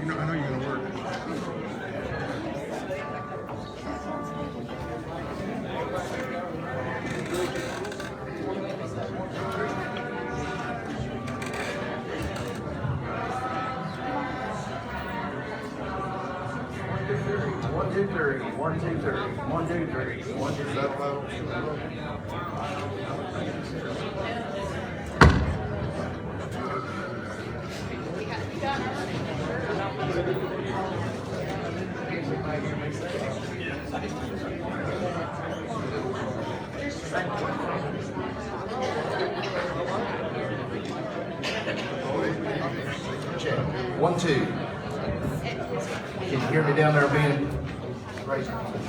I know you're gonna work. One, two, three. 1, 2, 3. 1, 2, 3. 1, 2, 3. Check. 1, 2. Can you hear me down there, Ben? Raise your hand.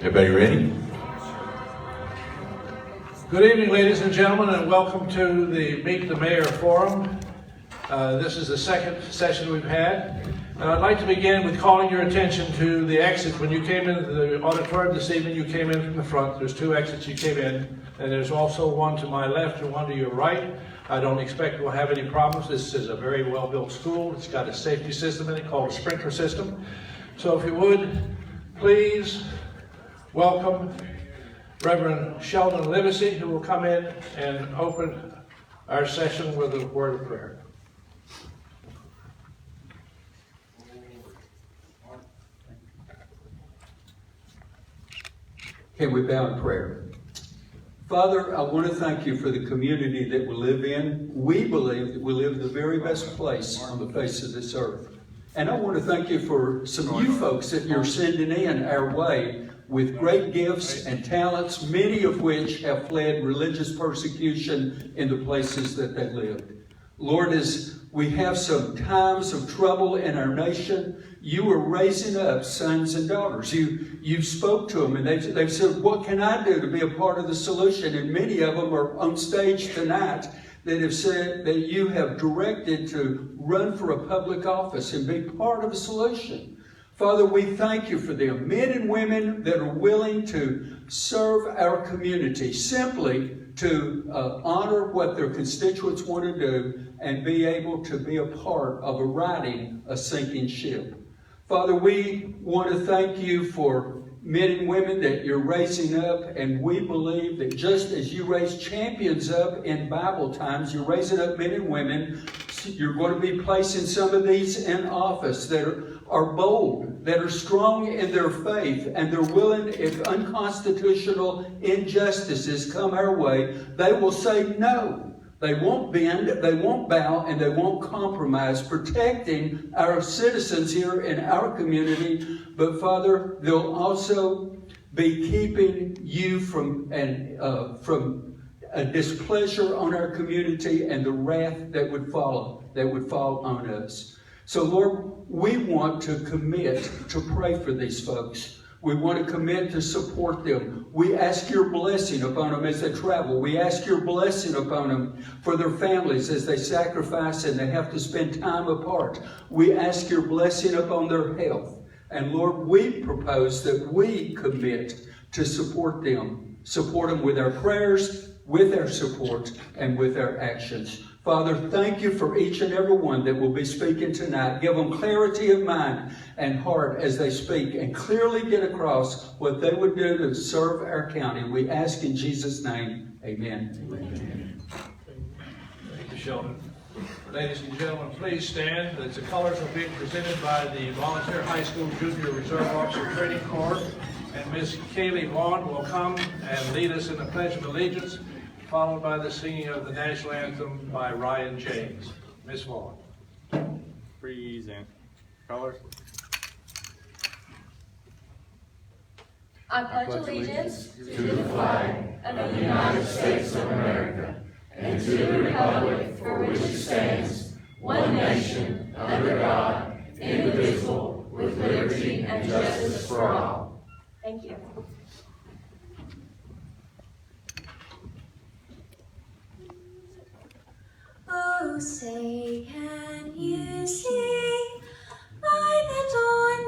Everybody ready? Good evening, ladies and gentlemen, and welcome to the Meet the Mayor Forum. This is the second session we've had. And I'd like to begin with calling your attention to the exit. When you came into the auditorium this evening, you came in from the front. There's 2 exits you came in, and there's also one to my left and one to your right. I don't expect we'll have any problems. This is a very well-built school. It's got a safety system in it called a sprinkler system. So if you would, please welcome Reverend Sheldon Livesey, who will come in and open our session with a word of prayer. Can we bow in prayer? Father, I want to thank you for the community that we live in. We believe that we live in the very best place on the face of this earth. And I want to thank you for some new folks that you're sending in our way with great gifts and talents, many of which have fled religious persecution in the places that they lived. Lord, as we have some times of trouble in our nation, you are raising up sons and daughters. You spoke to them and they've said, what can I do to be a part of the solution? And many of them are on stage tonight that have said that you have directed to run for a public office and be part of the solution. Father, we thank you for them, men and women that are willing to serve our community simply to honor what their constituents want to do and be able to be a part of righting a sinking ship. Father, we want to thank you for men and women that you're raising up, and we believe that just as you raise champions up in Bible times, you're raising up men and women. You're going to be placing some of these in office that are bold, that are strong in their faith, and they're willing, if unconstitutional injustices come our way, they will say no. They won't bend, they won't bow, and they won't compromise, protecting our citizens here in our community. But Father, they'll also be keeping you from a displeasure on our community and the wrath that would fall on us. So Lord, we want to commit to pray for these folks. We want to commit to support them. We ask your blessing upon them as they travel. We ask your blessing upon them for their families as they sacrifice and they have to spend time apart. We ask your blessing upon their health. And Lord, we propose that we commit to support them with our prayers, with our support, and with our actions. Father, thank you for each and every one that will be speaking tonight. Give them clarity of mind and heart as they speak and clearly get across what they would do to serve our county. We ask in Jesus' name, amen. Amen. Thank you, Sheldon. Ladies and gentlemen, please stand. The colors are being presented by the Volunteer High School Junior Reserve Officer Training Corps. And Miss Kaylee Vaughn will come and lead us in the Pledge of Allegiance, followed by the singing of the national anthem by Ryan James. Miss Vaughn. Present. Colors. I pledge allegiance to the flag of the United States of America and to the republic for which it stands, one nation, under God, indivisible, with liberty and justice for all. Thank you. Oh, say, can you see by the dawn's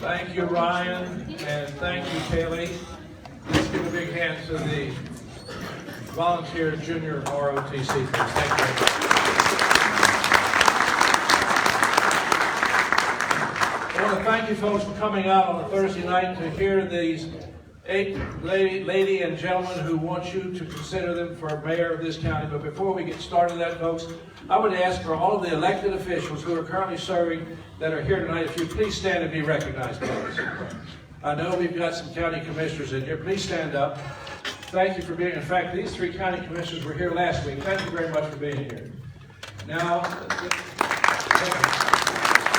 Thank you, Ryan, and thank you, Kaylee. Let's give a big hand to the volunteer junior ROTC. Thank you very much. I want to thank you folks for coming out on a Thursday night to hear these 8 lady and gentlemen who want you to consider them for mayor of this county. But before we get started that, folks, I would ask for all of the elected officials who are currently serving that are here tonight, if you please stand and be recognized, please. I know we've got some county commissioners in here. Please stand up. Thank you for being, in fact, these 3 county commissioners were here last week. Thank you very much for being here. Now, there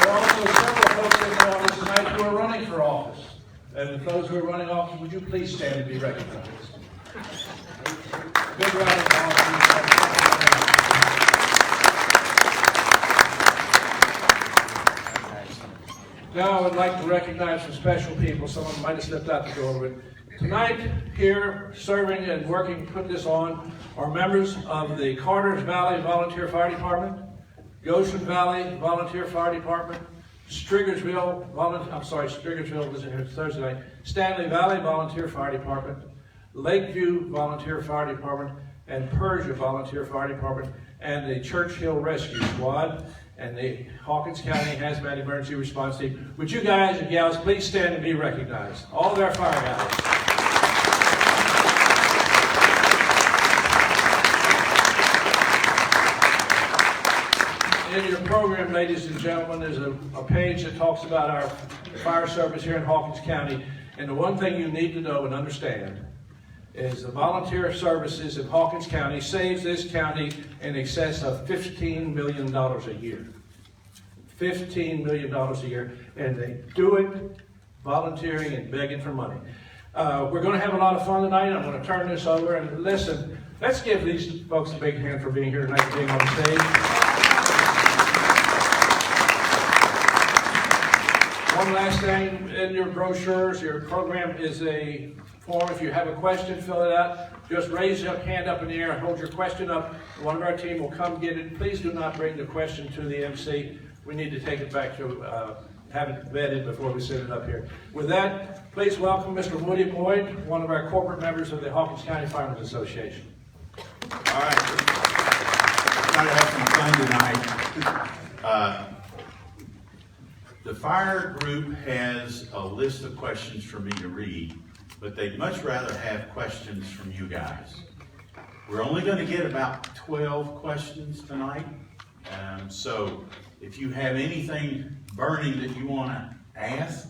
are also several folks in the audience tonight who are running for office. And those who are running office, would you please stand and be recognized? Big round of applause. Now I would like to recognize some special people. Someone might have slipped out the door, but tonight here serving and working to put this on are members of the Carters Valley Volunteer Fire Department, Goshen Valley Volunteer Fire Department, Striggersville was in here Thursday night, Stanley Valley Volunteer Fire Department, Lakeview Volunteer Fire Department, and Persia Volunteer Fire Department, and the Churchill Rescue Squad, and the Hawkins County Hazmat Emergency Response Team. Would you guys and gals please stand and be recognized? All of our fire guys. In your program, ladies and gentlemen, there's a page that talks about our fire service here in Hawkins County. And the one thing you need to know and understand is the volunteer services in Hawkins County saves this county in excess of $15 million a year. $15 million a year. And they do it volunteering and begging for money. We're going to have a lot of fun tonight. I'm going to turn this over and listen. Let's give these folks a big hand for being here tonight and being on the stage. One last thing, in your brochures, your program is a form. If you have a question, fill it out. Just raise your hand up in the air and hold your question up. One of our team will come get it. Please do not bring the question to the MC. We need to take it back to have it vetted before we send it up here. With that, please welcome Mr. Woody Boyd, one of our corporate members of the Hawkins County Firemen's Association. All right. Try to have some fun tonight. The fire group has a list of questions for me to read, but they'd much rather have questions from you guys. We're only going to get about 12 questions tonight. So if you have anything burning that you want to ask,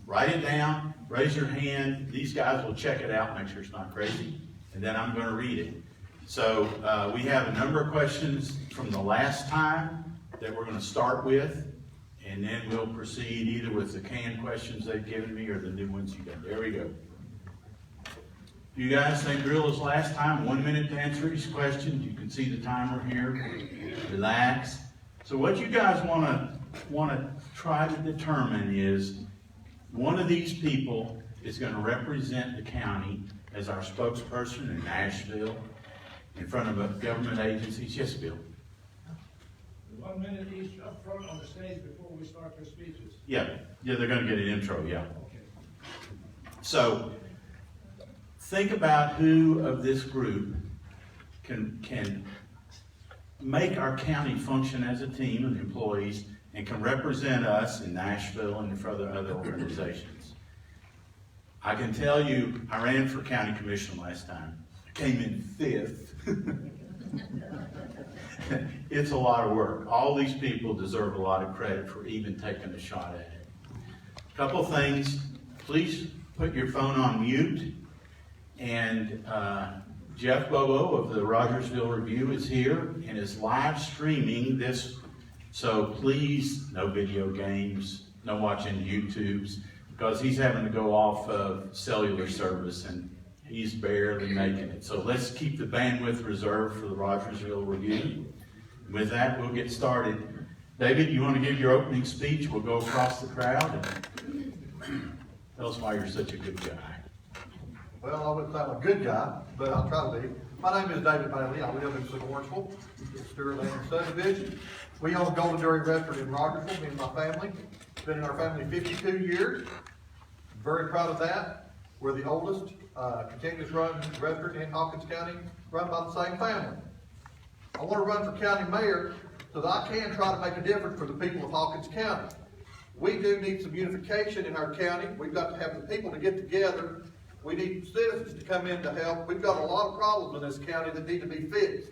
write it down, raise your hand. These guys will check it out, make sure it's not crazy, and then I'm going to read it. So we have a number of questions from the last time that we're going to start with. And then we'll proceed either with the canned questions they've given me or the new ones you got. There we go. You guys, same drill as last time. 1 minute to answer each question. You can see the timer here. Relax. So what you guys want to try to determine is one of these people is going to represent the county as our spokesperson in Nashville in front of a government agency. Yes, Bill. 1 minute each up front on the stage before we start their speeches. Yeah, they're going to get an intro, yeah. Okay. So, think about who of this group can make our county function as a team of employees and can represent us in Nashville and for other organizations. I can tell you, I ran for county commission last time. I came in 5th. It's a lot of work. All these people deserve a lot of credit for even taking a shot at it. A couple things. Please put your phone on mute. And Jeff Bobo of the Rogersville Review is here and is live streaming this. So please, no video games, no watching YouTubes, because he's having to go off of cellular service and he's barely making it. So let's keep the bandwidth reserved for the Rogersville Review. With that, we'll get started. David, you want to give your opening speech? We'll go across the crowd and tell us why you're such a good guy. Well, I wouldn't say I'm a good guy, but I'll try to be. My name is David Bailey. I live in Lawrenceville, Stewart Land Subdivision. We own Golden Dairy Restaurant in Rogersville, me and my family. been in our family 52 years. Very proud of that. We're the oldest continuous run restaurant in Hawkins County, run by the same family. I want to run for county mayor so that I can try to make a difference for the people of Hawkins County. We do need some unification in our county. We've got to have the people to get together. We need citizens to come in to help. We've got a lot of problems in this county that need to be fixed.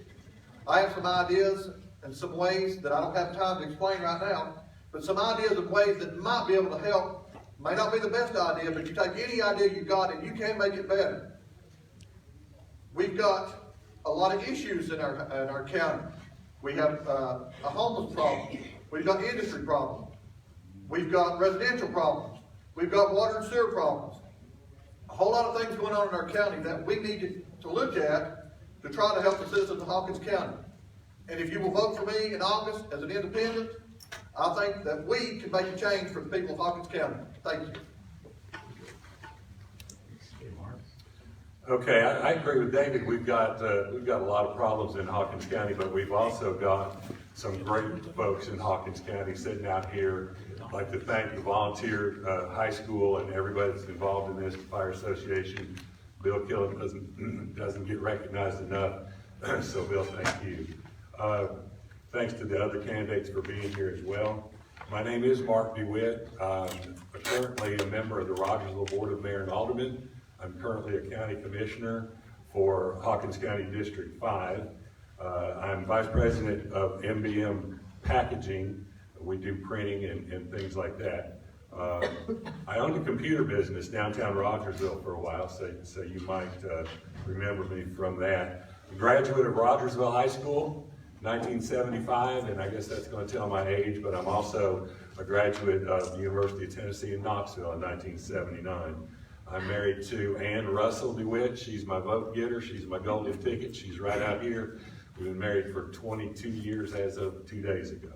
I have some ideas and some ways that I don't have time to explain right now, but some ideas of ways that might be able to help. May not be the best idea, but you take any idea you got and you can make it better. We've got a lot of issues in our county. We have a homeless problem. We've got industry problems. We've got residential problems. We've got water and sewer problems. A whole lot of things going on in our county that we need to look at to try to help the citizens of Hawkins County. And if you will vote for me in August as an independent, I think that we can make a change for the people of Hawkins County. Thank you. Okay, I agree with David. We've got a lot of problems in Hawkins County, but we've also got some great folks in Hawkins County sitting out here. I'd like to thank the volunteer high school and everybody that's involved in this fire association. Bill Killen doesn't get recognized enough, so Bill, thank you. Thanks to the other candidates for being here as well. My name is Mark DeWitt. I'm currently a member of the Rogersville Board of Mayor and Aldermen. I'm currently a county commissioner for Hawkins County District 5. I'm vice president of MBM Packaging. We do printing and things like that. I owned a computer business downtown Rogersville for a while, so you might remember me from that. A graduate of Rogersville High School, 1975, and I guess that's going to tell my age, but I'm also a graduate of the University of Tennessee in Knoxville in 1979. I'm married to Ann Russell DeWitt. She's my vote getter. She's my golden ticket. She's right out here. We've been married for 22 years as of 2 days ago.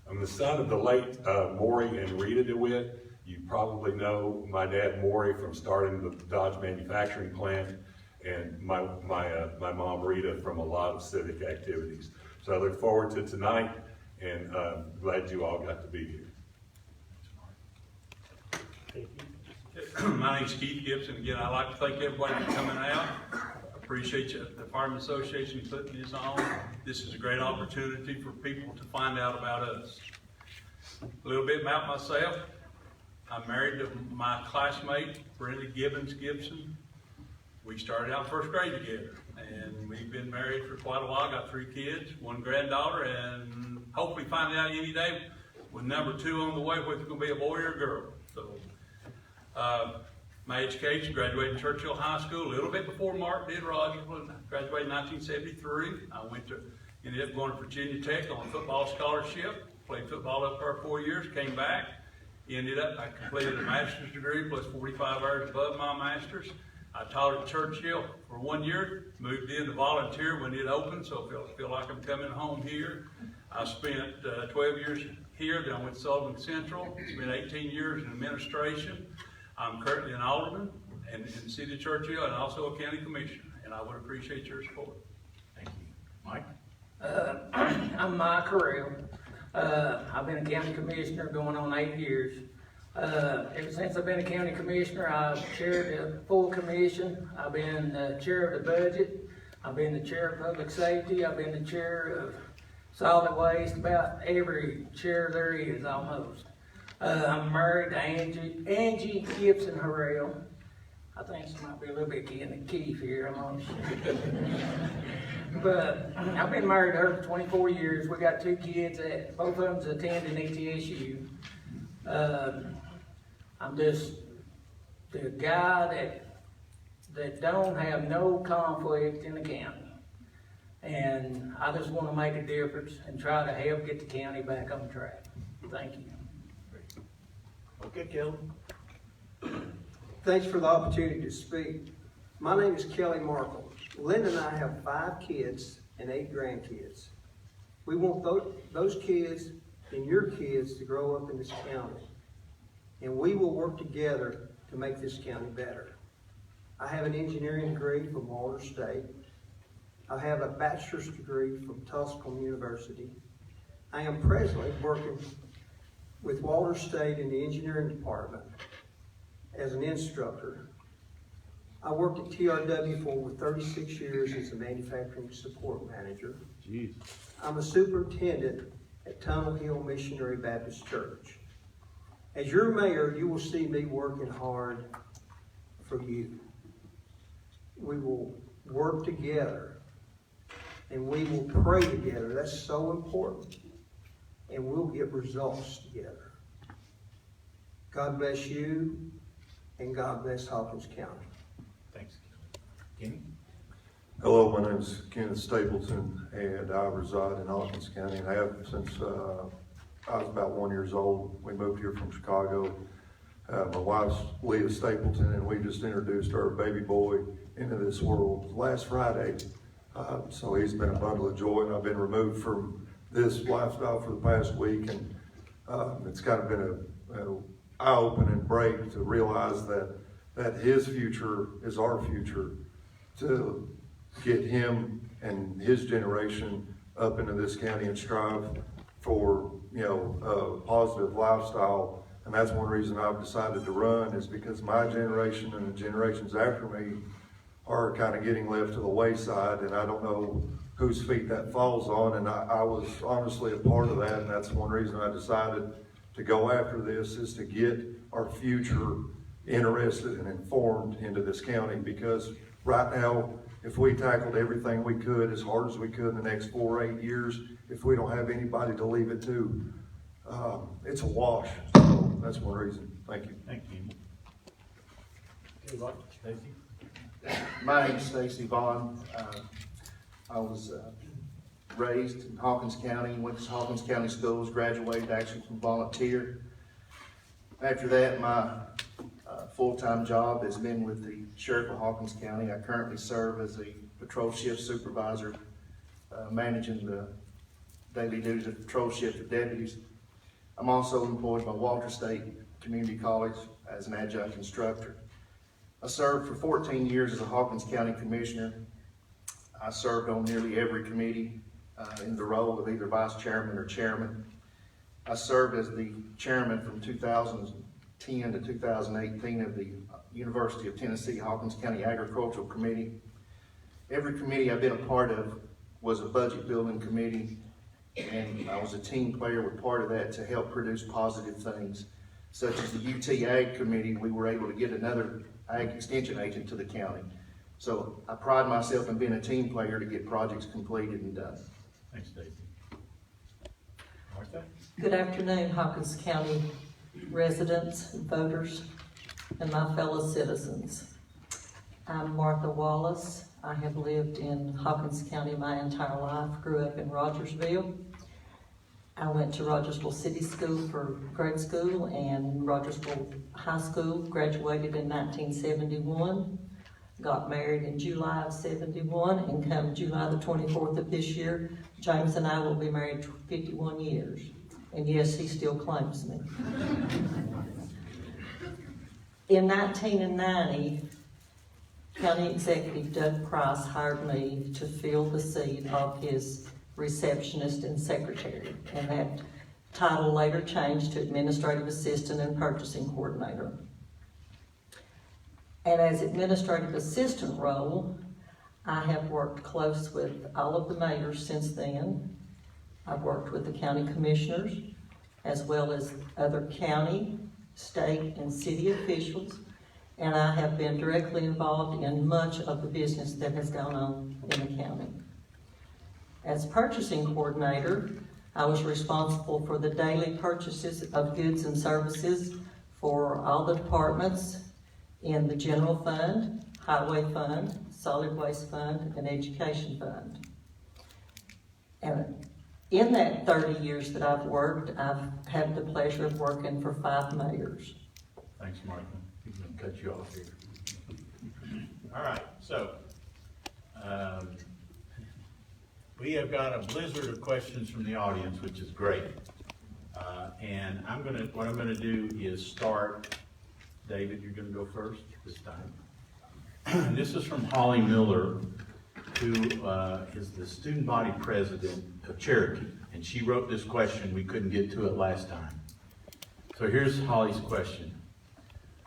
I'm the son of the late Maury and Rita DeWitt. You probably know my dad Maury from starting the Dodge manufacturing plant, and my mom Rita from a lot of civic activities. So I look forward to tonight, and glad you all got to be here. My name's Keith Gibson. Again, I'd like to thank everybody for coming out. Appreciate you, the Fireman Association, putting this on. This is a great opportunity for people to find out about us. A little bit about myself. I'm married to my classmate, Brenda Gibbons Gibson. We started out first grade together, and we've been married for quite a while. Got 3 kids, 1 granddaughter, and hopefully find out any day with number 2 on the way, whether it's going to be a boy or a girl. So, my education, graduated Churchill High School a little bit before Mark did. Rogersville, graduated in 1973. I ended up going to Virginia Tech on a football scholarship. Played football up there 4 years, came back. I completed a master's degree plus 45 hours above my master's. I taught at Churchill for 1 year, moved in to volunteer when it opened, so I feel like I'm coming home here. I spent 12 years here, then I went to Sullivan Central, spent 18 years in administration. I'm currently an alderman in the city of Churchill and also a county commissioner, and I would appreciate your support. Thank you. Mike? I'm Mike Carell. I've been a county commissioner going on 8 years. Ever since I've been a county commissioner, I've chaired the full commission. I've been the chair of the budget. I've been the chair of public safety. I've been the chair of solid waste. About every chair there is almost. I'm married to Angie Gibson Harrell. I think she might be a little bit getting the Keith here, I'm not sure. But I've been married to her for 24 years. We got 2 kids, both of them's attending ETSU. I'm just the guy that don't have no conflict in the county. And I just want to make a difference and try to help get the county back on track. Thank you. Okay, Kelly. Thanks for the opportunity to speak. My name is Kelly Markle. Linda and I have 5 kids and 8 grandkids. We want those kids and your kids to grow up in this county. And we will work together to make this county better. I have an engineering degree from Wallace State. I have a bachelor's degree from Tusculum University. I am presently working with Wallace State in the engineering department as an instructor. I worked at TRW for over 36 years as a manufacturing support manager. Jeez. I'm a superintendent at Tunnel Hill Missionary Baptist Church. As your mayor, you will see me working hard for you. We will work together and we will pray together. That's so important. And we'll get results together. God bless you and God bless Hawkins County. Thanks. Kenny? Hello, my name is Kenneth Stapleton, and I reside in Hawkins County, and I have since I was about 1 year old. We moved here from Chicago. My wife's Leah Stapleton, and we just introduced our baby boy into this world last Friday. So he's been a bundle of joy, and I've been removed from this lifestyle for the past week, and it's kind of been an eye-opening break to realize that his future is our future, to get him and his generation up into this county and strive for, a positive lifestyle. And that's one reason I've decided to run, is because my generation and the generations after me are kind of getting left to the wayside, and I don't know whose feet that falls on, and I was honestly a part of that, and that's one reason I decided to go after this, is to get our future interested and informed into this county. Because right now, if we tackled everything we could as hard as we could in the next 4 or 8 years, if we don't have anybody to leave it to, it's a wash. So that's one reason. Thank you. Thank you. Okay, Stacy? My name is Stacy Vaughn. I was raised in Hawkins County, went to Hawkins County schools, graduated actually from volunteer. After that, my full-time job has been with the Sheriff of Hawkins County. I currently serve as a patrol shift supervisor, managing the daily duties of patrol shift of deputies. I'm also employed by Walter State Community College as an adjunct instructor. I served for 14 years as a Hawkins County Commissioner. I served on nearly every committee in the role of either vice chairman or chairman. I served as the chairman from 2010 to 2018 of the University of Tennessee Hawkins County Agricultural Committee. Every committee I've been a part of was a budget building committee, and I was a team player with part of that to help produce positive things, such as the UT Ag Committee. We were able to get another Ag Extension agent to the county. So I pride myself in being a team player to get projects completed and done. Thanks, Stacy. Martha? Good afternoon, Hawkins County residents, voters, and my fellow citizens. I'm Martha Wallace. I have lived in Hawkins County my entire life, grew up in Rogersville. I went to Rogersville City School for grade school and Rogersville High School, graduated in 1971, got married in July of 71, and come July the 24th of this year, James and I will be married 51 years. And yes, he still claims me. In 1990, County Executive Doug Price hired me to fill the seat of his receptionist and secretary, and that title later changed to administrative assistant and purchasing coordinator. And as administrative assistant role, I have worked close with all of the mayors since then. I've worked with the county commissioners, as well as other county, state, and city officials, and I have been directly involved in much of the business that has gone on in the county. As purchasing coordinator, I was responsible for the daily purchases of goods and services for all the departments in the general fund, highway fund, solid waste fund, and education fund. And in that 30 years that I've worked, I've had the pleasure of working for 5 mayors. Thanks, Martha. He's going to cut you off here. All right, so we have got a blizzard of questions from the audience, which is great. And what I'm gonna do is start. David, you're gonna go first this time. This is from Holly Miller, who is the student body president of Cherokee. And she wrote this question. We couldn't get to it last time. So here's Holly's question.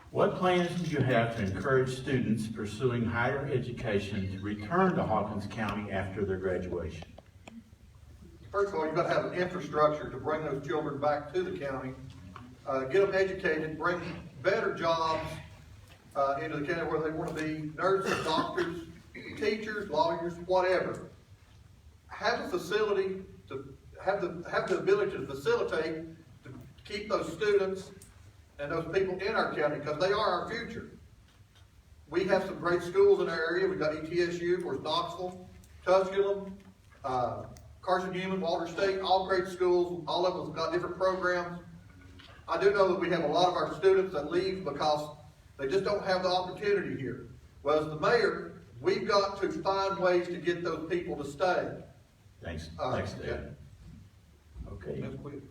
What plans do you have to encourage students pursuing higher education to return to Hawkins County after their graduation? First of all, you've got to have an infrastructure to bring those children back to the county, get them educated, bring better jobs into the county where they want to be, nurses, doctors, teachers, lawyers, whatever. Have a facility to have the ability to facilitate, to keep those students and those people in our county, because they are our future. We have some great schools in our area. We've got ETSU, of course, Knoxville, Tusculum, Carson Newman, Walter State, all great schools. All of them have got different programs. I do know that we have a lot of our students that leave because they just don't have the opportunity here. Well, as the mayor, we've got to find ways to get those people to stay. Thanks, thanks, Dave. Yeah. Okay. That's quick.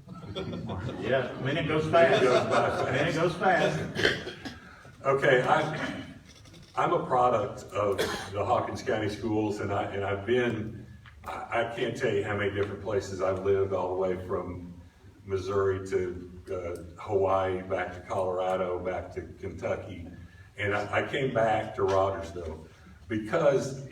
Yeah, a minute goes fast. A minute goes fast. Okay, I'm a product of the Hawkins County schools, and I've been, I can't tell you how many different places I've lived, all the way from Missouri to Hawaii, back to Colorado, back to Kentucky. And I came back to Rogersville because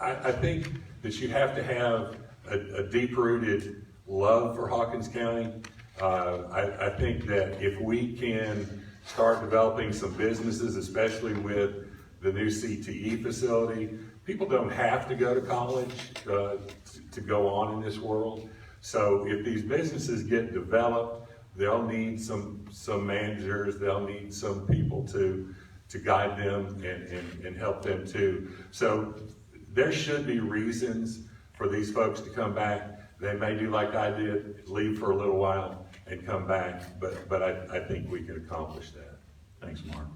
I think that you have to have a deep-rooted love for Hawkins County. I think that if we can start developing some businesses, especially with the new CTE facility, people don't have to go to college to go on in this world. So if these businesses get developed, they'll need some managers, they'll need some people to guide them and help them too. So there should be reasons for these folks to come back. They may do like I did, leave for a little while and come back, but I think we can accomplish that. Thanks, Mark.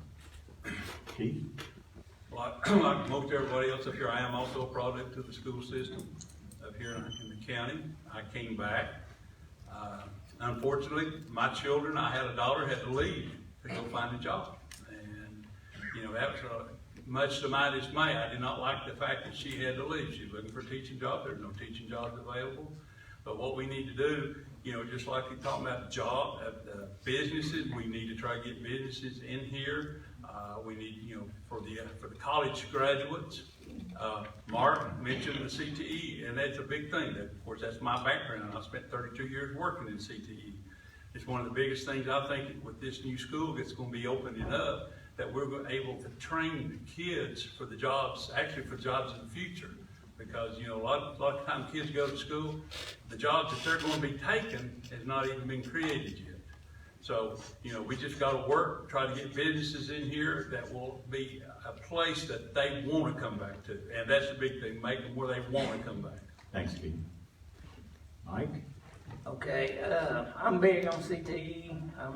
Keith? Like most everybody else up here, I am also a product of the school system up here in the county. I came back. Unfortunately, my children, I had a daughter, had to leave to go find a job. And, you know, that was much to my dismay. I did not like the fact that she had to leave. She was looking for a teaching job. There's no teaching jobs available. But what we need to do, you know, just like you're talking about businesses, we need to try to get businesses in here. We need, you know, for the college graduates. Mark mentioned the CTE, and that's a big thing. Of course, that's my background. I spent 32 years working in CTE. It's one of the biggest things I think with this new school that's going to be opening up, that we're able to train the kids for the jobs, actually for jobs in the future. Because, you know, a lot of times kids go to school, the jobs that they're going to be taking has not even been created yet. So, you know, we just got to work, try to get businesses in here that will be a place that they want to come back to. And that's the big thing, make them where they want to come back. Thanks, Keith. Mike? Okay, I'm big on CTE. I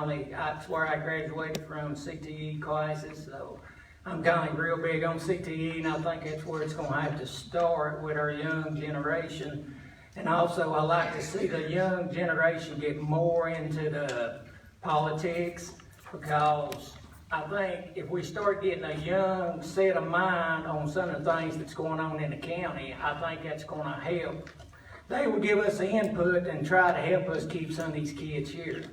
mean, that's where I graduated from, CTE classes, so I'm kind of real big on CTE, and I think that's where it's going to have to start with our young generation. And also, I like to see the young generation get more into the politics, because I think if we start getting a young set of mind on some of the things that's going on in the county, I think that's going to help. They will give us the input and try to help us keep some of these kids here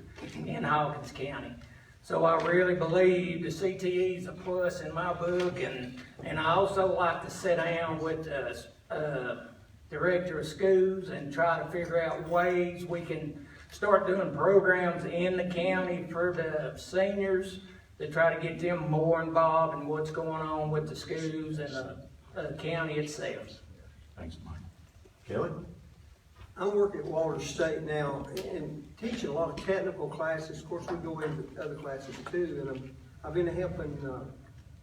in Hawkins County. So I really believe the CTE is a plus in my book, and I also like to sit down with the director of schools and try to figure out ways we can start doing programs in the county for the seniors to try to get them more involved in what's going on with the schools and the county itself. Thanks, Mike. Kelly? I'm working at Walter State now and teaching a lot of technical classes. Of course, we go into other classes too. And I've been helping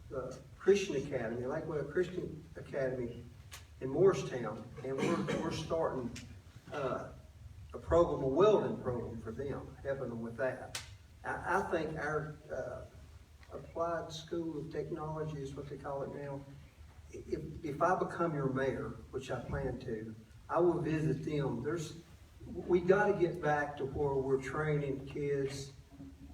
the Christian Academy, Lakeway Christian Academy in Morristown, and we're starting a program, a welding program for them, helping them with that. I think our Applied School of Technology is what they call it now. If I become your mayor, which I plan to, I will visit them. We got to get back to where we're training kids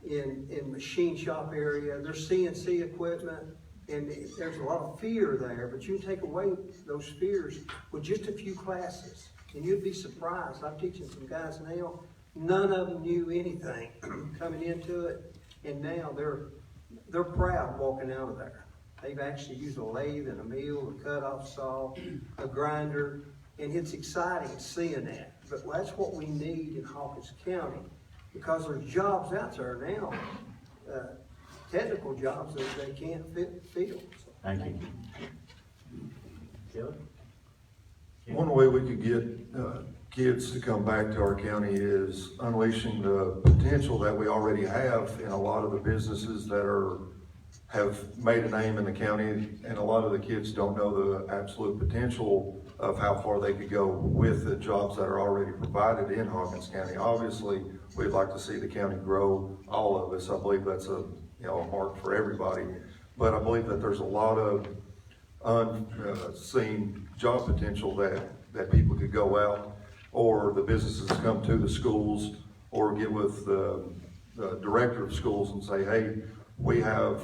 in machine shop area. There's CNC equipment, and there's a lot of fear there, but you can take away those fears with just a few classes, and you'd be surprised. I'm teaching some guys now none of them knew anything coming into it, and now they're proud walking out of there. They've actually used a lathe and a mill, a cut-off saw, a grinder, and it's exciting seeing that. But that's what we need in Hawkins County, because there's jobs out there now, technical jobs that they can't fill. Thank you. Kelly? One way we could get kids to come back to our county is unleashing the potential that we already have in a lot of the businesses that have made a name in the county, and a lot of the kids don't know the absolute potential of how far they could go with the jobs that are already provided in Hawkins County. Obviously, we'd like to see the county grow, all of us. I believe that's a mark for everybody. But I believe that there's a lot of unseen job potential that people could go out, or the businesses come to the schools, or get with the director of schools and say, hey, we have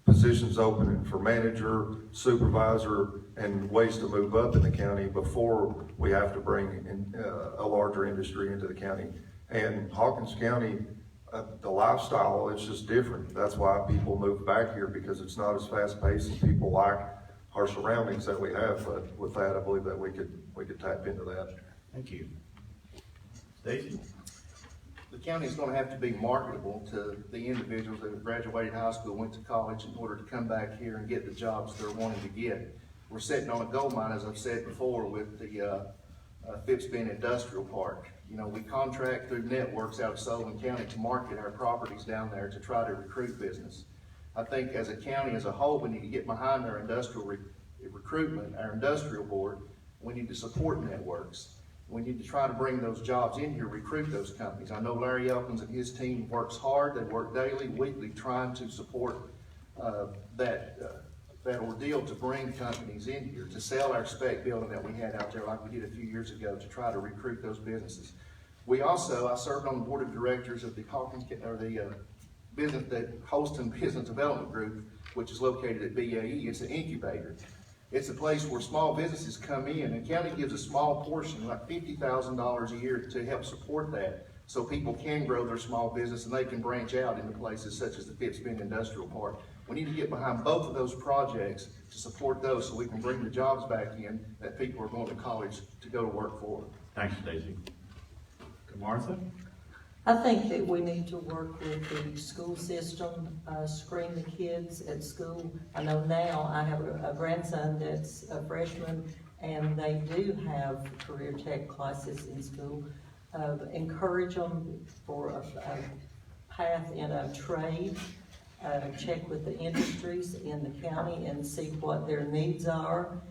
positions open for manager, supervisor, and ways to move up in the county before we have to bring in a larger industry into the county. And Hawkins County, the lifestyle, it's just different. That's why people move back here, because it's not as fast paced, and people like our surroundings that we have. But with that, I believe that we could tap into that. Thank you. Stacy? The county is going to have to be marketable to the individuals that have graduated high school, went to college, in order to come back here and get the jobs they're wanting to get. We're sitting on a gold mine, as I've said before, with the Phipps Bend Industrial Park. We contract through networks out of Sullivan County to market our properties down there to try to recruit business. I think as a county as a whole, we need to get behind our industrial recruitment, our industrial board. We need to support networks. We need to try to bring those jobs in here, recruit those companies. I know Larry Hawkins and his team works hard. They work daily, weekly, trying to support that ordeal to bring companies in here, to sell our spec building that we had out there like we did a few years ago, to try to recruit those businesses. I served on the board of directors of the Holston Business Development Group, which is located at BAE. It's an incubator. It's a place where small businesses come in, and the county gives a small portion, like $50,000 a year, to help support that, so people can grow their small business and they can branch out into places such as the Phipps Bend Industrial Park. We need to get behind both of those projects to support those, so we can bring the jobs back in that people are going to college to go to work for. Thanks, Stacy. Martha? I think that we need to work with the school system, screen the kids at school. I know now I have a grandson that's a freshman, and they do have career tech classes in school. Encourage them for a path in a trade. Check with the industries in the county and see what their needs are.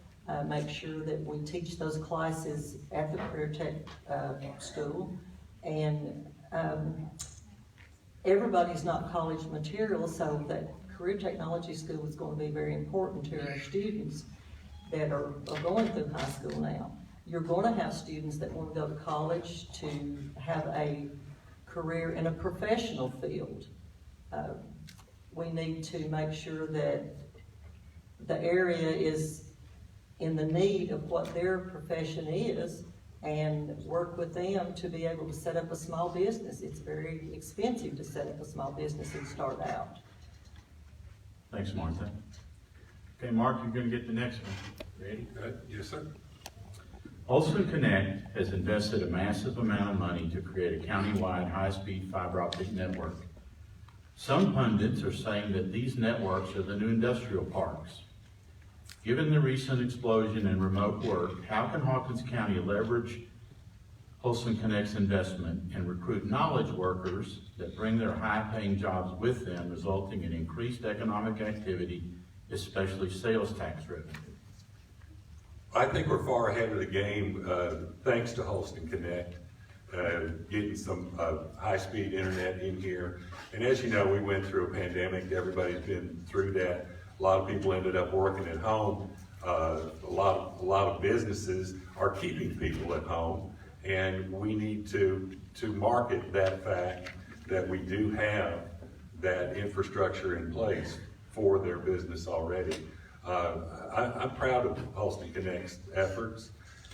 Make sure that we teach those classes at the career tech school. And everybody's not college material, so that career technology school is going to be very important to our students that are going through high school now. You're going to have students that want to go to college to have a career in a professional field. We need to make sure that the area is in the need of what their profession is, and work with them to be able to set up a small business. It's very expensive to set up a small business and start out. Thanks, Martha. Okay, Mark, you're going to get the next one. Ready? Yes, sir. Holston Connect has invested a massive amount of money to create a countywide high-speed fiber optic network. Some pundits are saying that these networks are the new industrial parks. Given the recent explosion in remote work, how can Hawkins County leverage Holston Connect's investment and recruit knowledge workers that bring their high-paying jobs with them, resulting in increased economic activity, especially sales tax revenue? I think we're far ahead of the game, thanks to Holston Connect, getting some high-speed internet in here. And as you know, we went through a pandemic. Everybody's been through that. A lot of people ended up working at home. A lot of businesses are keeping people at home, and we need to market that fact that we do have that infrastructure in place for their business already. I'm proud of Holston Connect's efforts,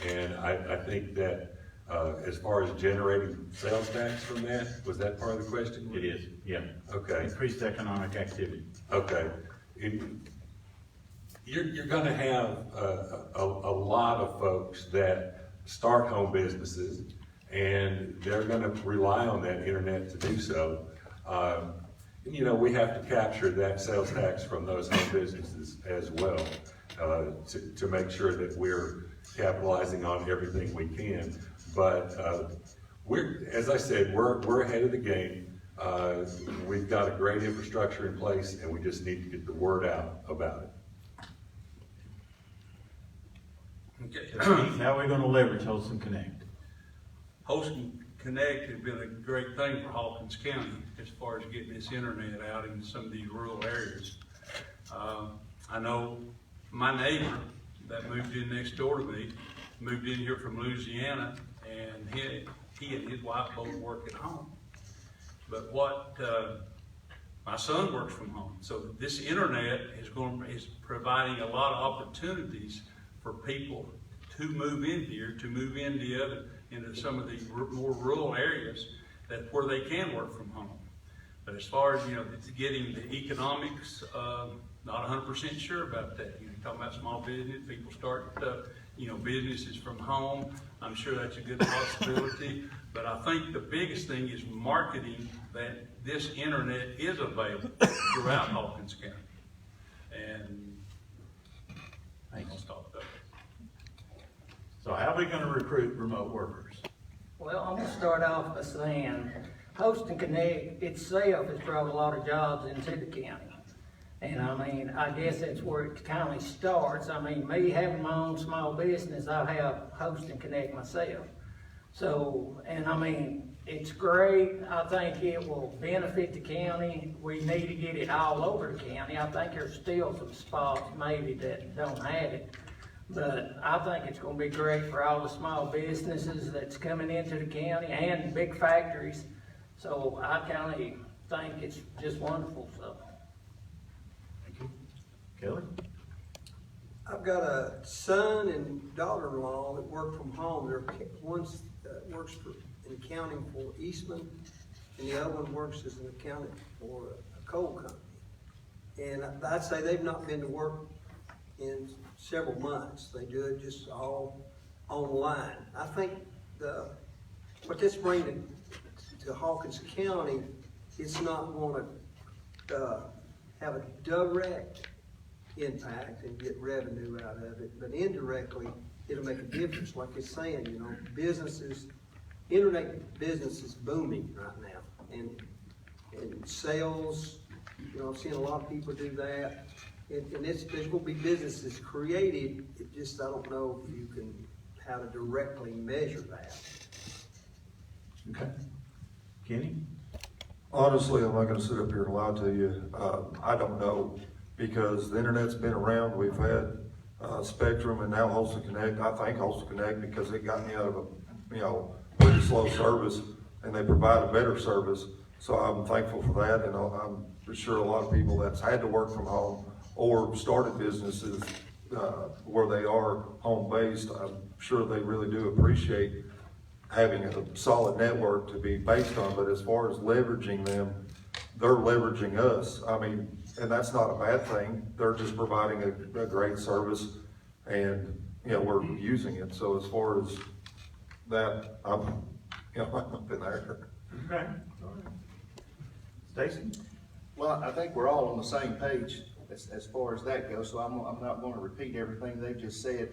and I think that As far as generating sales tax from that, was that part of the question? It is, yeah. Okay. Increased economic activity. Okay. You're gonna have a lot of folks that start home businesses, and they're gonna rely on that internet to do so. You know, we have to capture that sales tax from those home businesses as well, to make sure that we're capitalizing on everything we can. But as I said, we're ahead of the game. We've got a great infrastructure in place, and we just need to get the word out about it. Okay. How are we gonna leverage Host and Connect? Host and Connect has been a great thing for Hawkins County as far as getting this internet out in some of these rural areas. I know my neighbor that moved in next door to me, moved in here from Louisiana, and he and his wife both work at home. But my son works from home, so this internet is providing a lot of opportunities for people to move in here, to move into some of these more rural areas where they can work from home. But as far as, getting the economics, not 100% sure about that. You're talking about small business, people start, businesses from home. I'm sure that's a good possibility. But I think the biggest thing is marketing that this internet is available throughout Hawkins County. And I'll stop there. So how are we gonna recruit remote workers? Well, I'm gonna start off by saying, Host and Connect itself has brought a lot of jobs into the county. And I guess that's where it kind of starts. Me having my own small business, I have Host and Connect myself. So, it's great. I think it will benefit the county. We need to get it all over the county. I think there's still some spots maybe that don't have it. But I think it's gonna be great for all the small businesses that's coming into the county and big factories. So I kind of think it's just wonderful, so. Thank you. Kelly? I've got a son and daughter-in-law that work from home. One's works in accounting for Eastman, and the other one works as an accountant for a coal company. And I'd say they've not been to work in several months. They do it just all online. I think what this brings to Hawkins County, it's not going to have a direct impact and get revenue out of it, but indirectly, it'll make a difference. Like it's saying, internet business is booming right now, and sales, I'm seeing a lot of people do that, and there's going to be businesses created. It just, I don't know if you can, how to directly measure that. Okay. Kenny? Honestly, I'm not gonna sit up here and lie to you. I don't know, because the internet's been around. We've had Spectrum and now Host and Connect. I thank Host and Connect because it got me out of a pretty slow service, and they provide a better service. So I'm thankful for that, and I'm sure a lot of people that's had to work from home or started businesses where they are home-based, I'm sure they really do appreciate having a solid network to be based on. But as far as leveraging them, they're leveraging us. And that's not a bad thing. They're just providing a great service, and we're using it. So as far as that, I'm up in there. Okay. Stacy? Well, I think we're all on the same page as far as that goes, so I'm not going to repeat everything they've just said.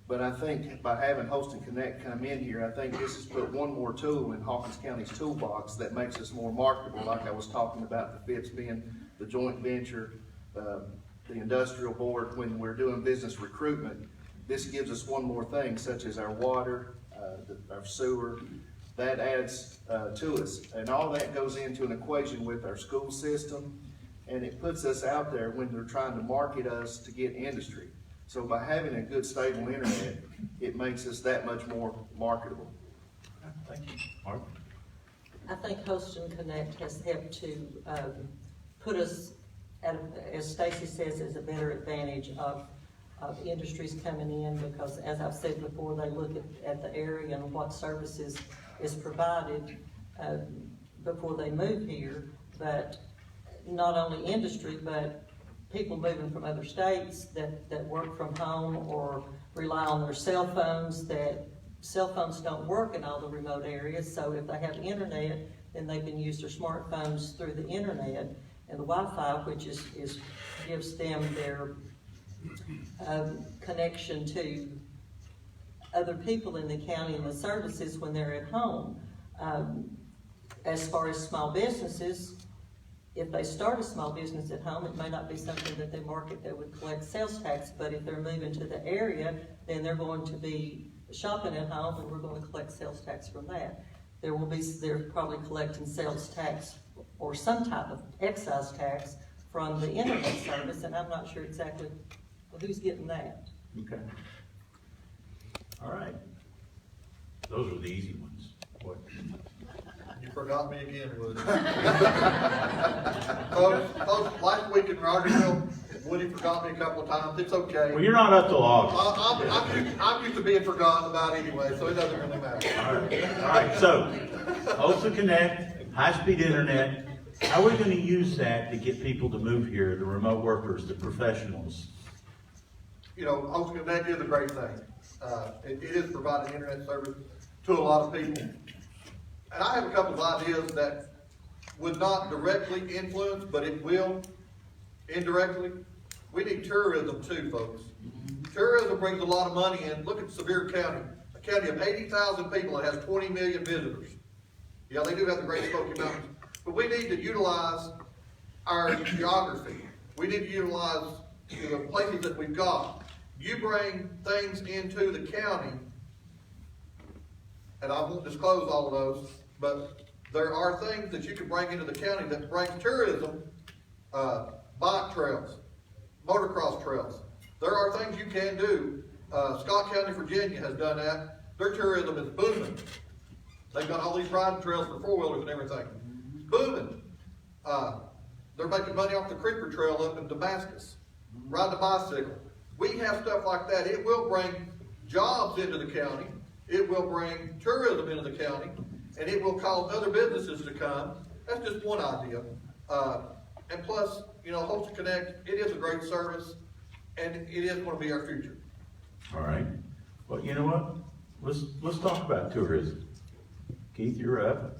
But I think by having Host and Connect come in here, I think this has put one more tool in Hawkins County's toolbox that makes us more marketable, like I was talking about, the FITS being the joint venture, the industrial board, when we're doing business recruitment. This gives us one more thing, such as our water, our sewer. That adds to us. And all that goes into an equation with our school system, and it puts us out there when they're trying to market us to get industry. So by having a good, stable internet, it makes us that much more marketable. Thank you. Mark? I think Host and Connect has helped to put us, as Stacy says, as a better advantage of industries coming in, because as I've said before, they look at the area and what services is provided before they move here. But not only industry, but people moving from other states that work from home or rely on their cell phones, that cell phones don't work in all the remote areas. So if they have internet, then they can use their smartphones through the internet and the Wi-Fi, which gives them their connection to other people in the county and the services when they're at home. As far as small businesses, if they start a small business at home, it may not be something that they market that would collect sales tax, but if they're moving to the area, then they're going to be shopping at home, and we're going to collect sales tax from that. They're probably collecting sales tax or some type of excise tax from the internet service, and I'm not sure exactly who's getting that. Okay. All right. Those were the easy ones. What? You forgot me again, Woody. Folks, last week in Rogersville, Woody forgot me a couple of times. It's okay. Well, you're not up to August. I'm used to being forgotten about anyway, so it doesn't really matter. All right. So, Ulsa Connect, high-speed internet. How are we going to use that to get people to move here, the remote workers, the professionals? You know, Ulsa Connect is a great thing. It is providing internet service to a lot of people. And I have a couple of ideas that would not directly influence, but it will indirectly. We need tourism too, folks. Tourism brings a lot of money in. Look at Sevier County, a county of 80,000 people that has 20 million visitors. Yeah, they do have the Great Smoky Mountains. But we need to utilize our geography. We need to utilize the places that we've got. You bring things into the county, and I won't disclose all of those, but there are things that you can bring into the county that bring tourism, bike trails, motocross trails. There are things you can do. Scott County, Virginia has done that. Their tourism is booming. They've got all these riding trails for four-wheelers and everything. Booming. They're making money off the Creeper Trail up in Damascus. Riding a bicycle. We have stuff like that. It will bring jobs into the county. It will bring tourism into the county. And it will cause other businesses to come. That's just one idea. And plus, you know, Ulsa Connect, it is a great service. And it is going to be our future. All right. Well, you know what? Let's talk about tourism. Keith, you're up.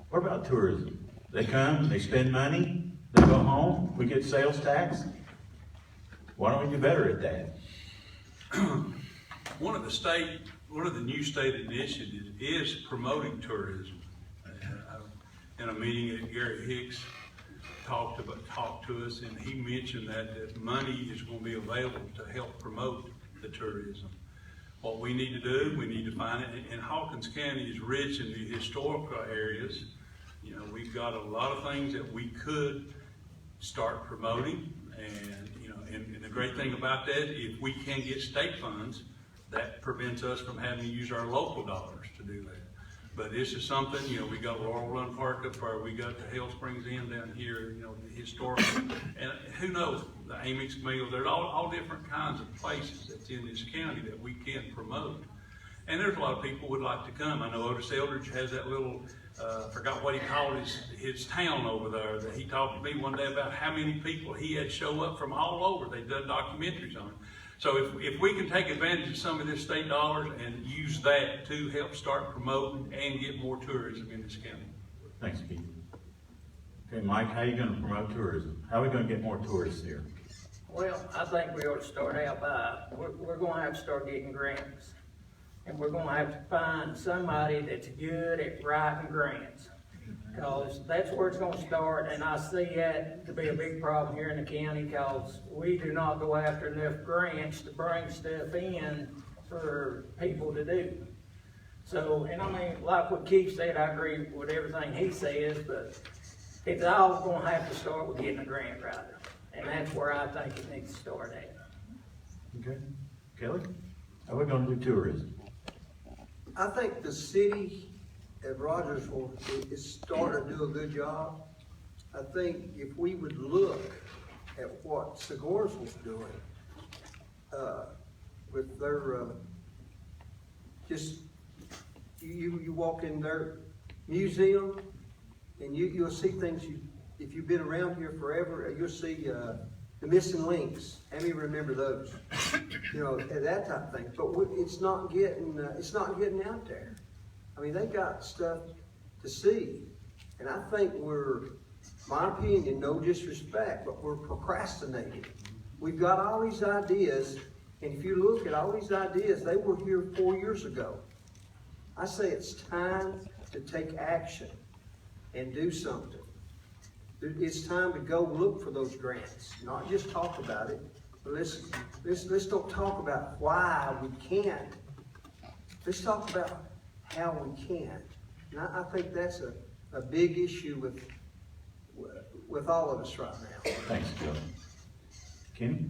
What about tourism? They come, they spend money, they go home, we get sales tax. Why don't we do better at that? One of the new state initiatives is promoting tourism. In a meeting that Gary Hicks talked to us, and he mentioned that money is going to be available to help promote the tourism. What we need to do, we need to find it, and Hawkins County is rich in the historical areas. You know, we've got a lot of things that we could start promoting, and you know, and the great thing about that, if we can get state funds, that prevents us from having to use our local dollars to do that. But this is something, you know, we got Laurel Run Park up there, we got the Hell Springs Inn down here, you know, the historical, and who knows, the Amix Mills, there's all different kinds of places that's in this county that we can promote. And there's a lot of people would like to come. I know Otis Eldridge has that little, forgot what he called his town over there, that he talked to me one day about how many people he had show up from all over. They've done documentaries on it. So if we can take advantage of some of this state dollars and use that to help start promoting and get more tourism in this county. Thanks, Keith. Okay, Mike, how are you going to promote tourism? How are we going to get more tourists here? Well, I think we ought to start out by, we're going to have to start getting grants. And we're going to have to find somebody that's good at writing grants. Because that's where it's going to start, and I see that to be a big problem here in the county, because we do not go after enough grants to bring stuff in for people to do. So, and I mean, like what Keith said, I agree with everything he says, but it's all going to have to start with getting a grant writer. And that's where I think it needs to start at. Okay. Kelly, how are we going to do tourism? I think the city of Rogersville is starting to do a good job. I think if we would look at what Segorsville's doing, with their, just, you walk in their museum and you'll see things if you've been around here forever, you'll see, the missing links. How many remember those? You know, that type of thing. But it's not getting out there. I mean, they got stuff to see. And I think my opinion, no disrespect, but we're procrastinating. We've got all these ideas, and if you look at all these ideas, they were here 4 years ago. I say it's time to take action and do something. It's time to go look for those grants, not just talk about it. But let's don't talk about why we can't. Let's talk about how we can. And I think that's a big issue with all of us right now. Thanks, Joe. Kenny?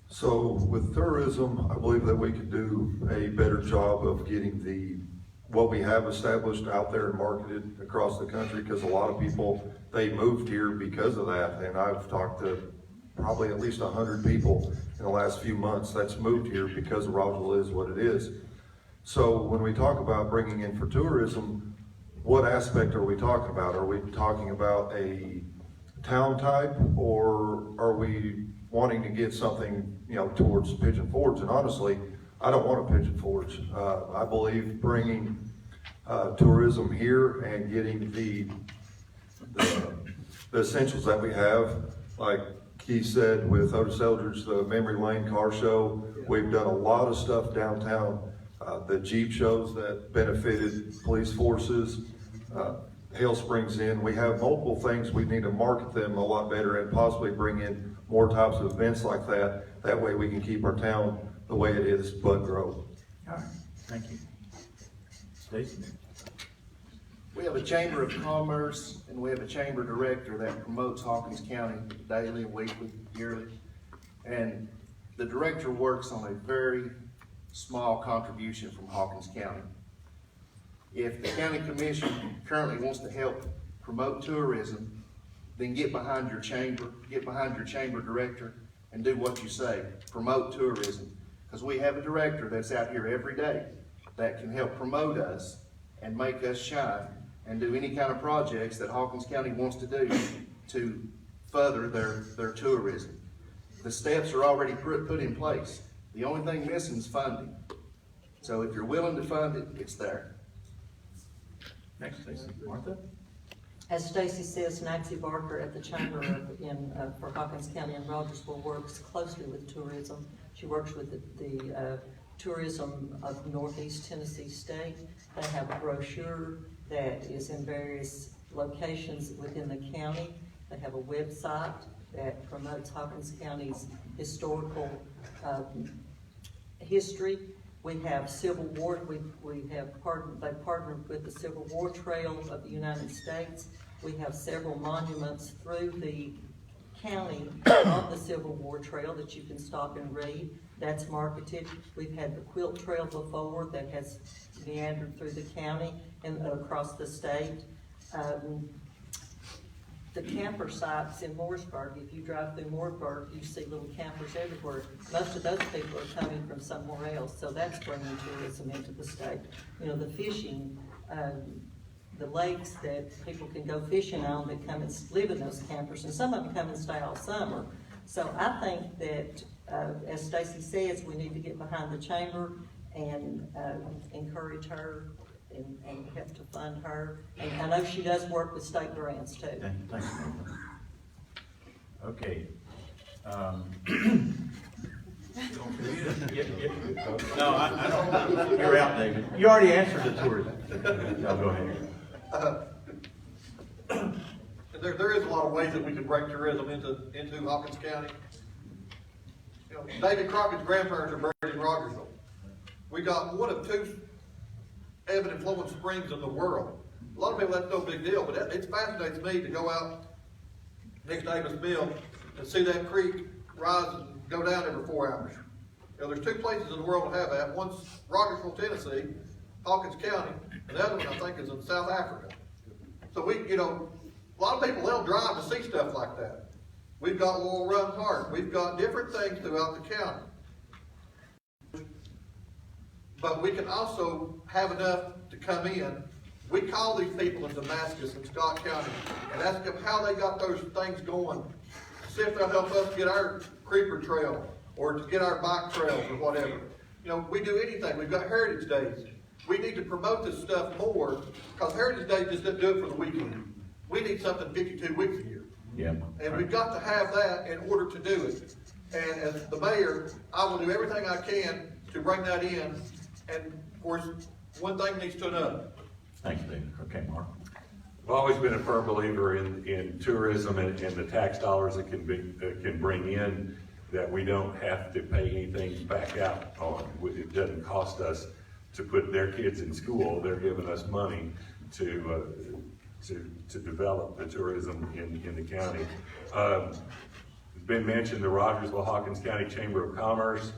So with tourism, I believe that we could do a better job of getting what we have established out there and marketed across the country, because a lot of people, they moved here because of that. And I've talked to probably at least 100 people in the last few months that's moved here because Roswell is what it is. So when we talk about bringing in for tourism, what aspect are we talking about? Are we talking about a town type, or are we wanting to get something, towards Pigeon Forge? And honestly, I don't want a Pigeon Forge. I believe bringing tourism here and getting the essentials that we have, like Keith said, with Otis Eldridge, the Memory Lane Car Show. We've done a lot of stuff downtown. The Jeep shows that benefited police forces. Hale Springs Inn. We have multiple things. We need to market them a lot better and possibly bring in more types of events like that. That way we can keep our town the way it is, but grow. All right, thank you. Stacy? We have a Chamber of Commerce and we have a Chamber Director that promotes Hawkins County daily, weekly, yearly. And the Director works on a very small contribution from Hawkins County. If the County Commission currently wants to help promote tourism, then get behind your chamber director and do what you say, promote tourism. Because we have a director that's out here every day that can help promote us and make us shine and do any kind of projects that Hawkins County wants to do to further their tourism. The steps are already put in place. The only thing missing is funding. So if you're willing to fund it, it's there. Next, Stacy. Martha? As Stacy says, Nancy Barker at the Chamber for Hawkins County and Rogersville works closely with tourism. She works with the tourism of Northeast Tennessee State. They have a brochure that is in various locations within the county. They have a website that promotes Hawkins County's historical history. We have Civil War. They partnered with the Civil War Trail of the United States. We have several monuments through the county on the Civil War Trail that you can stop and read. That's marketed. We've had the Quilt Trail before that has meandered through the county and across the state. The camper sites in Mooresburg, if you drive through Mooresburg, you see little campers everywhere. Most of those people are coming from somewhere else, so that's bringing tourism into the state. The fishing, the lakes that people can go fishing on that come and live in those campers, and some of them come and stay all summer. So I think that, as Stacy says, we need to get behind the chamber and encourage her and have to fund her. And I know she does work with state grants too. Thanks, Martha. Okay. No, I don't. You're out, David. You already answered the tourism. No, go ahead. There is a lot of ways that we can bring tourism into Hawkins County. David Crockett's grandparents are buried in Rogersville. We got one of two ebbing and flowing springs in the world. A lot of people, that's no big deal, but it fascinates me to go out next to Davis Mill and see that creek rise and go down every 4 hours. There's two places in the world to have that. One's Rogersville, Tennessee, Hawkins County, and the other one I think is in South Africa. So a lot of people, they'll drive to see stuff like that. We've got Laurel Run Park. We've got different things throughout the county. but we can also have enough to come in. We call these people in Damascus and Scott County and ask them how they got those things going. See if they'll help us get our creeper trail or to get our bike trails or whatever. You know, we do anything. We've got Heritage Days. We need to promote this stuff more because Heritage Day just doesn't do it for the weekend. We need something 52 weeks a year. Yeah. And we've got to have that in order to do it. And as the mayor, I will do everything I can to bring that in. And of course, one thing leads to another. Thanks, David. Okay, Mark. I've always been a firm believer in tourism and the tax dollars it can bring in, that we don't have to pay anything back out on. It doesn't cost us to put their kids in school. They're giving us money to develop the tourism in the county. It's been mentioned the Rogersville Hawkins County Chamber of Commerce.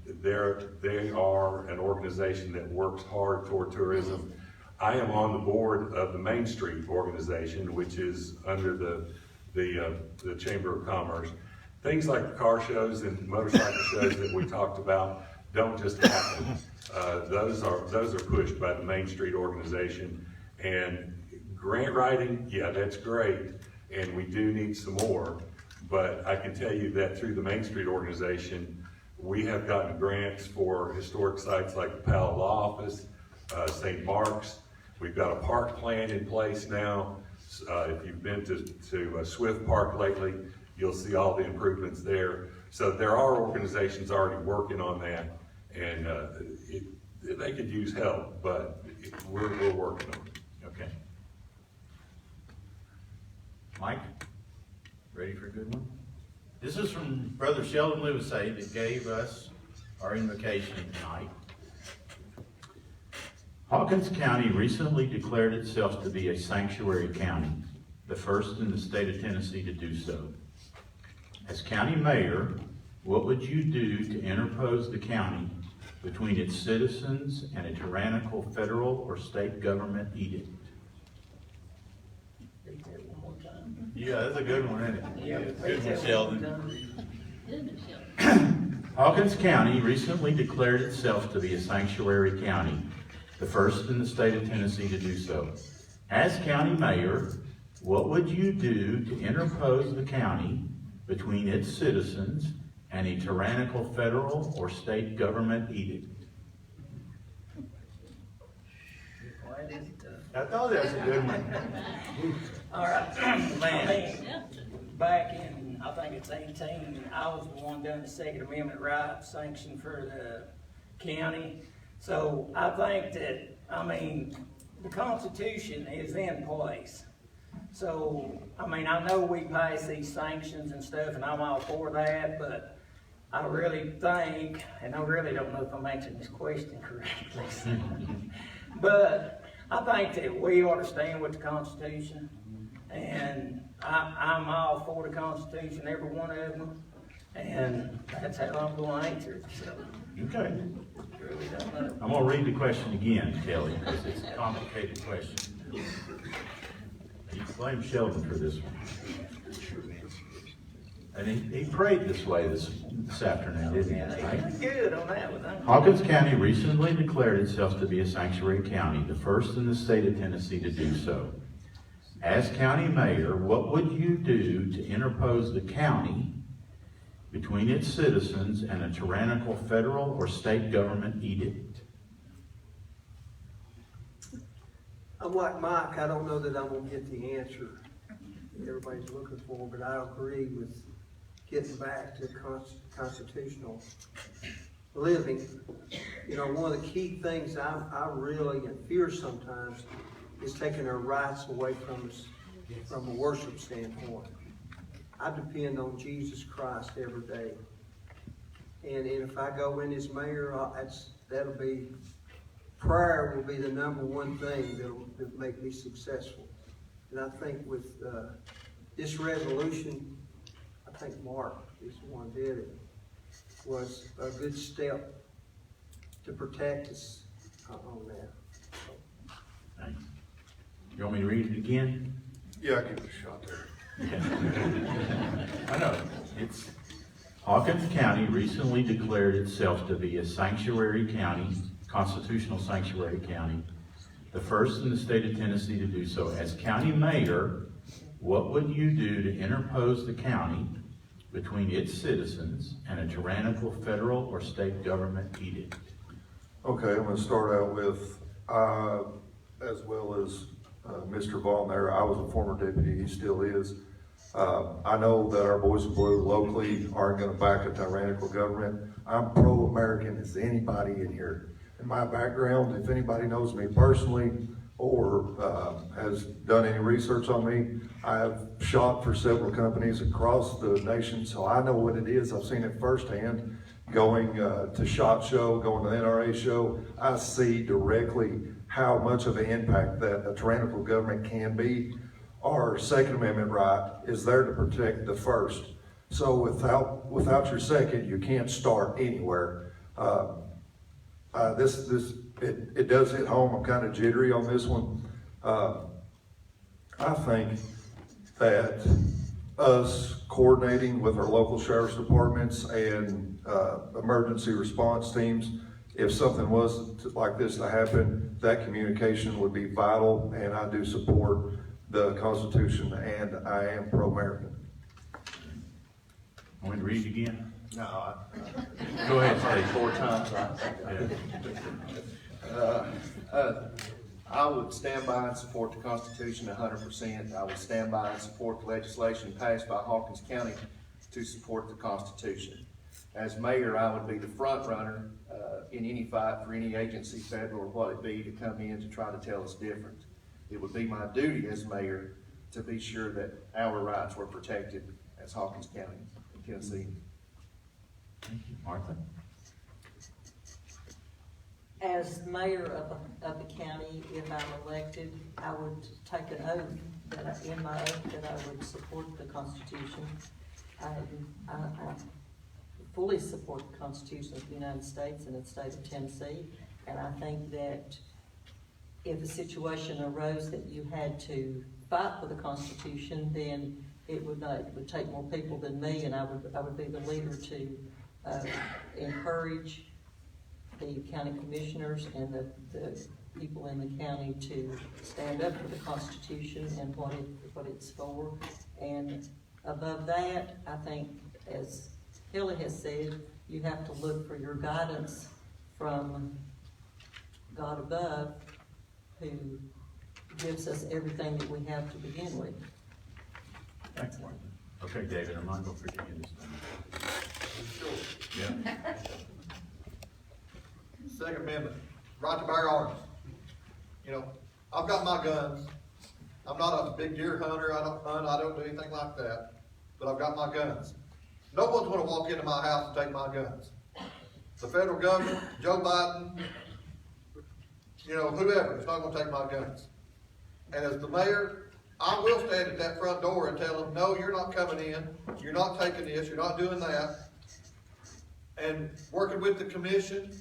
They are an organization that works hard toward tourism. I am on the board of the Main Street organization, which is under the Chamber of Commerce. Things like the car shows and motorcycle shows that we talked about don't just happen. Those are pushed by the Main Street organization. And grant writing, yeah, that's great, and we do need some more. But I can tell you that through the Main Street organization, we have gotten grants for historic sites like the Powell Law Office, St. Mark's. We've got a park plan in place now. If you've been to Swift Park lately, you'll see all the improvements there. So there are organizations already working on that, and they could use help, but we're working on it. Okay. Mike, ready for a good one? This is from Brother Sheldon Lewisay that gave us our invocation tonight. Hawkins County recently declared itself to be a sanctuary county, the first in the state of Tennessee to do so. As county mayor, what would you do to interpose the county between its citizens and a tyrannical federal or state government edict? Yeah, that's a good one, isn't it? Yeah, Good one, Sheldon. Hawkins County recently declared itself to be a sanctuary county, the first in the state of Tennessee to do so. As county mayor, what would you do to interpose the county between its citizens and a tyrannical federal or state government edict? I thought that was a good one. All right, back in, I think it's 18, I was the one doing the Second Amendment right sanction for the county. So I think that, the Constitution is in place. So, I know we pass these sanctions and stuff, and I'm all for that, but I really think, and I really don't know if I'm answering this question correctly, but I think that we ought to stand with the Constitution, and I'm all for the Constitution, every one of them, and that's how I'm going to answer it, so. Okay. Really don't know. I'm going to read the question again, Kelly, because it's a complicated question. You blame Sheldon for this one. And he prayed this way this afternoon, didn't he? Right? Good on that one. Hawkins County recently declared itself to be a sanctuary county, the first in the state of Tennessee to do so. As county mayor, what would you do to interpose the county between its citizens and a tyrannical federal or state government edict? I'm like Mike, I don't know that I'm gonna get the answer everybody's looking for, but I agree with getting back to constitutional living. You know, one of the key things I really fear sometimes is taking our rights away from us from a worship standpoint. I depend on Jesus Christ every day. And if I go in as mayor, that'll be, prayer will be the number one thing that'll make me successful. And I think with this resolution, I think Mark is the one that did it, was a good step to protect us on that. Thanks. You want me to read it again? Yeah, I'll give it a shot there. I know, Hawkins County recently declared itself to be a sanctuary county, constitutional sanctuary county, the first in the state of Tennessee to do so. As county mayor, what would you do to interpose the county between its citizens and a tyrannical federal or state government edict? Okay, I'm gonna start out with, as well as Mr. Vaughn there, I was a former deputy, he still is. I know that our boys in blue locally aren't gonna back a tyrannical government. I'm pro-American as anybody in here. In my background, if anybody knows me personally or has done any research on me, I have shot for several companies across the nation, so I know what it is. I've seen it firsthand. Going to SHOT Show, going to the NRA show, I see directly how much of an impact that a tyrannical government can be. Our Second Amendment right is there to protect the first. So without your second, you can't start anywhere. It does hit home. I'm kind of jittery on this one. I think that us coordinating with our local sheriff's departments and emergency response teams, if something was like this to happen, that communication would be vital, and I do support the Constitution, and I am pro-American. Want me to read it again? No, Go ahead, Steve. 4 times, I would stand by and support the Constitution 100%. I would stand by and support the legislation passed by Hawkins County to support the Constitution. As mayor, I would be the front runner in any fight for any agency, federal or what it be, to come in to try to tell us different. It would be my duty as mayor to be sure that our rights were protected as Hawkins County in Tennessee. Thank you. Martha? As mayor of the county, if I'm elected, I would take an oath that in my oath that I would support the Constitution. I fully support the Constitution of the United States and the state of Tennessee, and I think that if a situation arose that you had to fight for the Constitution, then it would take more people than me, and I would be the leader to encourage the county commissioners and the people in the county to stand up for the Constitution and what it's for. And above that, I think, as Kelly has said, you have to look for your guidance from God above, who gives us everything that we have to begin with. Thanks, Martha. Okay, David, I'm not going to forget you this time. Yeah. Second Amendment, right to bear arms. You know, I've got my guns. I'm not a big deer hunter. I don't hunt. I don't do anything like that. But I've got my guns. No one's going to walk into my house and take my guns. The federal government, Joe Biden, you know, whoever, is not going to take my guns. And as the mayor, I will stand at that front door and tell them, no, you're not coming in. You're not taking this. You're not doing that. And working with the commission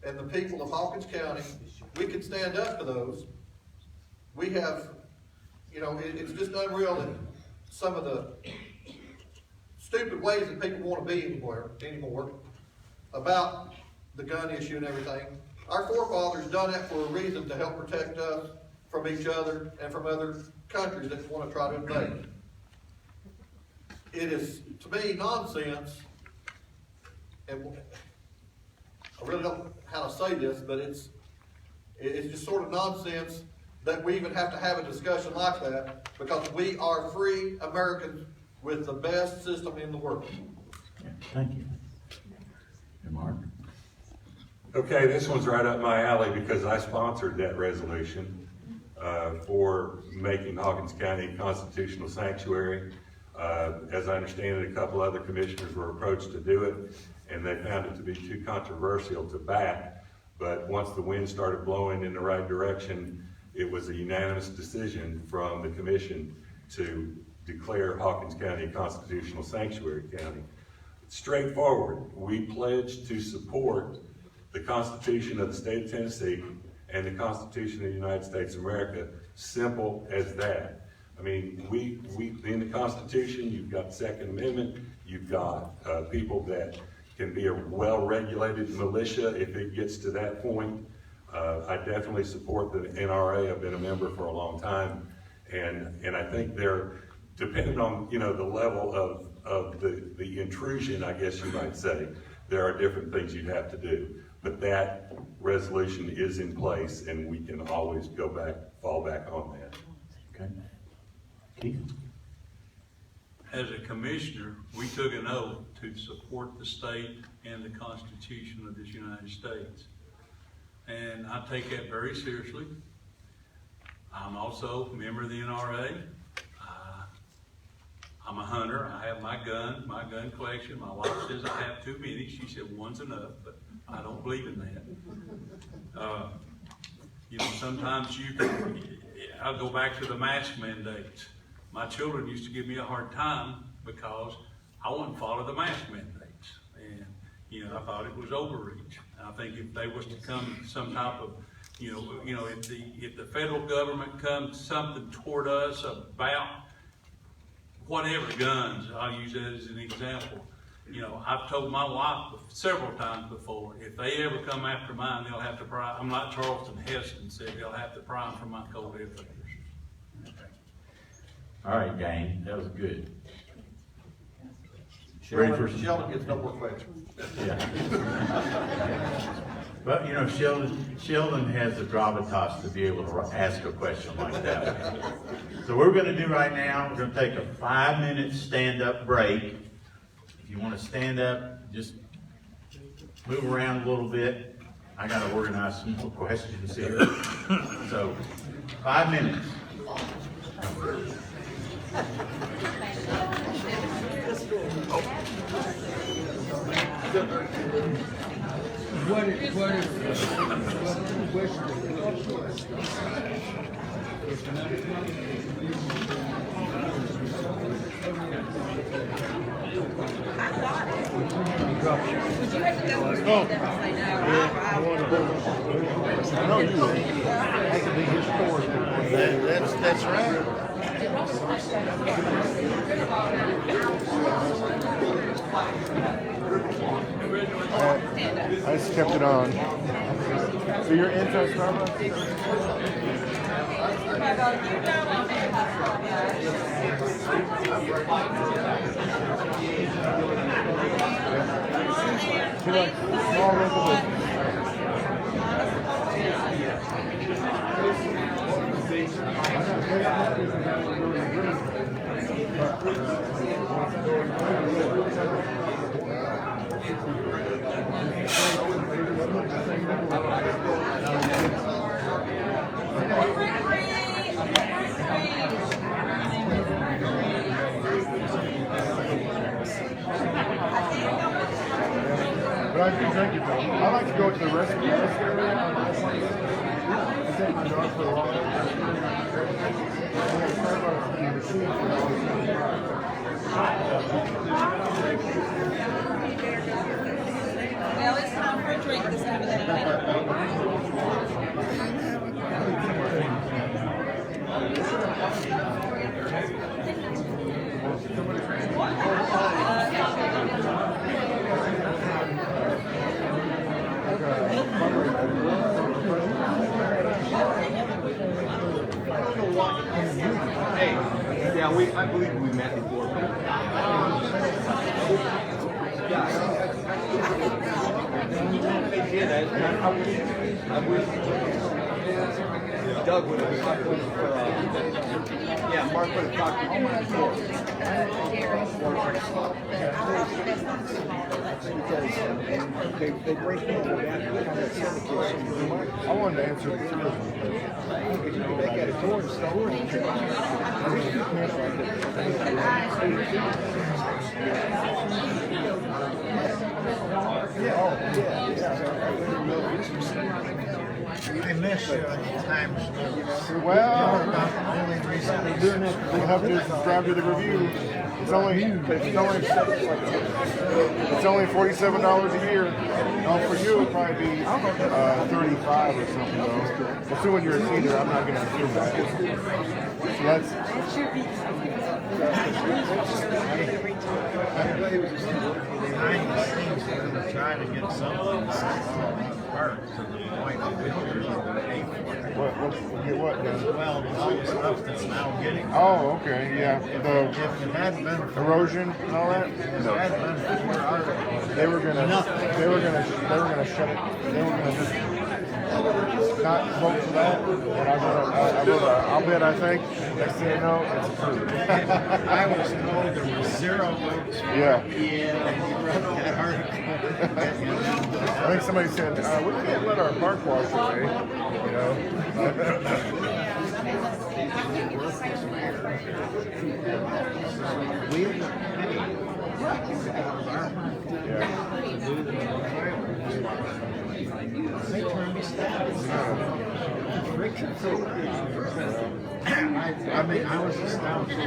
and the people of Hawkins County, we can stand up to those. We have, you know, it's just unreal that some of the stupid ways that people want to be anymore about the gun issue and everything. Our forefathers done that for a reason, to help protect us from each other and from other countries that want to try to invade. It is, to me, nonsense, and I really don't know how to say this, but it's just sort of nonsense that we even have to have a discussion like that, because we are free Americans with the best system in the world. Yeah, thank you. And Mark? Okay, this one's right up my alley because I sponsored that resolution for making Hawkins County a constitutional sanctuary. As I understand it, a couple other commissioners were approached to do it, and they found it to be too controversial to back. But once the wind started blowing in the right direction, it was a unanimous decision from the commission to declare Hawkins County a constitutional sanctuary county. It's straightforward. We pledge to support the Constitution of the state of Tennessee and the Constitution of the United States of America. Simple as that. I mean, we, in the Constitution, you've got the Second Amendment, you've got, people that can be a well-regulated militia if it gets to that point. I definitely support the NRA. I've been a member for a long time. And I think they're, depending on, you know, the level of the intrusion, I guess you might say, there are different things you'd have to do. But that resolution is in place and we can always go back, fall back on that. Okay. Keith? As a commissioner, we took an oath to support the state and the Constitution of this United States. And I take that very seriously. I'm also a member of the NRA. I'm a hunter. I have my gun collection. My wife says I have too many. She said one's enough, but I don't believe in that. You know, sometimes I'll go back to the mask mandates. My children used to give me a hard time because I wouldn't follow the mask mandates. And, you know, I thought it was overreach. I think if they was to come some type of, you know, if the federal government comes something toward us about whatever guns, I'll use that as an example. You know, I've told my wife several times before, if they ever come after mine, they'll have to pry. I'm like Charleston Heston said, they'll have to pry them from my cold dead fingers. All right, gang, that was good. Sheldon gets no more questions. Yeah. But, you know, Sheldon has the gravitas to be able to ask a question like that. So what we're going to do right now, we're going to take a 5-minute stand-up break. If you want to stand up, just move around a little bit. I got to organize some more questions here. So, 5 minutes. What is the question? Would you have to go and stand up and say no? I know you would. That could be historical. That's right. I just kept it on. So you're into Starbucks? You like small resolutions? But I do drink it though. I like to go to the restaurant area on the I take my dog for a walk. Well, it's time for a drink this time of the night. Hey, yeah, I believe we met before. I wish Doug would have talked to us for, yeah, Mark would have talked to me before. Because they break into that. I wanted to answer the They got a door I miss times. well, we'll have to drive to the review. It's only $47 a year. Now for you, it'd probably be 35 or something though. Assuming you're a senior, I'm not going to assume that. So Trying to get something apart to the point that we don't really pay for it. Get what done? Well, all the stuff that's now getting. Oh, okay, yeah. If The it hadn't been for erosion and all that? If it hadn't been for our. They were gonna shut it. They were gonna just not vote for that. And I wrote I'll bet I think. Next thing you know, it's approved. I was told there was 0 votes. Yeah. Yeah. I think somebody said, we can't let our park wash away, you know? I mean, I was astounded.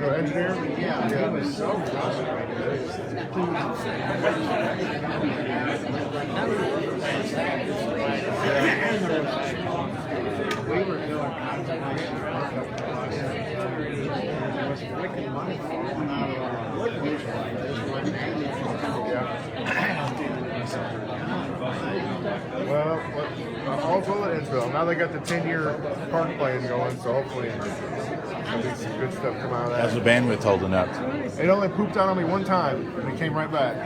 Your engineer? Yeah, he was so frustrated. We were doing conservation work up across there. There was wicked money falling out of our wood. Well, all's well at Innsville. Now they got the 10-year park plan going, so hopefully there'll be some good stuff come out of that. How's the bandwidth holding up? It only pooped out on me one time, and it came right back.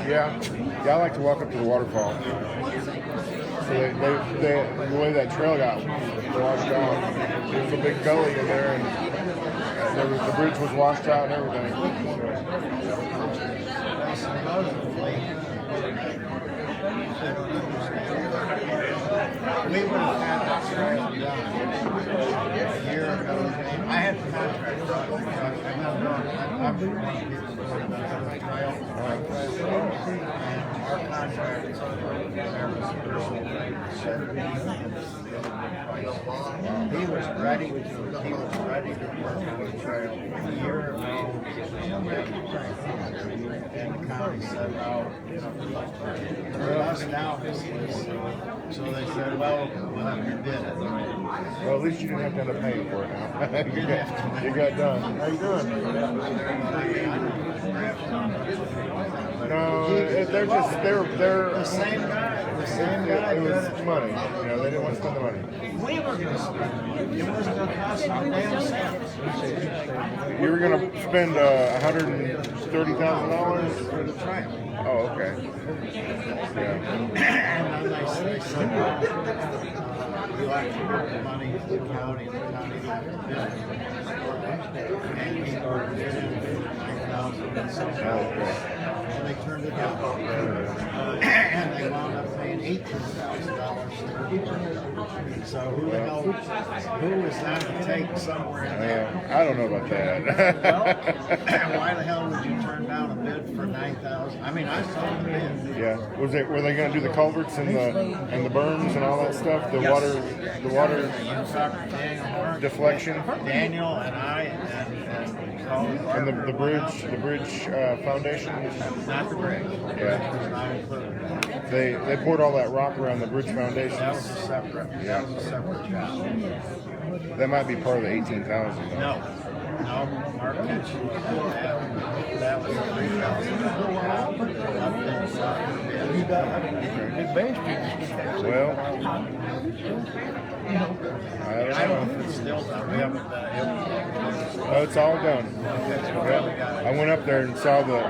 Yeah, I like to walk up to the waterfall. So the way that trail got washed out, there was a big gully in there, and the bridge was washed out and everything. We would have had that trail done a year ago. I had the contract done because I'm the one people going about the trail. And our contract is he was ready to work on the trail a year ago. And the county said, well, for us now, this is. So they said, well, we'll have to bid it. Well, at least you didn't have to end up paying for it now. you got done. How you doing? No, they're the same guy. The same guy. It was money. You know, they didn't want to spend the money. We were going to spend it. It wasn't going to cost them a damn cent. You were going to spend $130,000 for the trail. Oh, okay. Yeah. And then they said, we like to give the money to the county, and the county got the bid. And we started bidding $9,000 and something. And they turned it down. And they wound up paying $18,000. So who the hell, who was that to take somewhere in there? I don't know about that. Well, why the hell would you turn down a bid for $9,000? I mean, I saw the bid. Yeah. Were they going to do the culverts and the berms and all that stuff? The water deflection. Daniel and I and the bridge foundation. Not the bridge. Yeah. They poured all that rock around the bridge foundation. That was a separate. That was a separate job. That might be part of the 18,000. No, Mark mentioned that was $3,000. Well, I don't know if it's still done. We haven't done it. Oh, it's all done. Yeah. I went up there and saw the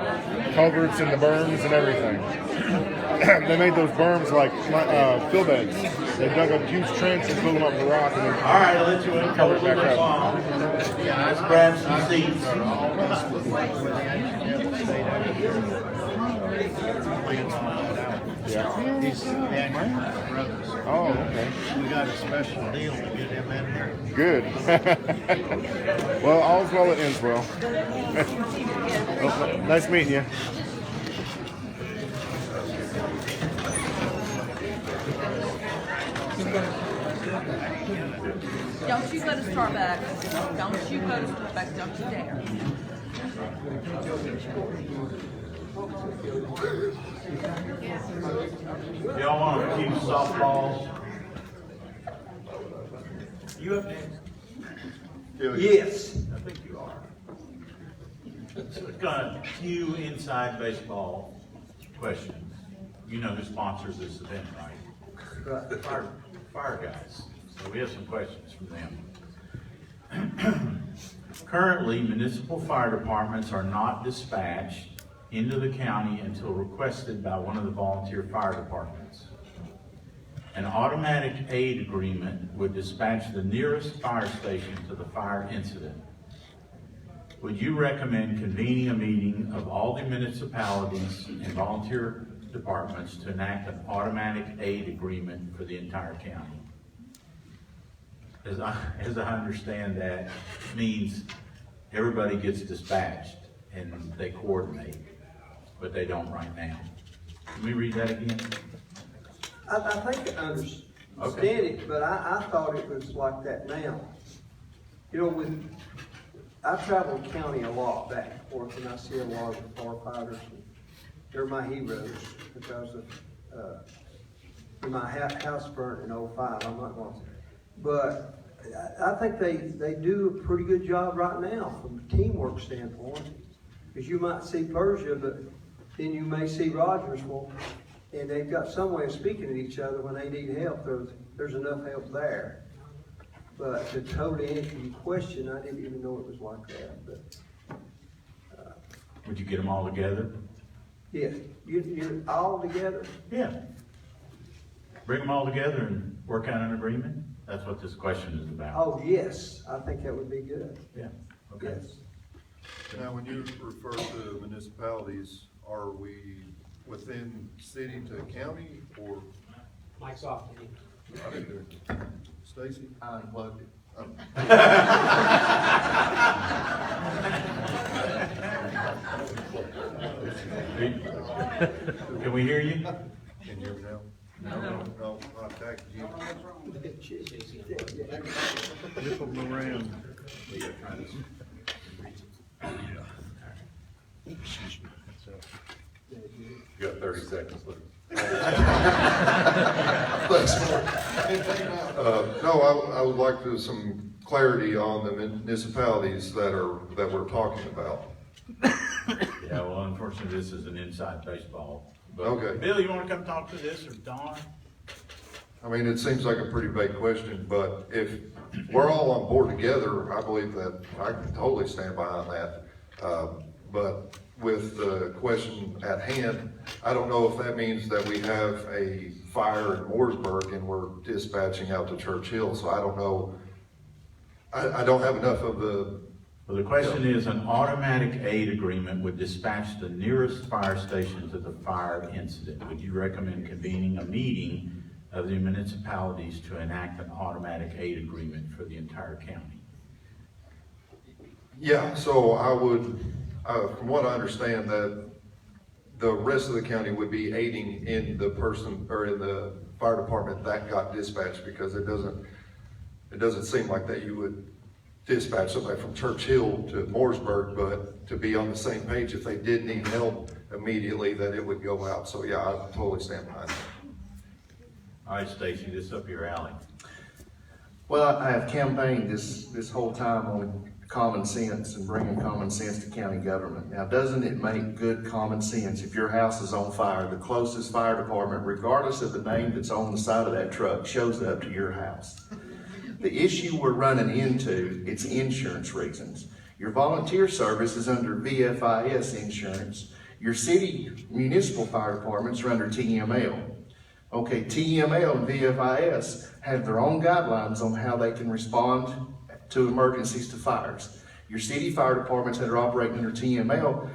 culverts and the berms and everything. They made those berms like fill beds. They dug a huge trench and filled them up with rock and then All right, I'll let you in. covered it back up. Let's grab some seats. Yeah. He's Daniel's brothers. Oh, okay. We got a special deal to get him in here. Good. Well, all's well that ends well. Well, nice meeting you. Don't you go to Starbucks. Don't you go to Starbucks. Don't you dare. Y'all want to keep softballs? You up next? Yes. I think you are. So we've got a few inside baseball questions. You know who sponsors this event, right? Right. Fire guys. So we have some questions from them. Currently, municipal fire departments are not dispatched into the county until requested by one of the volunteer fire departments. An automatic aid agreement would dispatch the nearest fire station to the fire incident. Would you recommend convening a meeting of all the municipalities and volunteer departments to enact an automatic aid agreement for the entire county? As I understand that, means everybody gets dispatched and they coordinate, but they don't right now. Can we read that again? I think I understand it, but I thought it was like that now. You know, I travel the county a lot back and forth, and I see a lot of the firefighters. They're my heroes because of my house burnt in 05. I'm not going to. But I think they do a pretty good job right now from a teamwork standpoint. Because you might see Persia, but then you may see Rogersville, and they've got some way of speaking to each other when they need help. There's enough help there. But to totally answer your question, I didn't even know it was like that. But Would you get them all together? yeah, you're all together. Yeah. Bring them all together and work out an agreement? That's what this question is about. Oh yes, I think that would be good. Yeah, okay. Yes. Now, when you refer to municipalities, are we within city to county or? Mike's off. Stacy? I unplugged it. Can we hear you? Can you hear me now? No, not that, you. Flip them around. You got 30 seconds left. No, I would like some clarity on the municipalities that we're talking about. Yeah, well, unfortunately, this is an inside baseball. But Okay. Bill, you want to come talk to this, or Don? I mean, it seems like a pretty vague question, but if we're all on board together, I believe that I can totally stand behind that. But with the question at hand, I don't know if that means that we have a fire in Mooresburg and we're dispatching out to Church Hill, so I don't know. I don't have enough of the. Well, the question is, an automatic aid agreement would dispatch the nearest fire station to the fire incident. Would you recommend convening a meeting of the municipalities to enact an automatic aid agreement for the entire county? Yeah, so I would, from what I understand, that the rest of the county would be aiding in the person, or in the fire department that got dispatched, because it doesn't seem like that you would dispatch somebody from Church Hill to Mooresburg, but to be on the same page, if they did need help immediately, that it would go out. So yeah, I totally stand behind that. All right, Stacy, this is up your alley. Well, I have campaigned this whole time on common sense and bringing common sense to county government. Now, doesn't it make good common sense if your house is on fire, the closest fire department, regardless of the name that's on the side of that truck, shows up to your house? The issue we're running into, it's insurance reasons. Your volunteer service is under VFIS insurance. Your city municipal fire departments are under TML. Okay, TML and VFIS have their own guidelines on how they can respond to emergencies, to fires. Your city fire departments that are operating under TML,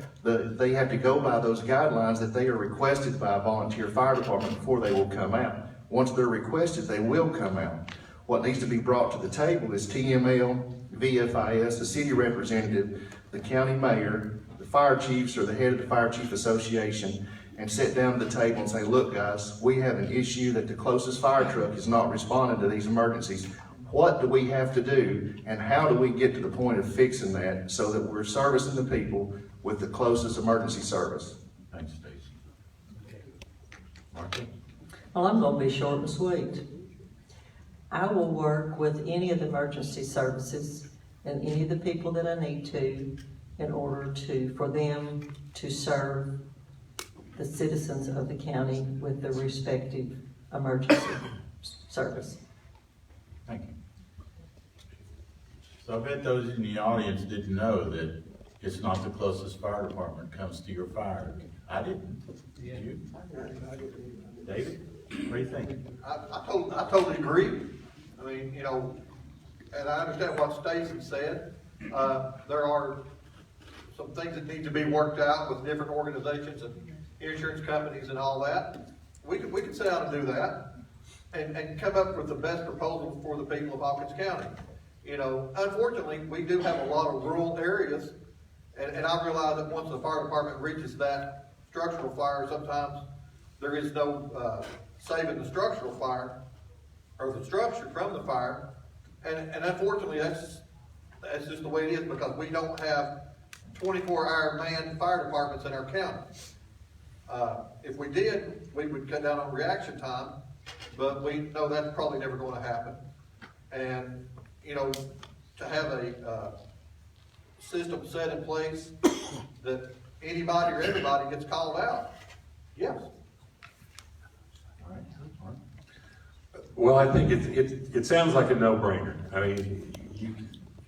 they have to go by those guidelines that they are requested by a volunteer fire department before they will come out. Once they're requested, they will come out. What needs to be brought to the table is TML, VFIS, the city representative, the county mayor, the fire chiefs, or the head of the Fire Chief Association, and sit down at the table and say, look guys, we have an issue that the closest fire truck is not responding to these emergencies. what do we have to do, and how do we get to the point of fixing that so that we're servicing the people with the closest emergency service? Thanks, Stacy. Martha? Well, I'm gonna be short and sweet. I will work with any of the emergency services and any of the people that I need to in order for them to serve the citizens of the county with the respective emergency service. Thank you. So I bet those in the audience didn't know that it's not the closest fire department comes to your fire. I didn't. Did you? David, what do you think? I totally agree. I mean, you know, and I understand what Stacy said. There are some things that need to be worked out with different organizations and insurance companies and all that. We could sit down and do that and come up with the best proposal for the people of Hawkins County. You know, unfortunately, we do have a lot of rural areas, and I realize that once the fire department reaches that structural fire, sometimes there is no saving the structural fire or the structure from the fire, and unfortunately, that's just the way it is, because we don't have 24-hour manned fire departments in our county. If we did, we would cut down on reaction time, but we know that's probably never going to happen. And, you know, to have a system set in place that anybody or everybody gets called out, yes. Well, I think it sounds like a no-brainer. I mean,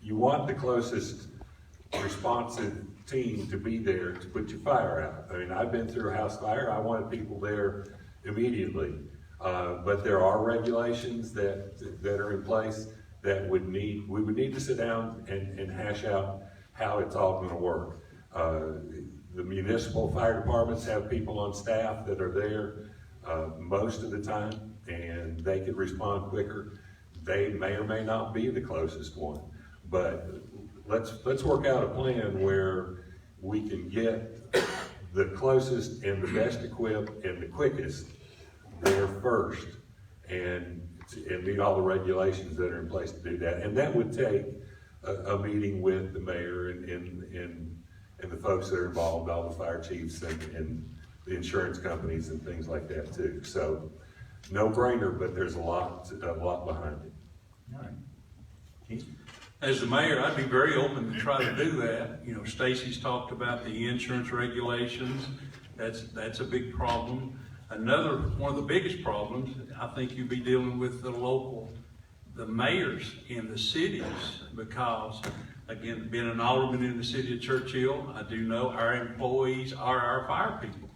you want the closest responsive team to be there to put your fire out. I mean, I've been through a house fire. I wanted people there immediately. But there are regulations that are in place that we would need to sit down and hash out how it's all going to work. The municipal fire departments have people on staff that are there most of the time, and they could respond quicker. They may or may not be the closest one, but let's work out a plan where we can get the closest and the best equipped and the quickest there first, and meet all the regulations that are in place to do that. And that would take a meeting with the mayor and the folks that are involved, all the fire chiefs and the insurance companies and things like that too. So no brainer, but there's a lot behind it. All right. Keith? As the mayor, I'd be very open to try to do that. You know, Stacy's talked about the insurance regulations. That's a big problem. One of the biggest problems, I think you'd be dealing with the mayors in the cities, because, again, being an alderman in the city of Churchill, I do know our employees are our fire people.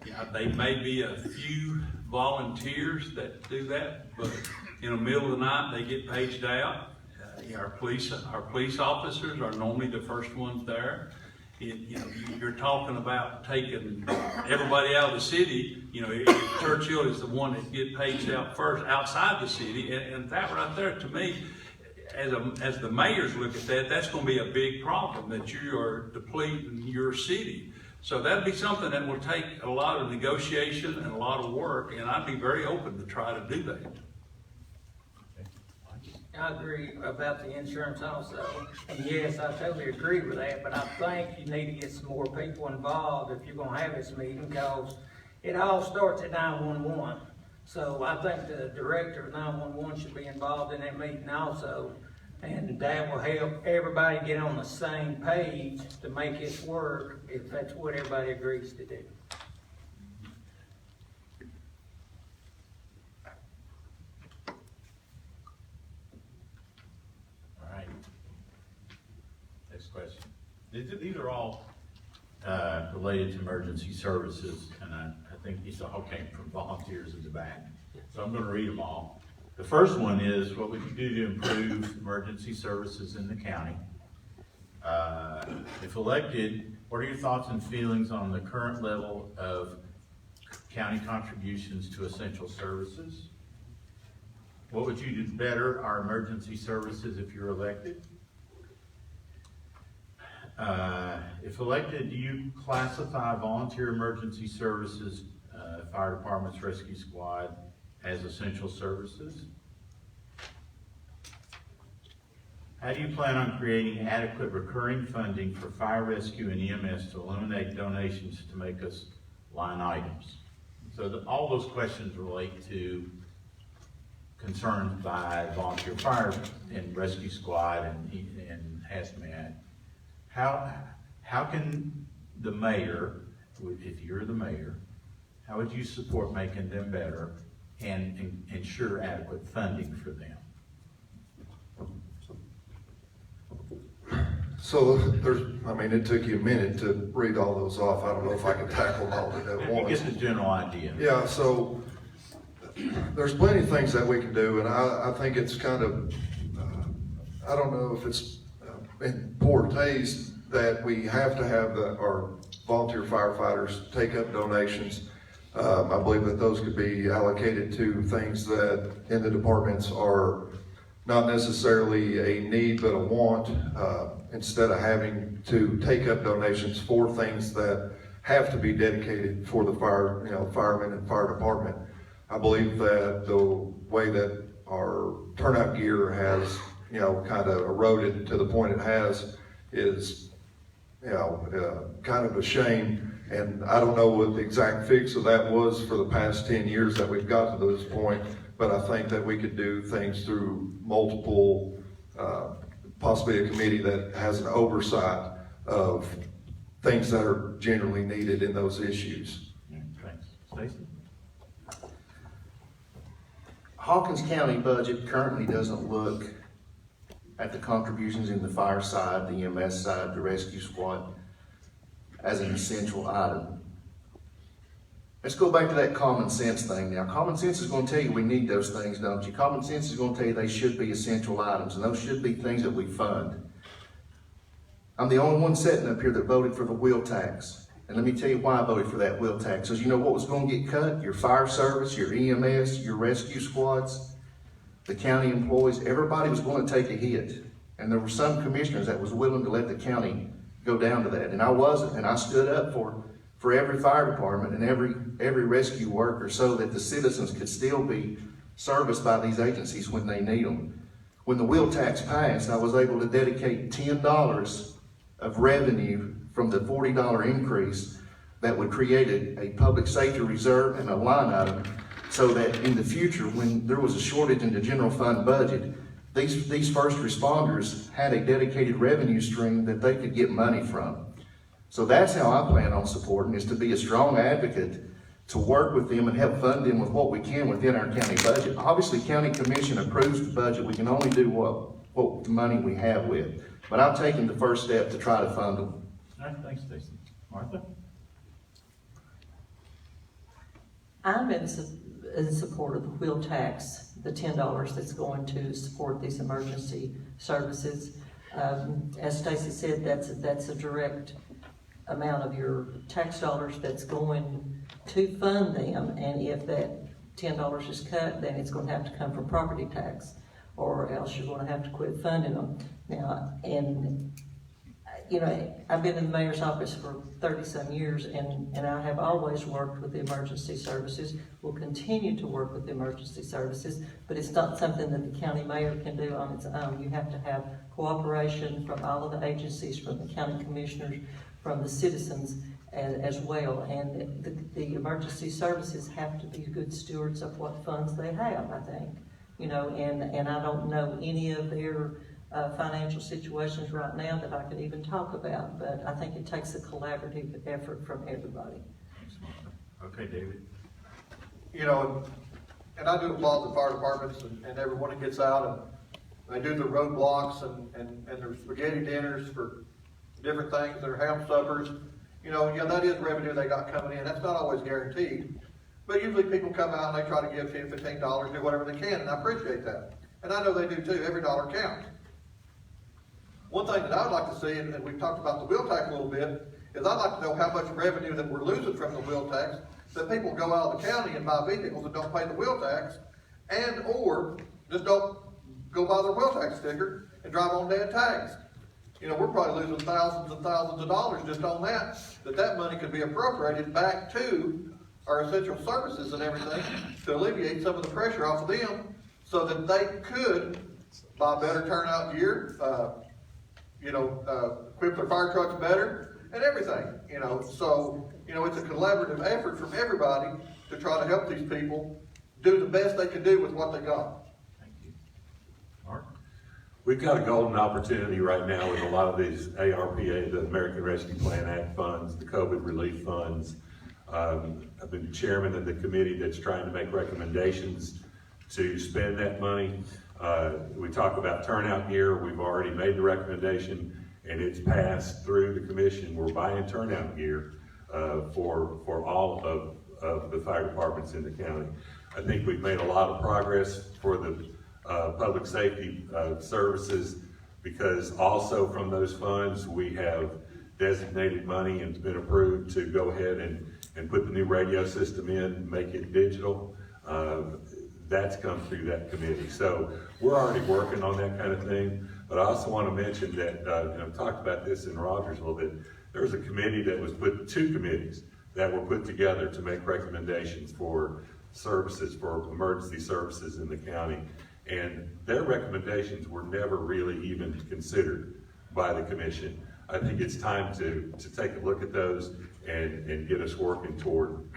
Yeah, they may be a few volunteers that do that, but in the middle of the night, they get paged out. Our police officers are normally the first ones there. You're talking about taking everybody out of the city. You know, if Churchill is the one that gets paged out first outside the city, and that right there, to me, as the mayors look at that, that's going to be a big problem, that you are depleting your city. So that'd be something that will take a lot of negotiation and a lot of work, and I'd be very open to try to do that. I agree about the insurance also, and yes, I totally agree with that, but I think you need to get some more people involved if you're gonna have this meeting, because it all starts at 911. So I think the director of 911 should be involved in that meeting also, and that will help everybody get on the same page to make it work, if that's what everybody agrees to do. Question. These are all related to emergency services, and I think these all came from volunteers in the back. So I'm going to read them all. The first one is, what would you do to improve emergency services in the county? If elected, what are your thoughts and feelings on the current level of county contributions to essential services? What would you do to better our emergency services if you're elected? If elected, do you classify volunteer emergency services, fire departments, rescue squad, as essential services? How do you plan on creating adequate recurring funding for fire rescue and EMS to eliminate donations to make us line items? So all those questions relate to concerns by volunteer fire and rescue squad and hazmat. How can the mayor, if you're the mayor, how would you support making them better and ensure adequate funding for them? So it took you a minute to read all those off. I don't know if I can tackle them all at once. Get the general idea. Yeah, so there's plenty of things that we can do, and I think it's kind of, I don't know if it's in poor taste that we have to have our volunteer firefighters take up donations. I believe that those could be allocated to things that in the departments are not necessarily a need but a want, instead of having to take up donations for things that have to be dedicated for the firemen and fire department. I believe that the way that our turnout gear has, kind of eroded to the point it has is, kind of a shame. And I don't know what the exact fix of that was for the past 10 years that we've got to this point, but I think that we could do things through multiple, possibly a committee that has an oversight of things that are generally needed in those issues. Thanks. Stacy? Hawkins County budget currently doesn't look at the contributions in the fire side, the EMS side, the rescue squad as an essential item. Let's go back to that common sense thing now. Common sense is going to tell you we need those things, don't you? Common sense is going to tell you they should be essential items, and those should be things that we fund. I'm the only one sitting up here that voted for the wheel tax. And let me tell you why I voted for that wheel tax. Because you know what was going to get cut? Your fire service, your EMS, your rescue squads, the county employees, everybody was going to take a hit. And there were some commissioners that was willing to let the county go down to that. And I wasn't, and I stood up for every fire department and every rescue worker so that the citizens could still be serviced by these agencies when they need them. When the wheel tax passed, I was able to dedicate $10 of revenue from the $40 increase that would create a public safety reserve and a line item so that in the future, when there was a shortage in the general fund budget, these first responders had a dedicated revenue stream that they could get money from. So that's how I plan on supporting, is to be a strong advocate, to work with them and help fund them with what we can within our county budget. Obviously, county commission approves the budget. We can only do what the money we have with. But I'm taking the first step to try to fund them. All right, thanks, Stacy. Martha? I'm in support of the wheel tax, the $10 that's going to support these emergency services. As Stacy said, that's a direct amount of your tax dollars that's going to fund them, and if that $10 is cut, then it's going to have to come from property tax, or else you're going to have to quit funding them. Now, and I've been in the mayor's office for 30-some years, and I have always worked with the emergency services, will continue to work with the emergency services, but it's not something that the county mayor can do on its own. You have to have cooperation from all of the agencies, from the county commissioners, from the citizens as well, and the emergency services have to be good stewards of what funds they have, I think. And I don't know any of their financial situations right now that I could even talk about, but I think it takes a collaborative effort from everybody. Okay, David. And I do applaud the fire departments and everyone that gets out and they do the roadblocks and their spaghetti dinners for different things, their ham suppers. That is revenue they got coming in. That's not always guaranteed. But usually people come out and they try to give $10, $15, do whatever they can, and I appreciate that. And I know they do too. Every dollar counts. One thing that I'd like to see, and we've talked about the wheel tax a little bit, is I'd like to know how much revenue that we're losing from the wheel tax, that people go out of the county and buy vehicles and don't pay the wheel tax, and or just don't go buy their wheel tax sticker and drive on dead tags. We're probably losing thousands and thousands of dollars just on that money could be appropriated back to our essential services and everything to alleviate some of the pressure off of them so that they could buy better turnout gear, equip their fire trucks better, and everything, So, it's a collaborative effort from everybody to try to help these people do the best they can do with what they got. Thank you. Mark? We've got a golden opportunity right now with a lot of these ARPA, the American Rescue Plan Act funds, the COVID relief funds. I've been chairman of the committee that's trying to make recommendations to spend that money. We talk about turnout gear. We've already made the recommendation and it's passed through the commission. We're buying turnout gear for all of the fire departments in the county. I think we've made a lot of progress for the public safety services, because also from those funds we have designated money and it's been approved to go ahead and put the new radio system in, make it digital. That's come through that committee. So we're already working on that kind of thing. But I also want to mention that, I've talked about this in Rogersville, that there was a committee that was two committees that were put together to make recommendations for services, for emergency services in the county. And their recommendations were never really even considered by the commission. I think it's time to take a look at those and get us working toward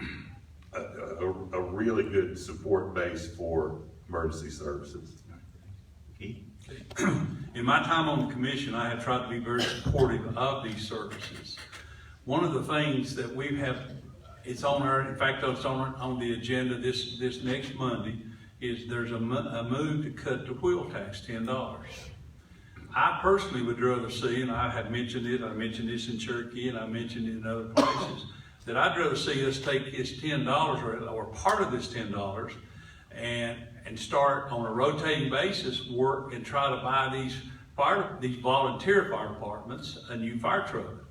a really good support base for emergency services. Keith? In my time on the commission, I have tried to be very supportive of these services. One of the things that we have, it's on the agenda this next Monday, is there's a move to cut the wheel tax $10. I personally would rather see, and I have mentioned it, I mentioned this in Cherokee and I mentioned it in other places, that I'd rather see us take this $10 or part of this $10 and start on a rotating basis work and try to buy these volunteer fire departments a new fire truck.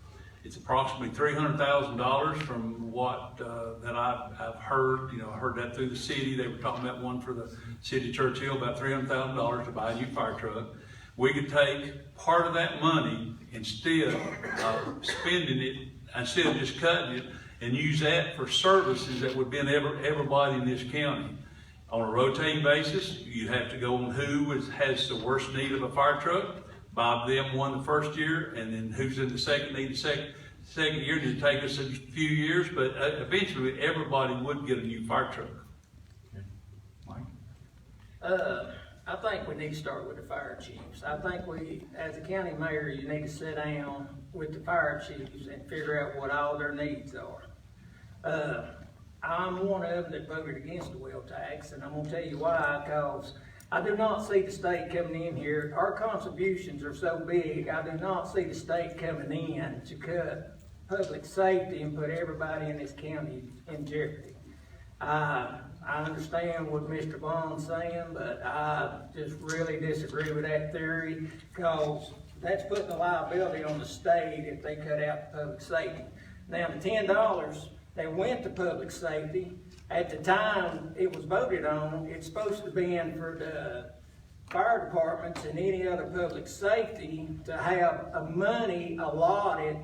It's approximately $300,000 from what that I've heard. I heard that through the city. They were talking about one for the city of Churchill, about $300,000 to buy a new fire truck. We could take part of that money instead of spending it, instead of just cutting it, and use that for services that would benefit everybody in this county. On a rotating basis, you have to go on who has the worst need of a fire truck, buy them one the first year, and then who's in the second need the second year. It'd take us a few years, but eventually everybody would get a new fire truck. Okay. Mike? I think we need to start with the fire chiefs. I think we, as a county mayor, you need to sit down with the fire chiefs and figure out what all their needs are. I'm one of them that voted against the wheel tax, and I'm going to tell you why, because I do not see the state coming in here. Our contributions are so big, I do not see the state coming in to cut public safety and put everybody in this county in jeopardy. I understand what Mr. Vaughn's saying, but I just really disagree with that theory, because that's putting the liability on the state if they cut out the public safety. Now, the $10, they went to public safety. At the time it was voted on, it's supposed to be in for the fire departments and any other public safety to have money allotted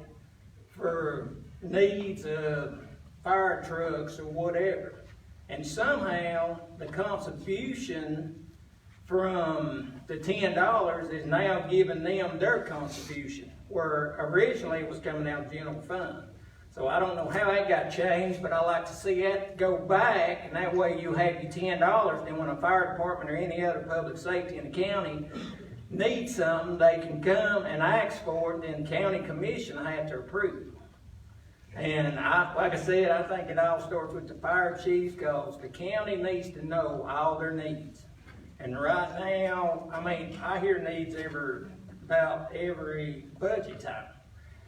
for needs of fire trucks or whatever. And somehow the contribution from the $10 is now giving them their contribution, where originally it was coming out of general fund. So I don't know how that got changed, but I like to see that go back, and that way you have your $10. Then when a fire department or any other public safety in the county needs something, they can come and ask for it, then the county commission have to approve it. And like I said, I think it all starts with the fire chiefs, because the county needs to know all their needs. And right now, I hear needs about every budget time.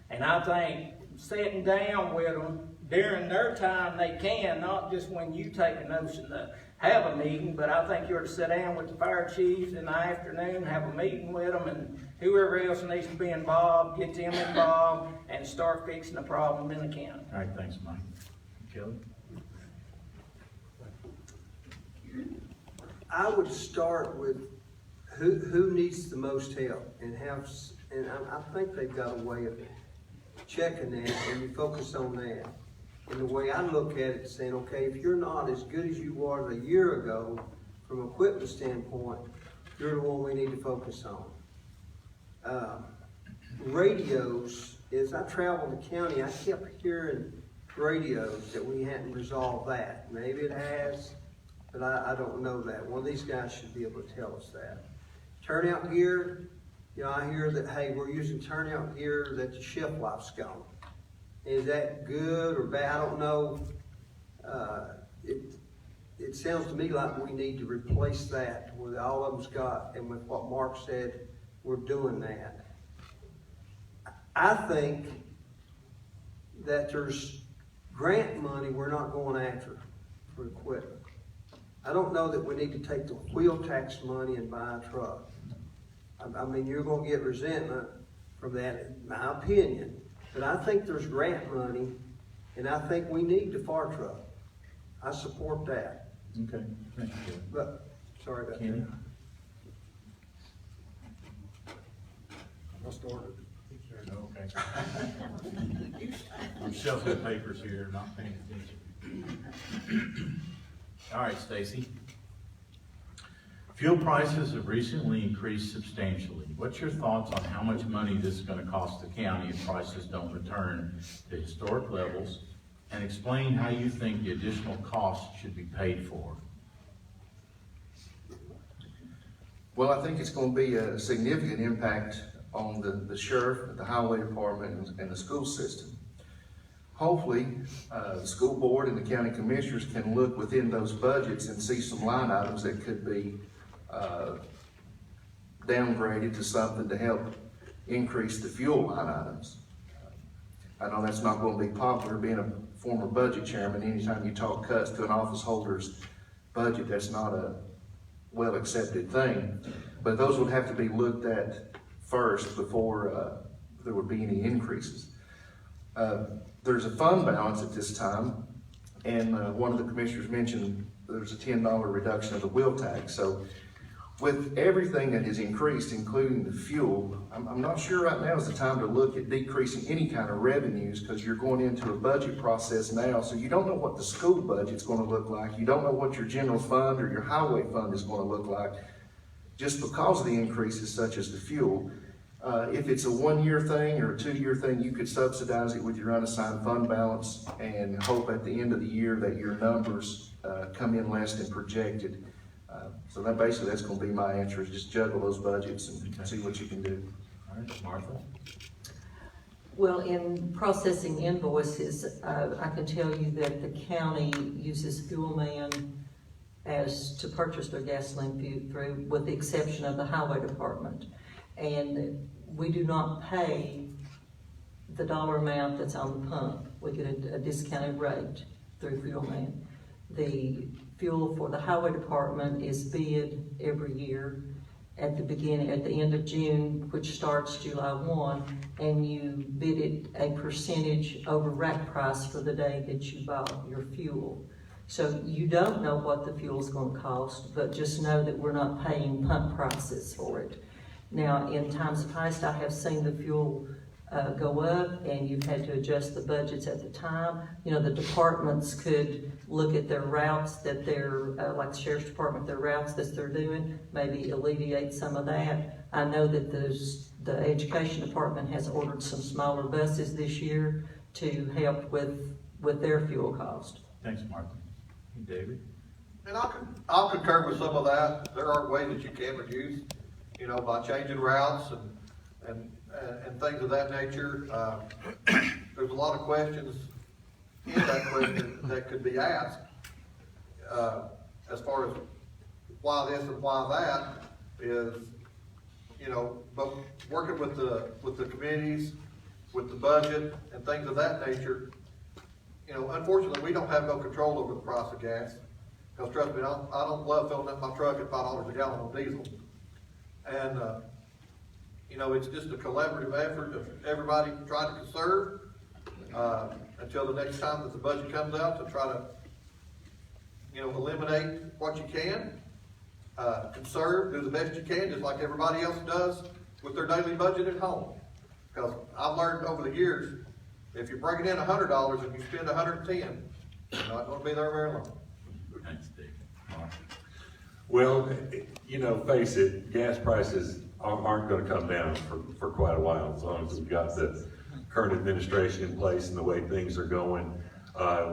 And I think sitting down with them during their time they can, not just when you take a notion to have a meeting, but I think you ought to sit down with the fire chiefs in the afternoon, have a meeting with them, and whoever else needs to be involved, get them involved, and start fixing the problem in the county. All right, thanks, Mike. Kelly? I would start with who needs the most help, and I think they've got a way of checking that, and you focus on that. And the way I look at it, saying, okay, if you're not as good as you were a year ago from an equipment standpoint, you're the one we need to focus on. Radios, as I traveled the county, I kept hearing radios that we hadn't resolved that. Maybe it has, but I don't know that. One of these guys should be able to tell us that. Turnout gear, you know, I hear that, hey, we're using turnout gear that the shelf life's gone. Is that good or bad? I don't know. It sounds to me like we need to replace that with all of them's got, and with what Mark said, we're doing that. I think that there's grant money we're not going after for equipment. I don't know that we need to take the wheel tax money and buy a truck. I mean, you're gonna get resentment from that, in my opinion. But I think there's grant money, and I think we need the fire truck. I support that. Okay, thank you. But, sorry about Kenny? that. I started. Okay. I'm shuffling papers here, not paying attention. All right, Stacy. Fuel prices have recently increased substantially. What's your thoughts on how much money this is going to cost the county if prices don't return to historic levels? And explain how you think the additional cost should be paid for. Well, I think it's going to be a significant impact on the sheriff, the highway department, and the school system. Hopefully, the school board and the county commissioners can look within those budgets and see some line items that could be downgraded to something to help increase the fuel line items. I know that's not going to be popular, being a former budget chairman. Anytime you talk cuts to an office holder's budget, that's not a well accepted thing. But those would have to be looked at first before there would be any increases. There's a fund balance at this time, and one of the commissioners mentioned there's a $10 reduction of the wheel tax. So with everything that has increased, including the fuel, I'm not sure right now is the time to look at decreasing any kind of revenues, because you're going into a budget process now, so you don't know what the school budget's going to look like. You don't know what your general fund or your highway fund is going to look like, just because of the increases such as the fuel. If it's a 1-year thing or a 2-year thing, you could subsidize it with your unassigned fund balance and hope at the end of the year that your numbers come in less than projected. So that basically, that's going to be my answer, is just juggle those budgets and see what you can do. All right, Martha? Well, in processing invoices, I can tell you that the county uses Fuel Man as to purchase their gasoline through, with the exception of the highway department. And we do not pay the dollar amount that's on the pump. We get a discounted rate through Fuel Man. The fuel for the highway department is bid every year at the end of June, which starts July 1, and you bid it a percentage over rack price for the day that you bought your fuel. So you don't know what the fuel's going to cost, but just know that we're not paying pump prices for it. Now, in times past, I have seen the fuel go up, and you've had to adjust the budgets at the time. You know, the departments could look at their routes that they're, like the sheriff's department, their routes that they're doing, maybe alleviate some of that. I know that the education department has ordered some smaller buses this year to help with their fuel cost. Thanks, Martha. Hey, David? And I'll concur with some of that. There are ways that you can reduce, you know, by changing routes and things of that nature. There's a lot of questions in that question that could be asked as far as why this and why that is, you know, but working with the committees, with the budget and things of that nature. You know, unfortunately, we don't have no control over the price of gas. Because trust me, I don't love filling up my truck at $5 a gallon on diesel. And you know, it's just a collaborative effort of everybody trying to conserve until the next time that the budget comes out, to try to, you know, eliminate what you can, conserve, do the best you can, just like everybody else does with their daily budget at home. Because I've learned over the years, if you're bringing in $100 and you spend $110, you're not going to be there very long. Thanks, Dave. Well, you know, face it, gas prices aren't gonna come down for quite a while, as long as we've got the current administration in place and the way things are going.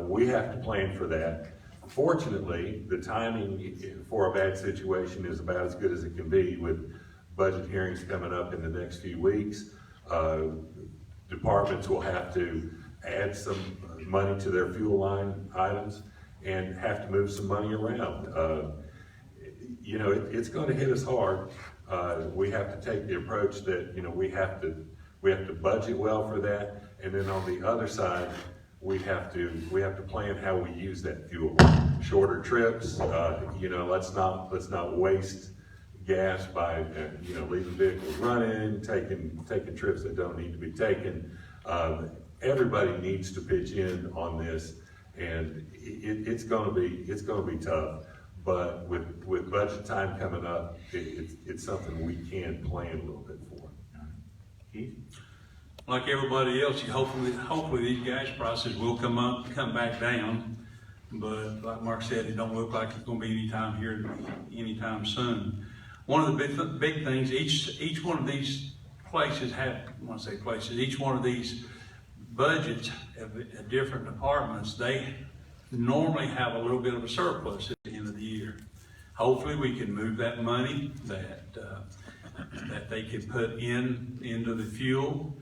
We have to plan for that. Fortunately, the timing for a bad situation is about as good as it can be, with budget hearings coming up in the next few weeks. Departments will have to add some money to their fuel line items and have to move some money around. You know, it's gonna hit us hard. We have to take the approach that, you know, we have to budget well for that, and then on the other side, we have to plan how we use that fuel. Shorter trips, you know, let's not waste gas by, you know, leaving vehicles running, taking trips that don't need to be taken. Everybody needs to pitch in on this, and it's gonna be tough. But with budget time coming up, it's something we can plan a little bit for. Keith? Like everybody else, hopefully these gas prices will come back down. But like Mark said, it don't look like it's gonna be anytime soon. One of the big things, each one of these places each one of these budgets of different departments, they normally have a little bit of a surplus at the end of the year. Hopefully we can move that money that they can put into the fuel,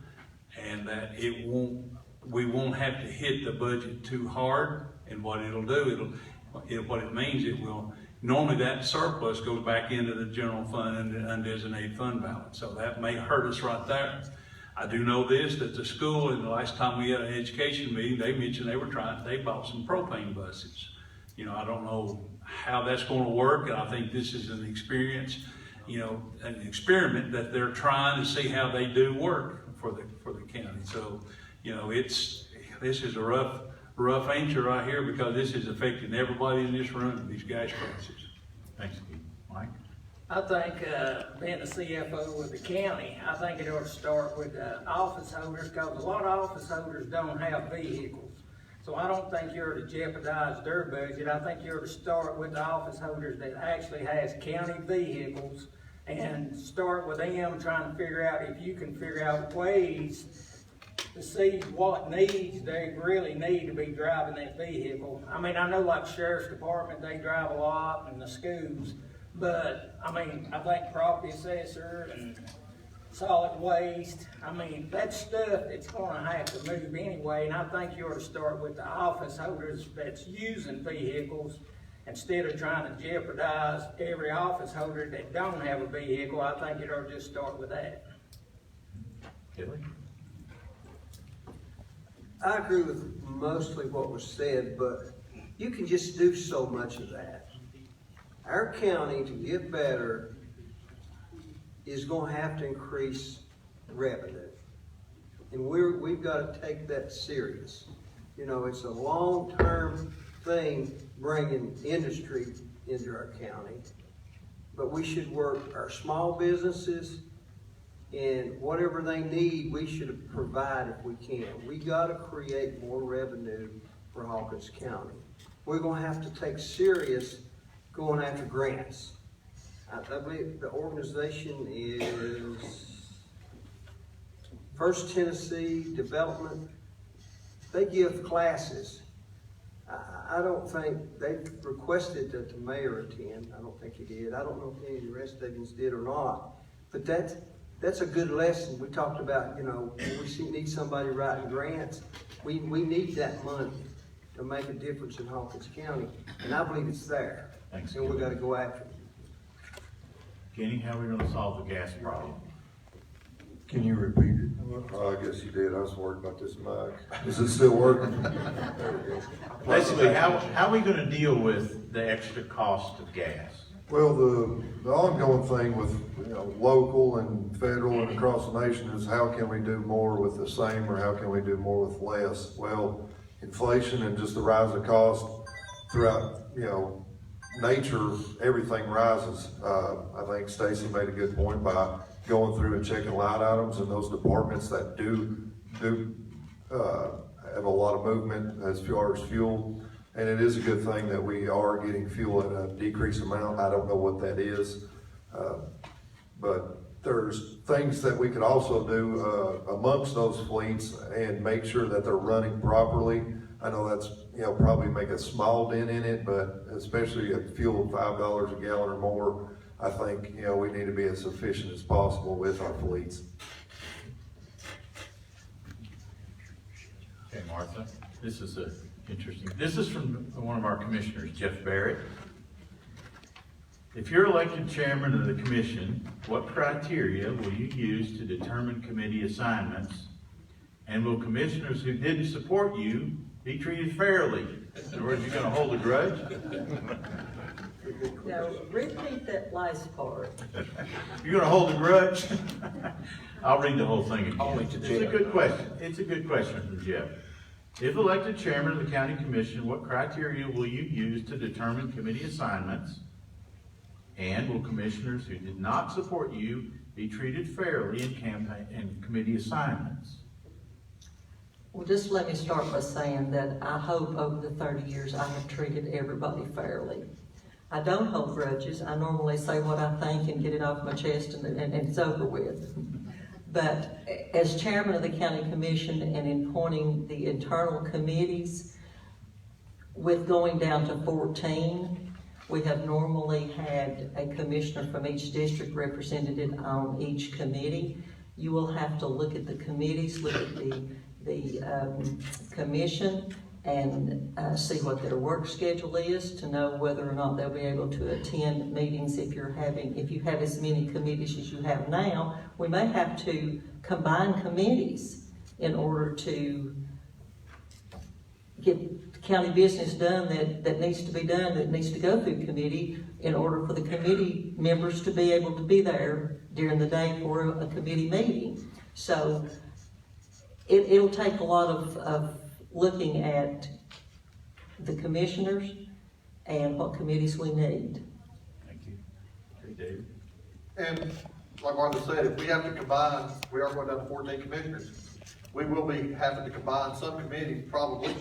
and that we won't have to hit the budget too hard. And what it'll do, what it means, it will, normally that surplus goes back into the general fund and the undesignated fund balance. So that may hurt us right there. I do know this, that the school, and the last time we had an education meeting, they mentioned they bought some propane buses. You know, I don't know how that's gonna work, and I think this is an experience, you know, an experiment that they're trying to see how they do work for the county. So, you know, this is a rough answer right here, because this is affecting everybody in this room, these gas prices. Thanks, Keith. Mike? I think, being the CFO of the county, I think it ought to start with office holders, because a lot of office holders don't have vehicles. So I don't think you ought to jeopardize their budget. I think you ought to start with the office holders that actually has county vehicles, and start with them trying to figure out if you can figure out ways to see what needs they really need to be driving that vehicle. I mean, I know like Sheriff's Department, they drive a lot, and the schools, but I mean, I think property assessor and solid waste, I mean, that's stuff that's gonna have to move anyway, and I think you ought to start with the office holders that's using vehicles, instead of trying to jeopardize every office holder that don't have a vehicle. I think it ought to just start with that. Kelly? I agree with mostly what was said, but you can just do so much of that. Our county, to get better, is going to have to increase revenue. And we've got to take that serious. You know, it's a long-term thing bringing industry into our county. But we should work our small businesses, and whatever they need, we should provide if we can. We got to create more revenue for Hawkins County. We're going to have to take serious going after grants. I believe the organization is First Tennessee Development. They give classes. I don't think they requested that the mayor attend. I don't think he did. I don't know if any of the rest of them did or not. But that's a good lesson. We talked about, you know, we need somebody writing grants. We need that money to make a difference in Hawkins County, and I believe it's there. Thanks. And we got to go after it. Kenny, how are we gonna solve the gas problem? Can you repeat it? I guess you did. I was worried about this mic. Is it still working? Basically, how are we gonna deal with the extra cost of gas? Well, the ongoing thing with, you know, local and federal and across the nation is how can we do more with the same, or how can we do more with less? Well, inflation and just the rise of cost throughout, you know, nature, everything rises. I think Stacy made a good point by going through and checking line items, and those departments that do have a lot of movement as far as fuel And it is a good thing that we are getting fuel at a decreased amount. I don't know what that is. But there's things that we could also do amongst those fleets and make sure that they're running properly. I know that's, probably make a small dent in it, but especially at fuel of $5 a gallon or more, I think, we need to be as efficient as possible with our fleets. Okay, Martha, this is interesting. This is from one of our commissioners, Jeff Barrett. If you're elected chairman of the commission, what criteria will you use to determine committee assignments? And will commissioners who didn't support you be treated fairly? In other words, you're gonna hold a grudge? Now, repeat that last part. You're gonna hold a grudge? I'll read the whole thing again. It's a good question. It's a good question from Jeff. If elected chairman of the county commission, what criteria will you use to determine committee assignments? And will commissioners who did not support you be treated fairly in campaign and committee assignments? Well, just let me start by saying that I hope over the 30 years I have treated everybody fairly. I don't hold grudges. I normally say what I think and get it off my chest and it's over with. But as chairman of the county commission and in appointing the internal committees, with going down to 14, we have normally had a commissioner from each district represented on each committee. You will have to look at the committees, look at the commission, and see what their work schedule is to know whether or not they'll be able to attend meetings. If you have as many committees as you have now, we may have to combine committees in order to get county business done that needs to be done, that needs to go through committee, in order for the committee members to be able to be there during the day for a committee meeting. So it'll take a lot of looking at the commissioners and what committees we need. Thank you. Okay, David. And like Martha said, if we have to combine, we are going down to 14 commissioners. We will be having to combine some committees, probably,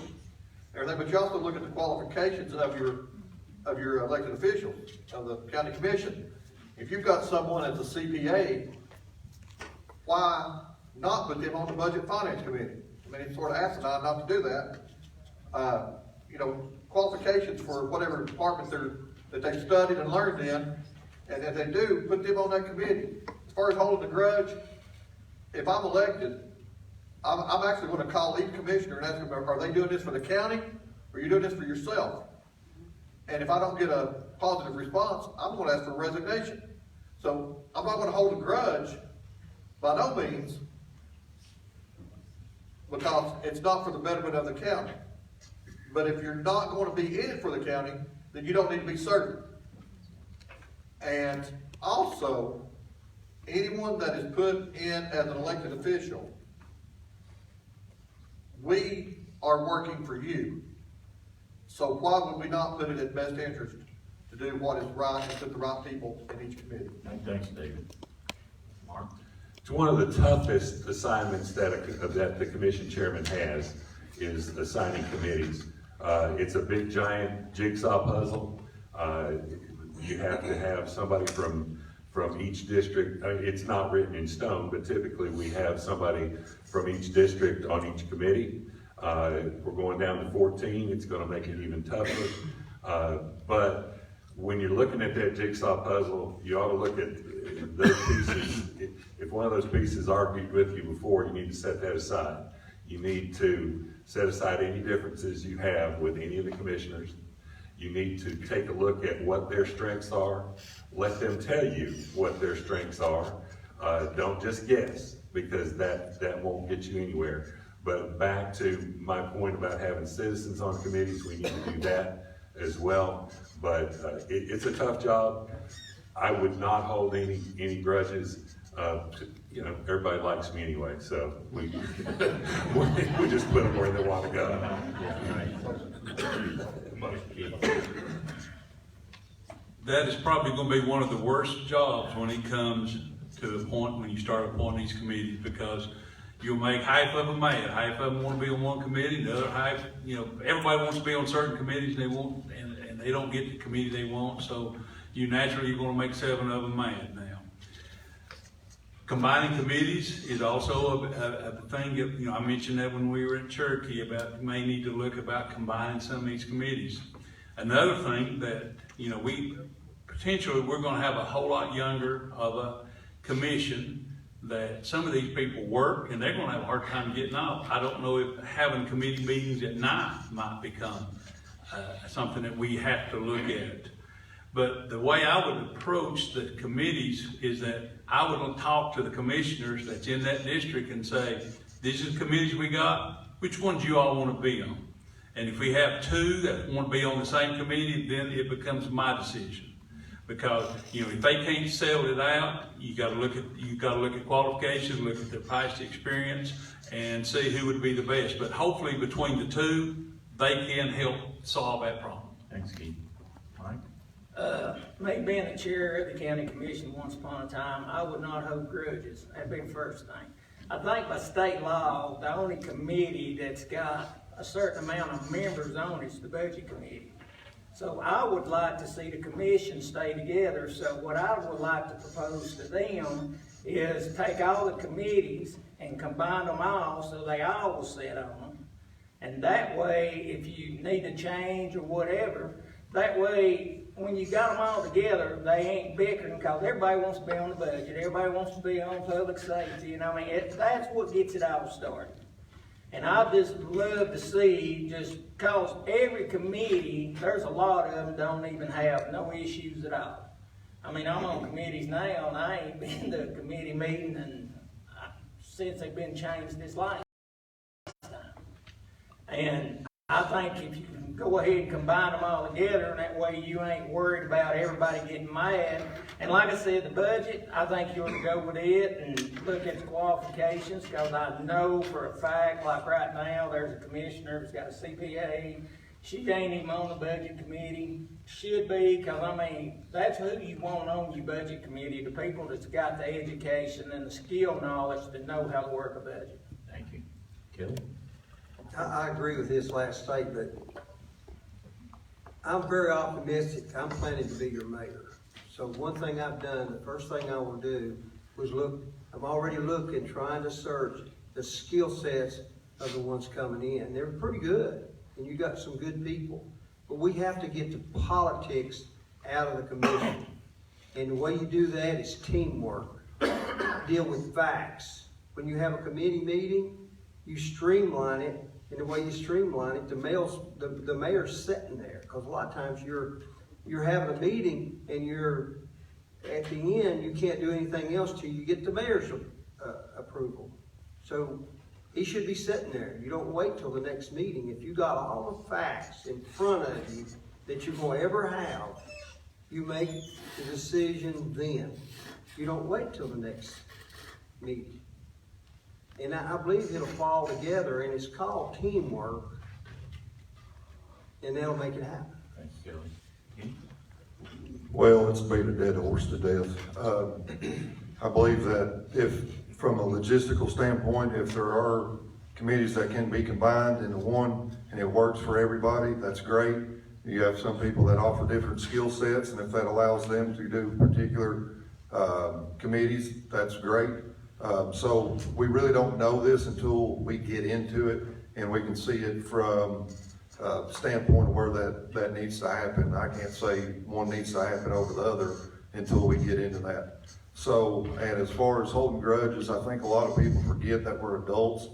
everything, but you also look at the qualifications of your elected officials, of the county commission. If you've got someone that's a CPA, why not put them on the budget finance committee? I mean, it's sort of asinine not to do that. Qualifications for whatever department that they studied and learned in, and if they do, put them on that committee. As far as holding the grudge, if I'm elected, I'm actually going to call each commissioner and ask them, are they doing this for the county, or are you doing this for yourself? And if I don't get a positive response, I'm going to ask for a resignation. So I'm not going to hold a grudge, by no means, because it's not for the betterment of the county. But if you're not going to be in it for the county, then you don't need to be serving. And also, anyone that is put in as an elected official, we are working for you. So why would we not put it in best interest to do what is right and put the right people in each committee? Thanks, David. Mark? It's one of the toughest assignments that the commission chairman has, is assigning committees. It's a big giant jigsaw puzzle. You have to have somebody from each district. I mean, it's not written in stone, but typically we have somebody from each district on each committee. We're going down to 14. It's going to make it even tougher. But when you're looking at that jigsaw puzzle, you ought to look at those pieces. If one of those pieces argued with you before, you need to set that aside. You need to set aside any differences you have with any of the commissioners. You need to take a look at what their strengths are. Let them tell you what their strengths are. Don't just guess, because that won't get you anywhere. But back to my point about having citizens on committees, we need to do that as well. But it's a tough job. I would not hold any grudges. Everybody likes me anyway, so we just put them where they want to go. That is probably going to be one of the worst jobs when it comes to the point when you start appointing these committees, because you'll make half of them mad. Half of them want to be on one committee, the other half, everybody wants to be on certain committees, and they don't get the committee they want, so you're gonna make 7 of them mad now. Combining committees is also a thing, I mentioned that when we were in Cherokee about, you may need to look about combining some of these committees. Another thing that, we're gonna have a whole lot younger of a commission, that some of these people work and they're gonna have a hard time getting off. I don't know if having committee meetings at night might become something that we have to look at. But the way I would approach the committees is that I would talk to the commissioners that's in that district and say, these are the committees we got, which ones you all want to be on? And if we have 2 that want to be on the same committee, then it becomes my decision. Because, if they can't settle it out, you gotta look at qualifications, look at their past experience, and see who would be the best. But hopefully between the 2, they can help solve that problem. Thanks, Keith. Mike? Me being the chair of the county commission once upon a time, I would not hold grudges. That'd be the first thing. I think by state law, the only committee that's got a certain amount of members on it is the budget committee. So I would like to see the commission stay together. So what I would like to propose to them is take all the committees and combine them all so they all will sit on them. And that way, if you need to change or whatever, that way, when you got them all together, they ain't bickering, because everybody wants to be on the budget, everybody wants to be on public safety, that's what gets it all started. And I just love to see, just cause every committee, there's a lot of them don't even have no issues at all. I'm on committees now, and I ain't been to a committee meeting since they've been changed this last time. And I think if you can go ahead and combine them all together, and that way you ain't worried about everybody getting mad. And like I said, the budget, I think you ought to go with it and look at the qualifications, because I know for a fact, like right now, there's a commissioner that's got a CPA. She ain't even on the budget committee. Should be, because that's who you want on your budget committee, the people that's got the education and the skill knowledge to know how to work a budget. Thank you. Kelly? I agree with his last statement. I'm very optimistic. I'm planning to be your mayor. So one thing I've done, the first thing I will do was I'm already looking, trying to search the skill sets of the ones coming in. They're pretty good, and you got some good people. But we have to get the politics out of the commission. And the way you do that is teamwork. Deal with facts. When you have a committee meeting, you streamline it. And the way you streamline it, the mayor's sitting there, because a lot of times you're having a meeting and you're at the end, you can't do anything else till you get the mayor's approval. So he should be sitting there. You don't wait till the next meeting. If you got all the facts in front of you that you're going to ever have, you make the decision then. You don't wait till the next meeting. And I believe it'll fall together, and it's called teamwork, and that'll make it happen. Thanks, Kelly. Well, let's beat a dead horse to death. I believe that from a logistical standpoint, if there are committees that can be combined into one and it works for everybody, that's great. You have some people that offer different skill sets, and if that allows them to do particular committees, that's great. So we really don't know this until we get into it and we can see it from a standpoint of where that needs to happen. I can't say one needs to happen over the other until we get into that. So, and as far as holding grudges, I think a lot of people forget that we're adults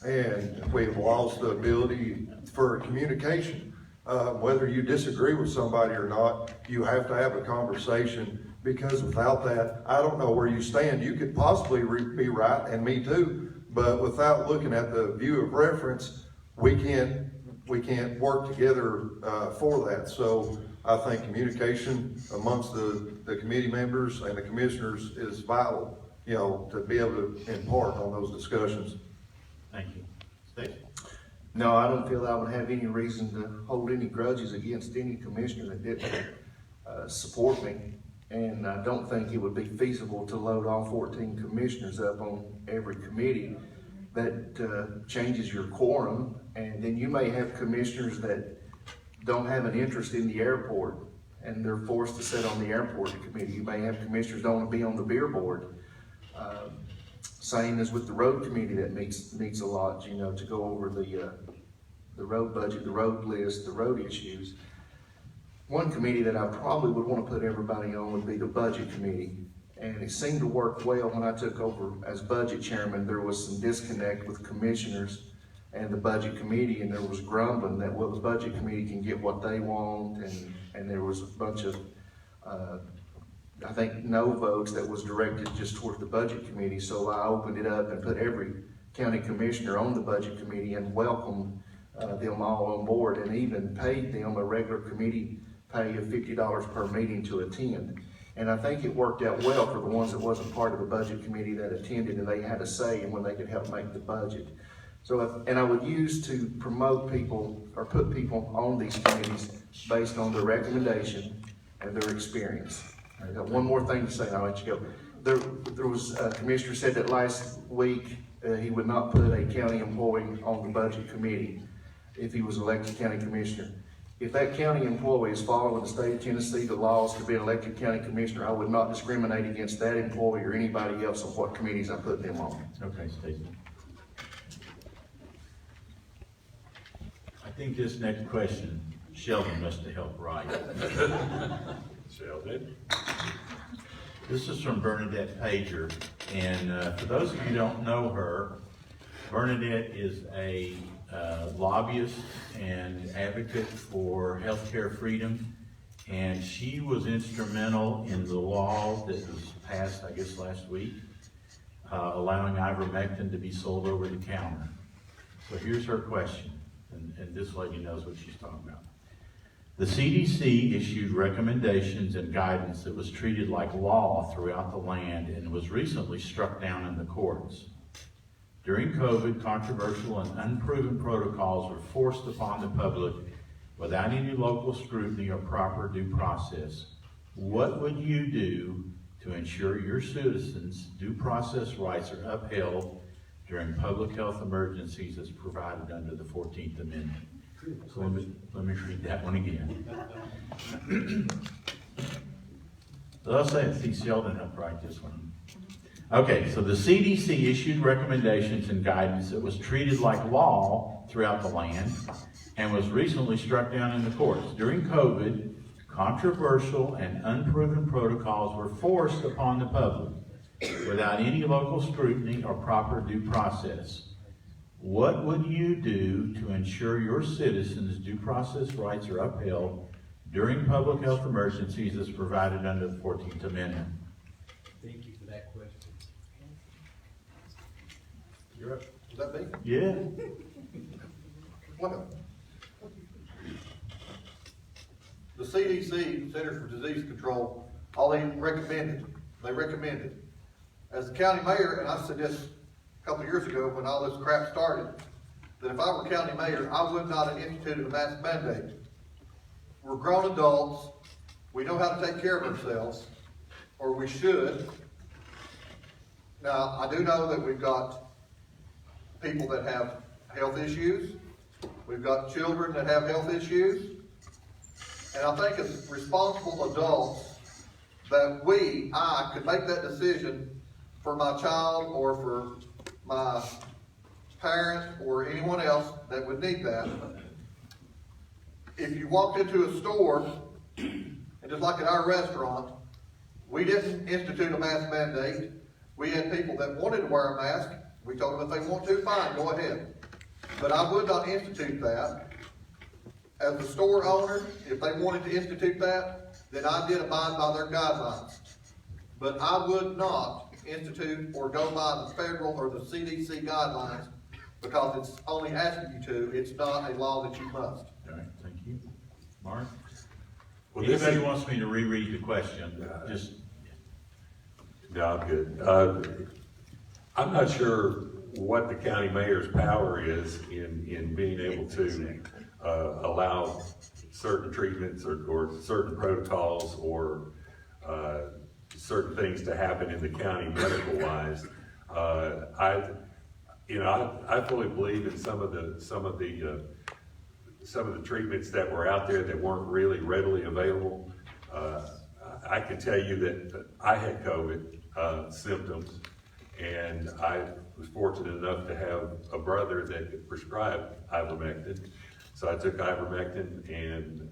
and we've lost the ability for communication. Whether you disagree with somebody or not, you have to have a conversation. Because without that, I don't know where you stand. You could possibly be right, and me too, but without looking at the view of reference, we can't work together for that. So I think communication amongst the committee members and the commissioners is vital, to be able to impart on those discussions. Thank you. Steve? No, I don't feel I would have any reason to hold any grudges against any commissioner that didn't support me. And I don't think it would be feasible to load all 14 commissioners up on every committee that changes your quorum, and then you may have commissioners that don't have an interest in the airport, and they're forced to sit on the airport committee. You may have commissioners that don't want to be on the beer board. Same as with the road committee that meets a lot, you know, to go over the road budget, the road list, the road issues. One committee that I probably would want to put everybody on would be the budget committee. And it seemed to work well when I took over as budget chairman. There was some disconnect with commissioners and the budget committee, and there was grumbling that, well, the budget committee can get what they want, and there was a bunch of, I think, no votes that was directed just toward the budget committee. So I opened it up and put every county commissioner on the budget committee and welcomed them all on board, and even paid them a regular committee pay of $50 per meeting to attend. And I think it worked out well for the ones that wasn't part of the budget committee that attended, and they had a say in when they could help make the budget. So, and I would use to promote people or put people on these committees based on their recommendation and their experience. I got one more thing to say, and I'll let you go. There was a commissioner said that last week he would not put a county employee on the budget committee if he was elected county commissioner. If that county employee is following the state of Tennessee, the laws to be an elected county commissioner, I would not discriminate against that employee or anybody else on what committees I put them on. Okay, Stacey. I think this next question, Sheldon must have helped write. Sheldon? This is from Bernadette Pager, and for those of you who don't know her, Bernadette is a lobbyist and advocate for healthcare freedom, and she was instrumental in the law that was passed, I guess, last week, allowing ivermectin to be sold over the counter. So here's her question, and this lady knows what she's talking about. The CDC issued recommendations and guidance that was treated like law throughout the land and was recently struck down in the courts. During COVID, controversial and unproven protocols were forced upon the public without any local scrutiny or proper due process. What would you do to ensure your citizens' due process rights are upheld during public health emergencies as provided under the 14th Amendment? So let me read that one again. So I'll say it. See, Sheldon helped write this one. Okay, so the CDC issued recommendations and guidance that was treated like law throughout the land and was recently struck down in the courts. During COVID, controversial and unproven protocols were forced upon the public without any local scrutiny or proper due process. What would you do to ensure your citizens' due process rights are upheld during public health emergencies as provided under the 14th Amendment? Thank you for that question. You're up. Is that me? Yeah. Well, the CDC, Centers for Disease Control, all they recommended, as the county mayor, and I said this a couple of years ago when all this crap started, that if I were county mayor, I would not have instituted a mask mandate. We're grown adults, we know how to take care of ourselves, or we should. Now, I do know that we've got people that have health issues. We've got children that have health issues. And I think as responsible adults that I could make that decision for my child or for my parent or anyone else that would need that. If you walked into a store, and just like at our restaurant, we didn't institute a mask mandate. We had people that wanted to wear a mask. We told them if they want to, fine, go ahead. But I would not institute that. As the store owner, if they wanted to institute that, then I did abide by their guidelines. But I would not institute or go by the federal or the CDC guidelines because it's only asking you to. It's not a law that you must. All right, thank you. Mark? Well, Anybody wants me to reread the question, just... No, I'm good. I'm not sure what the county mayor's power is in being able to allow certain treatments or certain protocols or certain things to happen in the county medical wise. you know, I fully believe in some of the treatments that were out there that weren't really readily available. I can tell you that I had COVID symptoms, and I was fortunate enough to have a brother that could prescribe ivermectin. So I took ivermectin and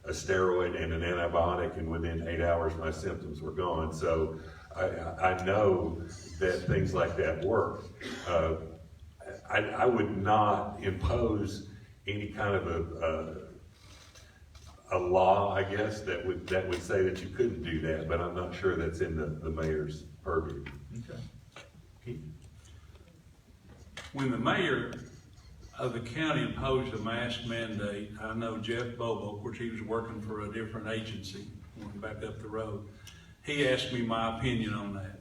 a steroid and an antibiotic, and within 8 hours my symptoms were gone. So I know that things like that work. I would not impose any kind of a law, I guess, that would say that you couldn't do that, but I'm not sure that's in the mayor's purview. Okay. Keith? When the mayor of the county imposed a mask mandate, I know Jeff Bobo, of course he was working for a different agency, went back up the road. He asked me my opinion on that.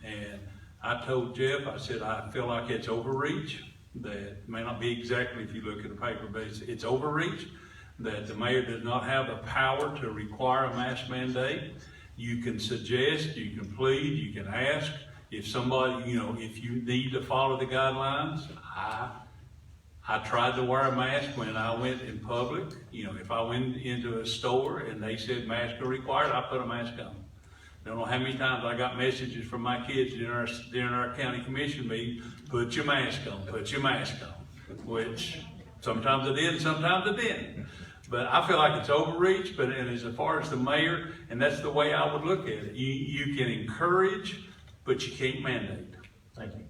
And I told Jeff, I said, I feel like it's overreach. That may not be exactly if you look at the paper, but it's overreach. That the mayor does not have the power to require a mask mandate. You can suggest, you can plead, you can ask. If somebody, if you need to follow the guidelines, I tried to wear a mask when I went in public. If I went into a store and they said masks are required, I put a mask on. Don't know how many times I got messages from my kids during our county commission meeting, put your mask on, put your mask on, which sometimes I did, sometimes I didn't. But I feel like it's overreach, and as far as the mayor, and that's the way I would look at it. You can encourage, but you can't mandate. Thank you.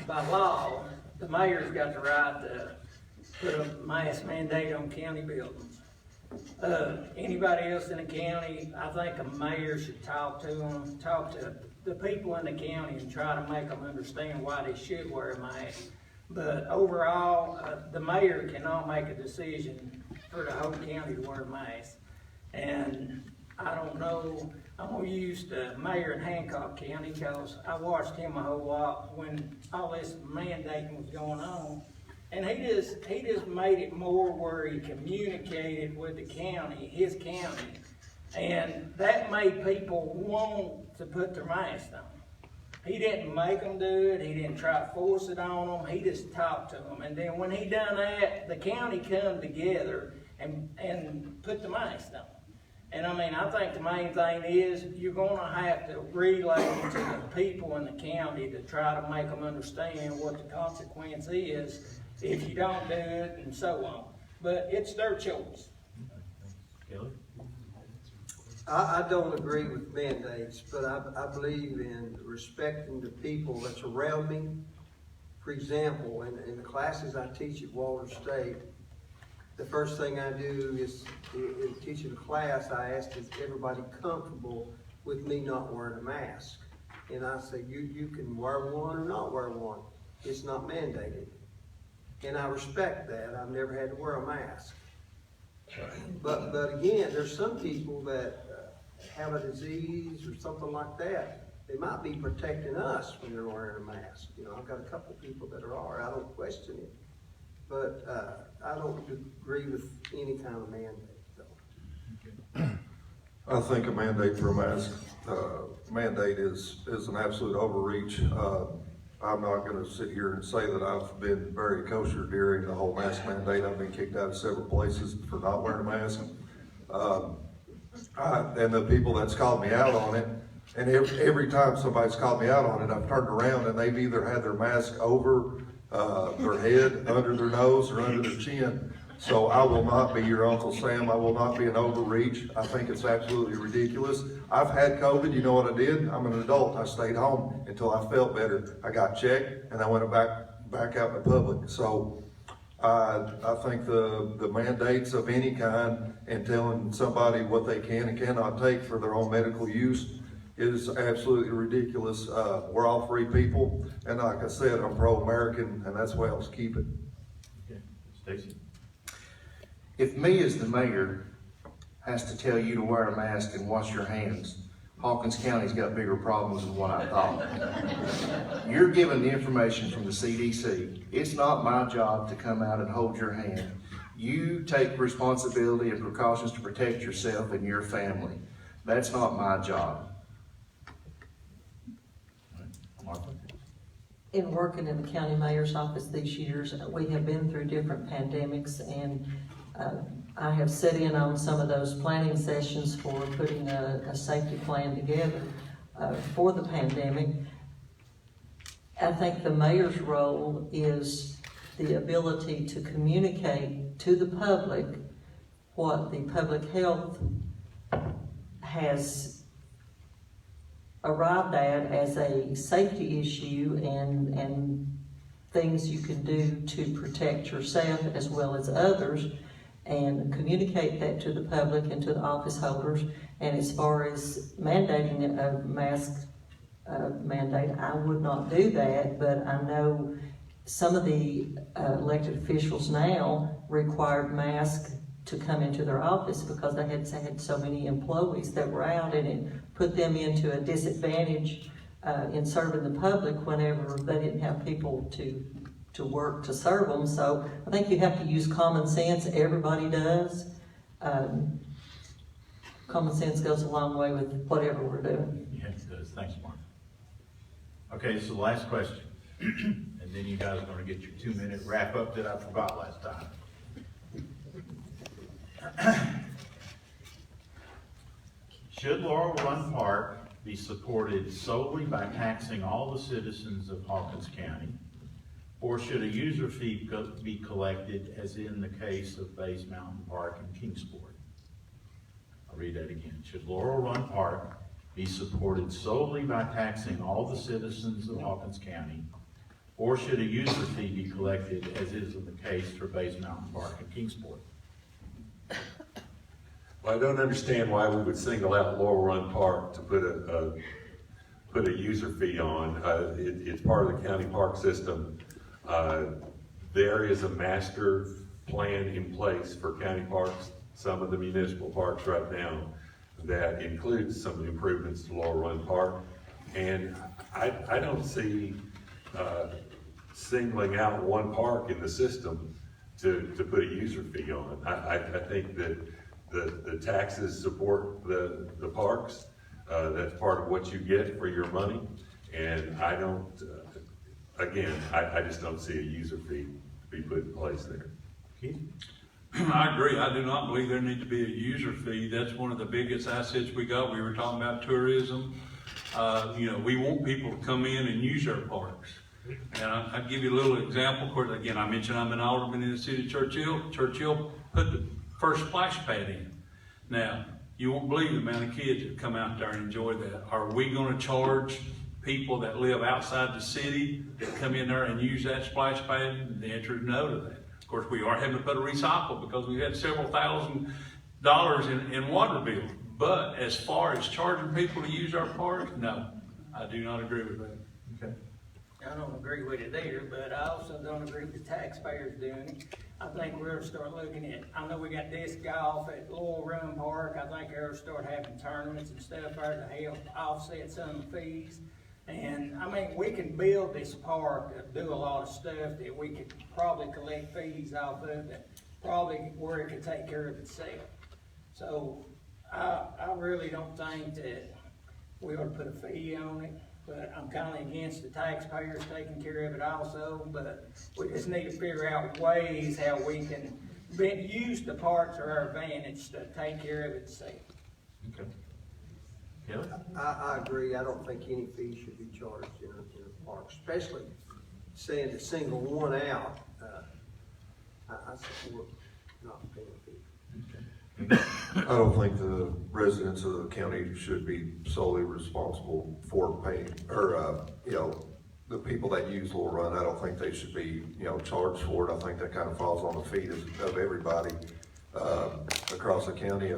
By law, the mayor's got the right to put a mask mandate on county buildings. Anybody else in the county, I think a mayor should talk to them, talk to the people in the county and try to make them understand why they should wear a mask. But overall, the mayor cannot make a decision for the whole county to wear a mask. And I don't know, I'm gonna use the mayor in Hancock County because I watched him a whole lot when all this mandating was going on. And he just made it more where he communicated with the county, his county. And that made people want to put their mask on. He didn't make them do it. He didn't try to force it on them. He just talked to them. And then when he done that, the county come together and put the mask on. And I think the main thing is you're gonna have to relay to the people in the county to try to make them understand what the consequence is if you don't do it and so on. But it's their choice. Kelly? I don't agree with mandates, but I believe in respecting the people that's around me. For example, in the classes I teach at Wallace State, the first thing I do is in teaching a class, I ask, is everybody comfortable with me not wearing a mask? And I say, you can wear one or not wear one. It's not mandated. And I respect that. I've never had to wear a mask. But again, there's some people that have a disease or something like that. They might be protecting us when they're wearing a mask. I've got a couple people that are. I don't question it. But I don't agree with any kind of mandate, though. I think a mandate for a mask mandate is an absolute overreach. I'm not going to sit here and say that I've been very kosher during the whole mask mandate. I've been kicked out of several places for not wearing a mask. And the people that's called me out on it, and every time somebody's called me out on it, I've turned around and they've either had their mask over their head, under their nose, or under their chin. So I will not be your Uncle Sam. I will not be an overreach. I think it's absolutely ridiculous. I've had COVID. You know what I did? I'm an adult. I stayed home until I felt better. I got checked and I went back out in the public. So I think the mandates of any kind and telling somebody what they can and cannot take for their own medical use is absolutely ridiculous. We're all free people, and like I said, I'm pro-American, and that's why I'll keep it. Okay. Stacy? If me as the mayor has to tell you to wear a mask and wash your hands, Hawkins County's got bigger problems than what I thought. You're given the information from the CDC. It's not my job to come out and hold your hand. You take responsibility and precautions to protect yourself and your family. That's not my job. Martha? in working in the county mayor's office these years, we have been through different pandemics, and I have sat in on some of those planning sessions for putting a safety plan together for the pandemic. I think the mayor's role is the ability to communicate to the public what the public health has arrived at as a safety issue and things you can do to protect yourself as well as others, and communicate that to the public and to the office holders. And as far as mandating a mask mandate, I would not do that, but I know some of the elected officials now required masks to come into their office because they had so many employees that were out, and it put them into a disadvantage in serving the public whenever they didn't have people to work to serve them. So I think you have to use common sense. Everybody does. Common sense goes a long way with whatever we're doing. Yes, it does. Thanks, Mark. Okay, so the last question. And then you guys are gonna get your 2-minute wrap up that I forgot last time. Should Laurel Run Park be supported solely by taxing all the citizens of Hawkins County? Or should a user fee be collected as in the case of Bays Mountain Park and Kingsport? I'll read that again. Should Laurel Run Park be supported solely by taxing all the citizens of Hawkins County? Or should a user fee be collected as is in the case for Bays Mountain Park and Kingsport? Well, I don't understand why we would single out Laurel Run Park to put a user fee on. It's part of the county park system. There is a master plan in place for county parks, some of the municipal parks right now, that includes some improvements to Laurel Run Park. And I don't see singling out one park in the system to put a user fee on. I think that the taxes support the parks. That's part of what you get for your money. And I don't, again, I just don't see a user fee to be put in place there. Keith? I agree. I do not believe there needs to be a user fee. That's one of the biggest assets we got. We were talking about tourism. You know, we want people to come in and use our parks. And I'll give you a little example. Of course, again, I mentioned I'm an alderman in the city of Churchill. Churchill put the first splash pad in. Now, you won't believe the amount of kids that come out there and enjoy that. Are we going to charge people that live outside the city that come in there and use that splash pad? The answer is no to that. Of course, we are having to put a recycle because we had several $1,000s in water bill. But as far as charging people to use our parks, no, I do not agree with that. Okay. I don't agree with it there, but I also don't agree with the taxpayers doing it. I think we're gonna start looking at, I know we got disc golf at Laurel Run Park. I think we're gonna start having tournaments and stuff there to help offset some of the fees. And I mean, we can build this park, do a lot of stuff that we could probably collect fees off of that, probably where it could take care of itself. So I really don't think that we ought to put a fee on it. But I'm kind of against the taxpayers taking care of it also, but we just need to figure out ways how we can use the park to our advantage to take care of it safe. Okay. Kelly? I agree. I don't think any fee should be charged in a park, especially saying to single one out. I support not paying a fee. I don't think the residents of the county should be solely responsible for paying, or, the people that use Laurel Run, I don't think they should be, charged for it. I think that kind of falls on the feet of everybody, across the county.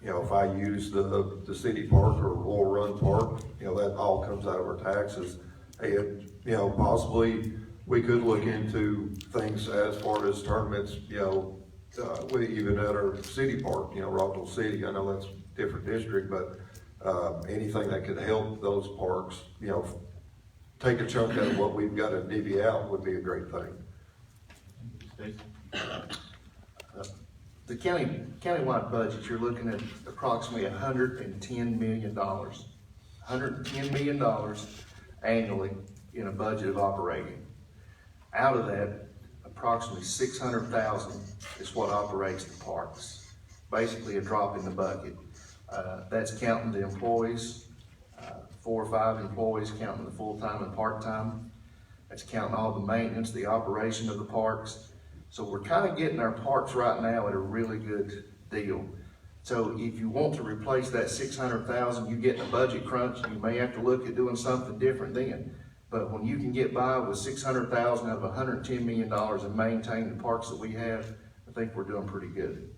If I use the city park or Laurel Run Park, that all comes out of our taxes. And, possibly we could look into things as far as tournaments, even at our city park, Rockville City. I know that's a different district, but anything that could help those parks, take a chunk out of what we've got to divvy out would be a great thing. The countywide budget, you're looking at approximately $110 million. $110 million annually in a budget of operating. Out of that, approximately 600,000 is what operates the parks. Basically a drop in the bucket. That's counting the employees, 4 or 5 employees, counting the full-time and part-time. That's counting all the maintenance, the operation of the parks. So we're kind of getting our parks right now at a really good deal. So if you want to replace that 600,000, you get in a budget crunch, you may have to look at doing something different then. But when you can get by with 600,000 out of $110 million and maintain the parks that we have, I think we're doing pretty good.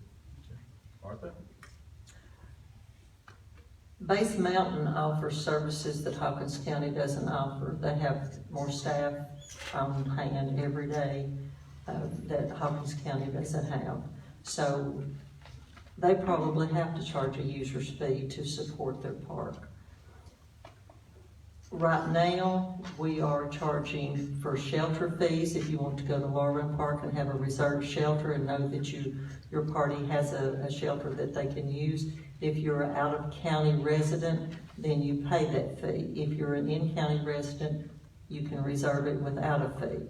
Martha? Base Mountain offers services that Hawkins County doesn't offer. They have more staff on hand every day that Hawkins County doesn't have. So they probably have to charge a user's fee to support their park. Right now, we are charging for shelter fees if you want to go to Laurel Park and have a reserved shelter and know that your party has a shelter that they can use. If you're an out-of-county resident, then you pay that fee. If you're an in-county resident, you can reserve it without a fee.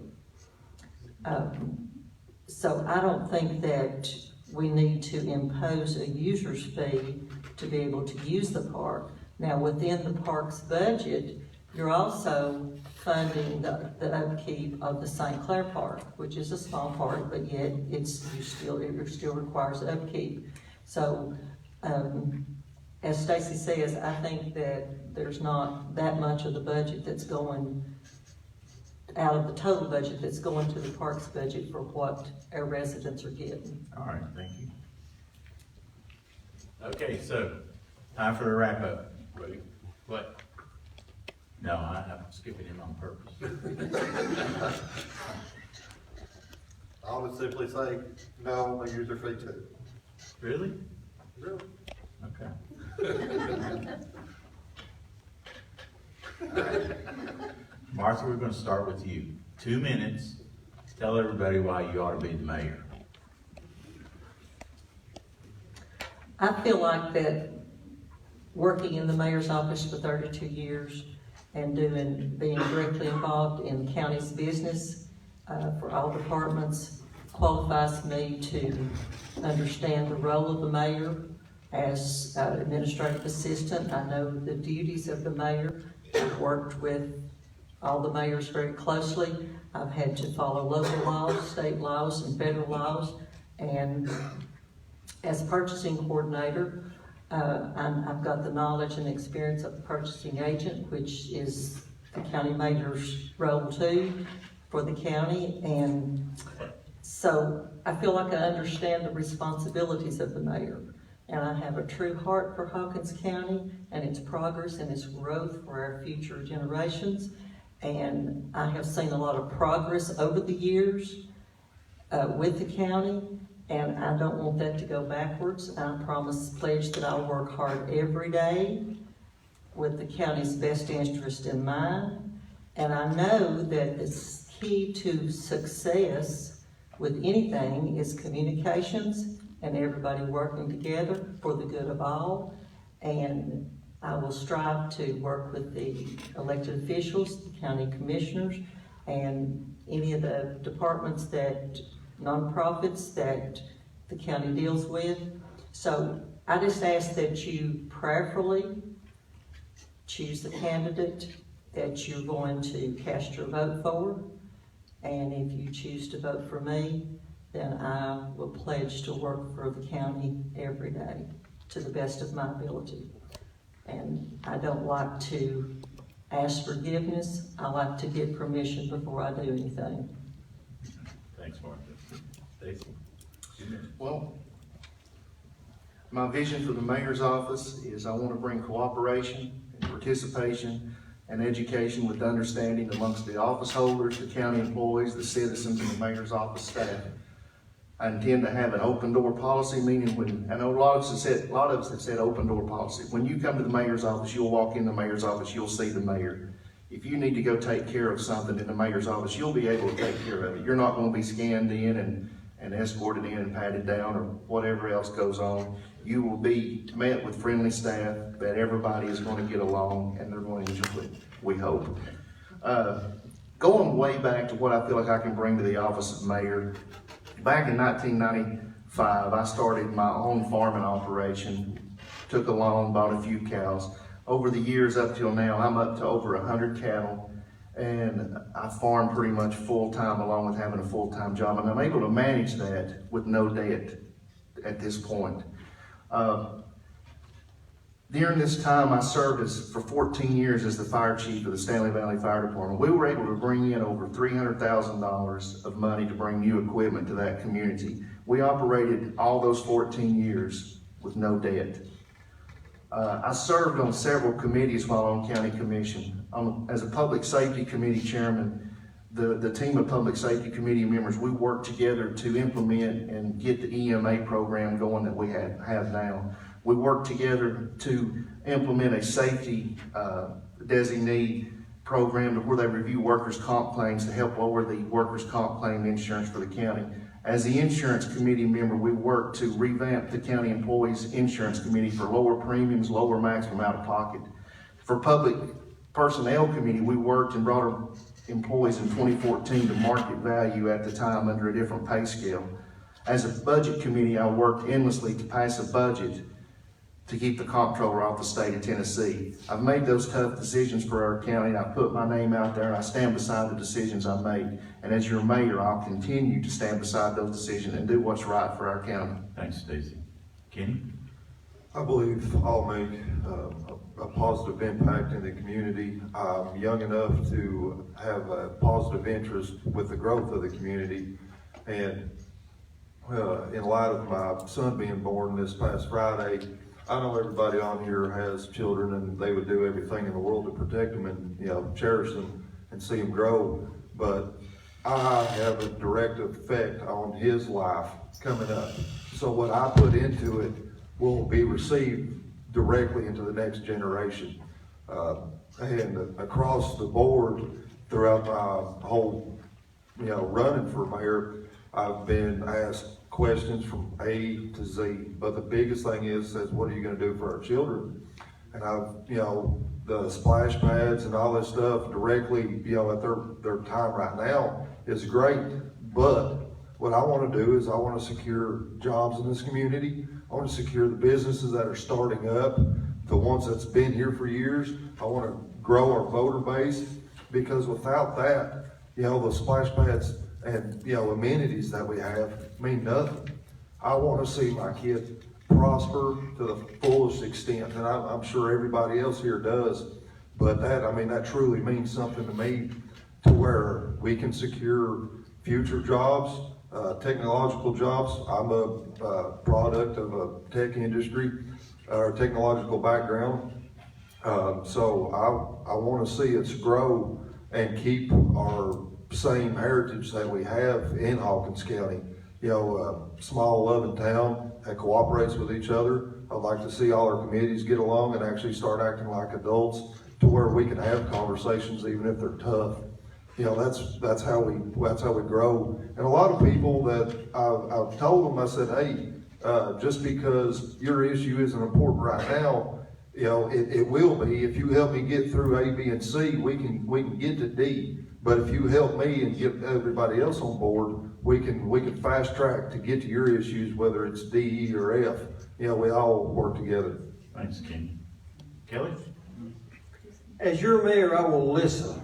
So I don't think that we need to impose a user's fee to be able to use the park. Now, within the park's budget, you're also funding the upkeep of the St. Clair Park, which is a small park, but yet it still requires upkeep. So, as Stacy says, I think that there's not that much of the budget that's going out of the total budget that's going to the parks budget for what our residents are getting. All right, thank you. Okay, so, time for the wrap up. Ready? What? No, I'm skipping him on purpose. I would simply say, no, I use their fee too. Really? Really? Okay. Martha, we're gonna start with you. 2 minutes. Tell everybody why you ought to be the mayor. I feel like that working in the mayor's office for 32 years and being directly involved in the county's business for all departments qualifies me to understand the role of the mayor as administrative assistant. I know the duties of the mayor. I've worked with all the mayors very closely. I've had to follow local laws, state laws, and federal laws. And as purchasing coordinator, I've got the knowledge and experience of the purchasing agent, which is the county mayor's role too for the county. And so I feel like I understand the responsibilities of the mayor. And I have a true heart for Hawkins County and its progress and its growth for our future generations. And I have seen a lot of progress over the years with the county, and I don't want that to go backwards. I pledge that I'll work hard every day with the county's best interest in mind. And I know that the key to success with anything is communications and everybody working together for the good of all. And I will strive to work with the elected officials, the county commissioners, and any of the departments nonprofits that the county deals with. So I just ask that you prayerfully choose the candidate that you're going to cast your vote for. And if you choose to vote for me, then I will pledge to work for the county every day to the best of my ability. And I don't like to ask forgiveness. I like to get permission before I do anything. Thanks, Martha. Stacy? Well, my vision for the mayor's office is I want to bring cooperation and participation and education with understanding amongst the office holders, the county employees, the citizens, and the mayor's office staff. I intend to have an open door policy, meaning I know a lot of us have said open door policy. When you come to the mayor's office, you'll walk in the mayor's office, you'll see the mayor. If you need to go take care of something in the mayor's office, you'll be able to take care of it. You're not going to be scanned in and escorted in and patted down or whatever else goes on. You will be met with friendly staff that everybody is going to get along and they're going to enjoy it, we hope. going way back to what I feel like I can bring to the office of mayor, back in 1995, I started my own farming operation, took a loan, bought a few cows. Over the years up till now, I'm up to over 100 cattle, and I farm pretty much full-time along with having a full-time job, and I'm able to manage that with no debt at this point. During this time, I served for 14 years as the fire chief of the Stanley Valley Fire Department. We were able to bring in over $300,000 of money to bring new equipment to that community. We operated all those 14 years with no debt. I served on several committees while on county commission. As a public safety committee chairman, the team of public safety committee members, we worked together to implement and get the EMA program going that we have now. We worked together to implement a safety designee program where they review workers' comp claims to help lower the workers' comp claim insurance for the county. As the insurance committee member, we worked to revamp the county employees insurance committee for lower premiums, lower maximum out-of-pocket. For public personnel committee, we worked and brought our employees in 2014 to market value at the time under a different pay scale. As a budget committee, I worked endlessly to pass a budget to keep the comptroller off the state of Tennessee. I've made those tough decisions for our county, and I put my name out there, and I stand beside the decisions I made. And as your mayor, I'll continue to stand beside those decisions and do what's right for our county. Thanks, Stacy. Kenny? I believe I'll make a positive impact in the community. I'm young enough to have a positive interest with the growth of the community. And in light of my son being born this past Friday, I know everybody on here has children, and they would do everything in the world to protect them and, cherish them and see them grow. But I have a direct effect on his life coming up. So what I put into it will be received directly into the next generation. And across the board, throughout my whole, running for mayor, I've been asked questions from A to Z, but the biggest thing is what are you going to do for our children? And I've, the splash pads and all this stuff directly, at their time right now is great, but what I want to do is I want to secure jobs in this community. I want to secure the businesses that are starting up, the ones that's been here for years. I want to grow our voter base, because without that, the splash pads and amenities that we have mean nothing. I want to see my kid prosper to the fullest extent, and I'm sure everybody else here does. But that truly means something to me, to where we can secure future jobs, technological jobs. I'm a product of a tech industry or technological background, so I want to see us grow and keep our same heritage that we have in Hawkins County. A small loving town that cooperates with each other. I'd like to see all our communities get along and actually start acting like adults, to where we can have conversations even if they're tough. That's how we grow. And a lot of people that I've told them, I said, hey, just because your issue isn't important right now, it will be. If you help me get through A, B, and C, we can get to D. But if you help me and get everybody else on board, we can fast track to get to your issues, whether it's D, E, or F. We all work together. Thanks, Kenny. Kelly? As your mayor, I will listen,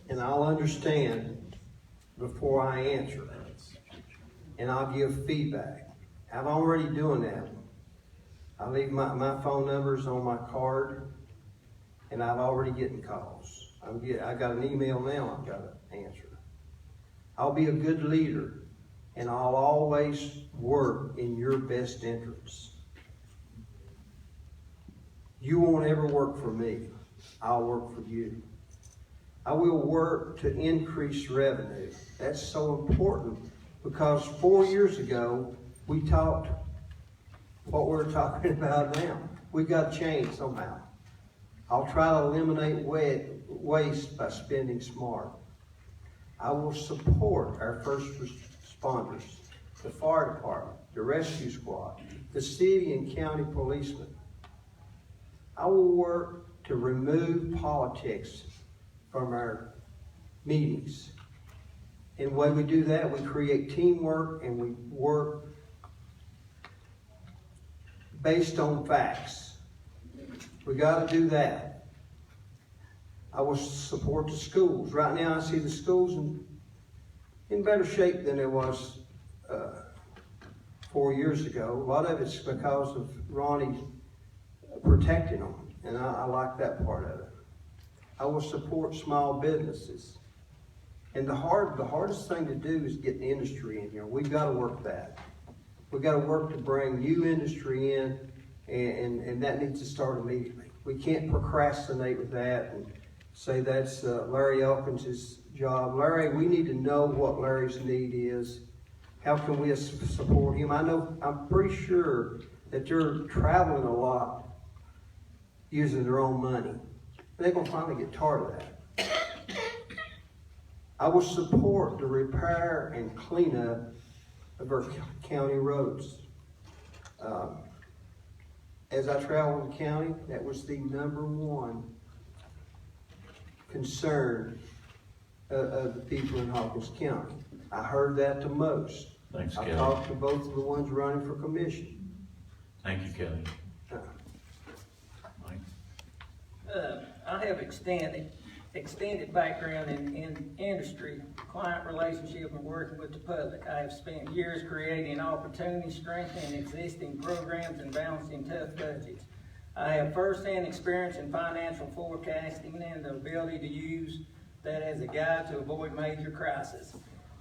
and I'll understand before I answer, and I'll give feedback. I'm already doing that. I leave my phone numbers on my card, and I've already getting calls. I got an email now I've got to answer. I'll be a good leader, and I'll always work in your best interests. You won't ever work for me. I'll work for you. I will work to increase revenue. That's so important, because 4 years ago, we talked what we're talking about now. We've got to change somehow. I'll try to eliminate waste by spending smart. I will support our first responders, the fire department, the rescue squad, the city and county policemen. I will work to remove politics from our meetings. And the way we do that, we create teamwork and we work based on facts. We got to do that. I will support the schools. Right now, I see the schools in better shape than it was 4 years ago. A lot of it's because of Ronnie protecting them, and I like that part of it. I will support small businesses. And the hardest thing to do is get the industry in here. We've got to work that. We've got to work to bring new industry in, and that needs to start immediately. We can't procrastinate with that and say that's Larry Hawkins' job. Larry, we need to know what Larry's need is. How can we support him? I'm pretty sure that they're traveling a lot using their own money. They're going to finally get tired of that. I will support the repair and cleanup of our county roads. As I traveled the county, that was the #1 concern of the people in Hawkins County. I heard that the most. Thanks, I Kelly. talked to both of the ones running for commission. Thank you, Kelly. Mike? I have extended background in industry, client relationship, and working with the public. I have spent years creating opportunities, strengthening existing programs, and balancing tough budgets. I have first-hand experience in financial forecasting and the ability to use that as a guide to avoid major crises.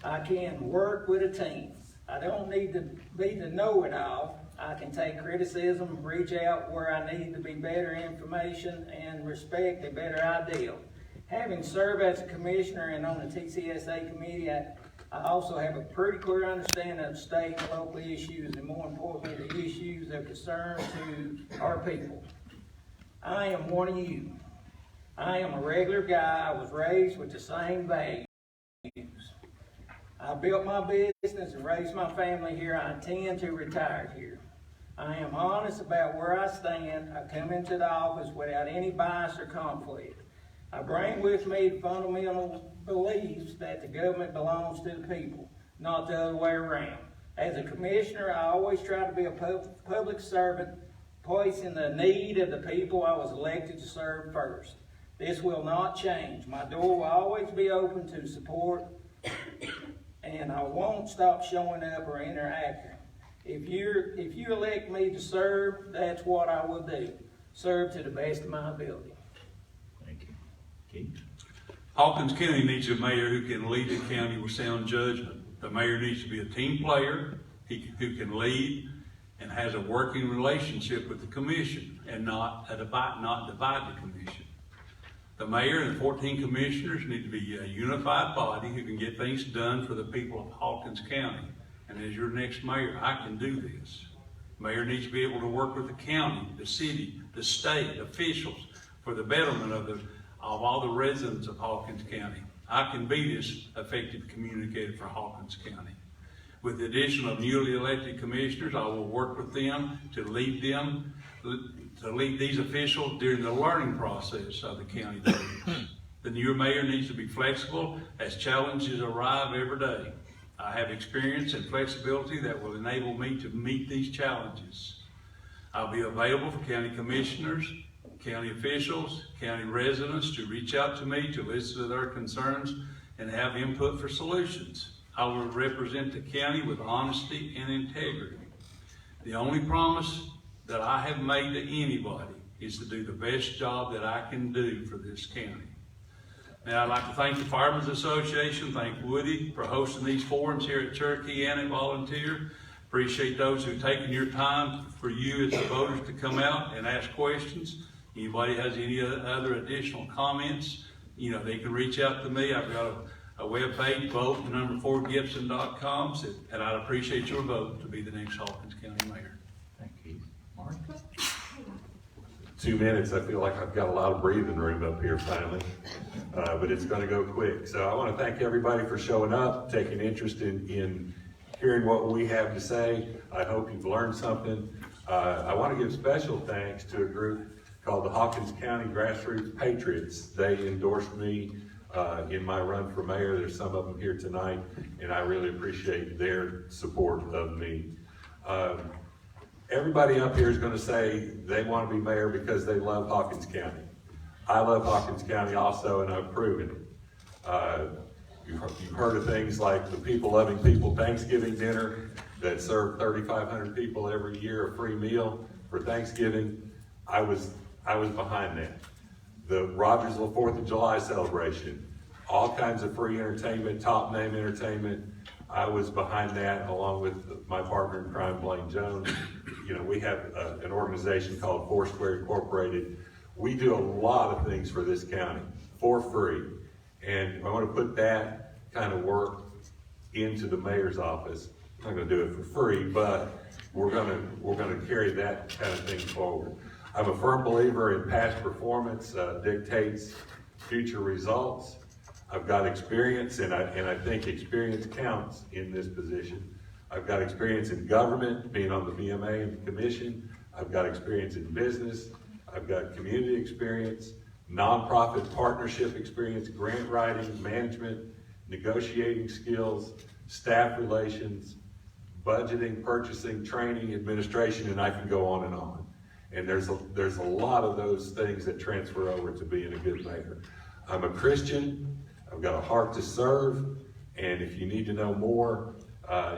I can work with a team. I don't need to be the know-it-all. I can take criticism, reach out where I need to be better information, and respect a better ideal. Having served as a commissioner and on the TCSA committee, I also have a pretty clear understanding of state and local issues, and more importantly, the issues of concern to our people. I am one of you. I am a regular guy. I was raised with the same values. I built my business and raised my family here. I intend to retire here. I am honest about where I stand. I come into the office without any bias or conflict. I bring with me the fundamental beliefs that the government belongs to the people, not the other way around. As a commissioner, I always try to be a public servant, placing the need of the people I was elected to serve first. This will not change. My door will always be open to support, and I won't stop showing up or interacting. If you elect me to serve, that's what I will do. Serve to the best of my ability. Thank you. Keith? Hawkins County needs a mayor who can lead the county with sound judgment. The mayor needs to be a team player who can lead and has a working relationship with the commission and not divide the commission. The mayor and the 14 commissioners need to be a unified body who can get things done for the people of Hawkins County. And as your next mayor, I can do this. Mayor needs to be able to work with the county, the city, the state officials for the betterment of all the residents of Hawkins County. I can be this effective communicator for Hawkins County. With the addition of newly elected commissioners, I will work with them to lead these officials during the learning process of the county government. The new mayor needs to be flexible as challenges arrive every day. I have experience and flexibility that will enable me to meet these challenges. I'll be available for county commissioners, county officials, county residents to reach out to me to listen to their concerns and have input for solutions. I will represent the county with honesty and integrity. The only promise that I have made to anybody is to do the best job that I can do for this county. Now, I'd like to thank the Firemen's Association, thank Woody for hosting these forums here at Cherokee and at Volunteer. Appreciate those who've taken your time for you as the voters to come out and ask questions. Anybody has any other additional comments, they can reach out to me. I've got a web page, vote4gibson.com, and I'd appreciate your vote to be the next Hawkins County Mayor. Thank you. Mark? 2 minutes, I feel like I've got a lot of breathing room up here finally, but it's going to go quick. So I want to thank everybody for showing up, taking interest in hearing what we have to say. I hope you've learned something. I want to give special thanks to a group called the Hawkins County Grassroots Patriots. They endorsed me in my run for mayor. There's some of them here tonight, and I really appreciate their support of me. Everybody up here is gonna say they wanna be mayor because they love Hawkins County. I love Hawkins County also, and I've proven it. You've heard of things like the People Loving People Thanksgiving dinner that served 3,500 people every year a free meal for Thanksgiving. I was behind that. The Rogersville 4th of July celebration, all kinds of free entertainment, top name entertainment. I was behind that along with my partner in crime, Blaine Jones. You know, we have an organization called Foursquare Incorporated. We do a lot of things for this county for free. And I want to put that kind of work into the mayor's office. I'm not going to do it for free, but we're going to carry that kind of thing forward. I'm a firm believer in past performance dictates future results. I've got experience, and I think experience counts in this position. I've got experience in government, being on the BMA and the commission. I've got experience in business. I've got community experience, nonprofit partnership experience, grant writing, management, negotiating skills, staff relations, budgeting, purchasing, training, administration, and I can go on and on. And there's a lot of those things that transfer over to being a good mayor. I'm a Christian. I've got a heart to serve. And if you need to know more,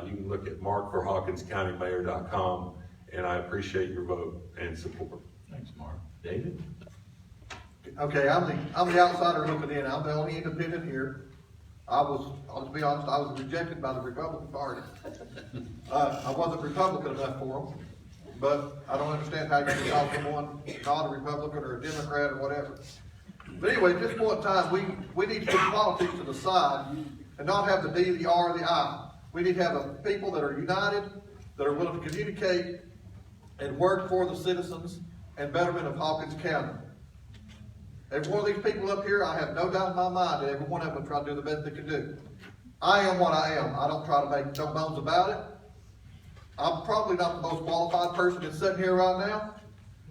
you can look at markforhawkinscountymayor.com. And I appreciate your vote and support. Thanks, Mark. David? Okay, I'm the outsider looking in. I'm the only independent here. I'll just be honest, I was rejected by the Republican Party. I wasn't Republican enough for them, but I don't understand how you can call someone not a Republican or a Democrat or whatever. But anyway, at this point in time, we need to put politics to the side and not have the D, the R, the I. We need to have a people that are united, that are willing to communicate and work for the citizens and betterment of Hawkins County. Every one of these people up here, I have no doubt in my mind that every one of them will try to do the best they can do. I am what I am. I don't try to make no bones about it. I'm probably not the most qualified person that's sitting here right now,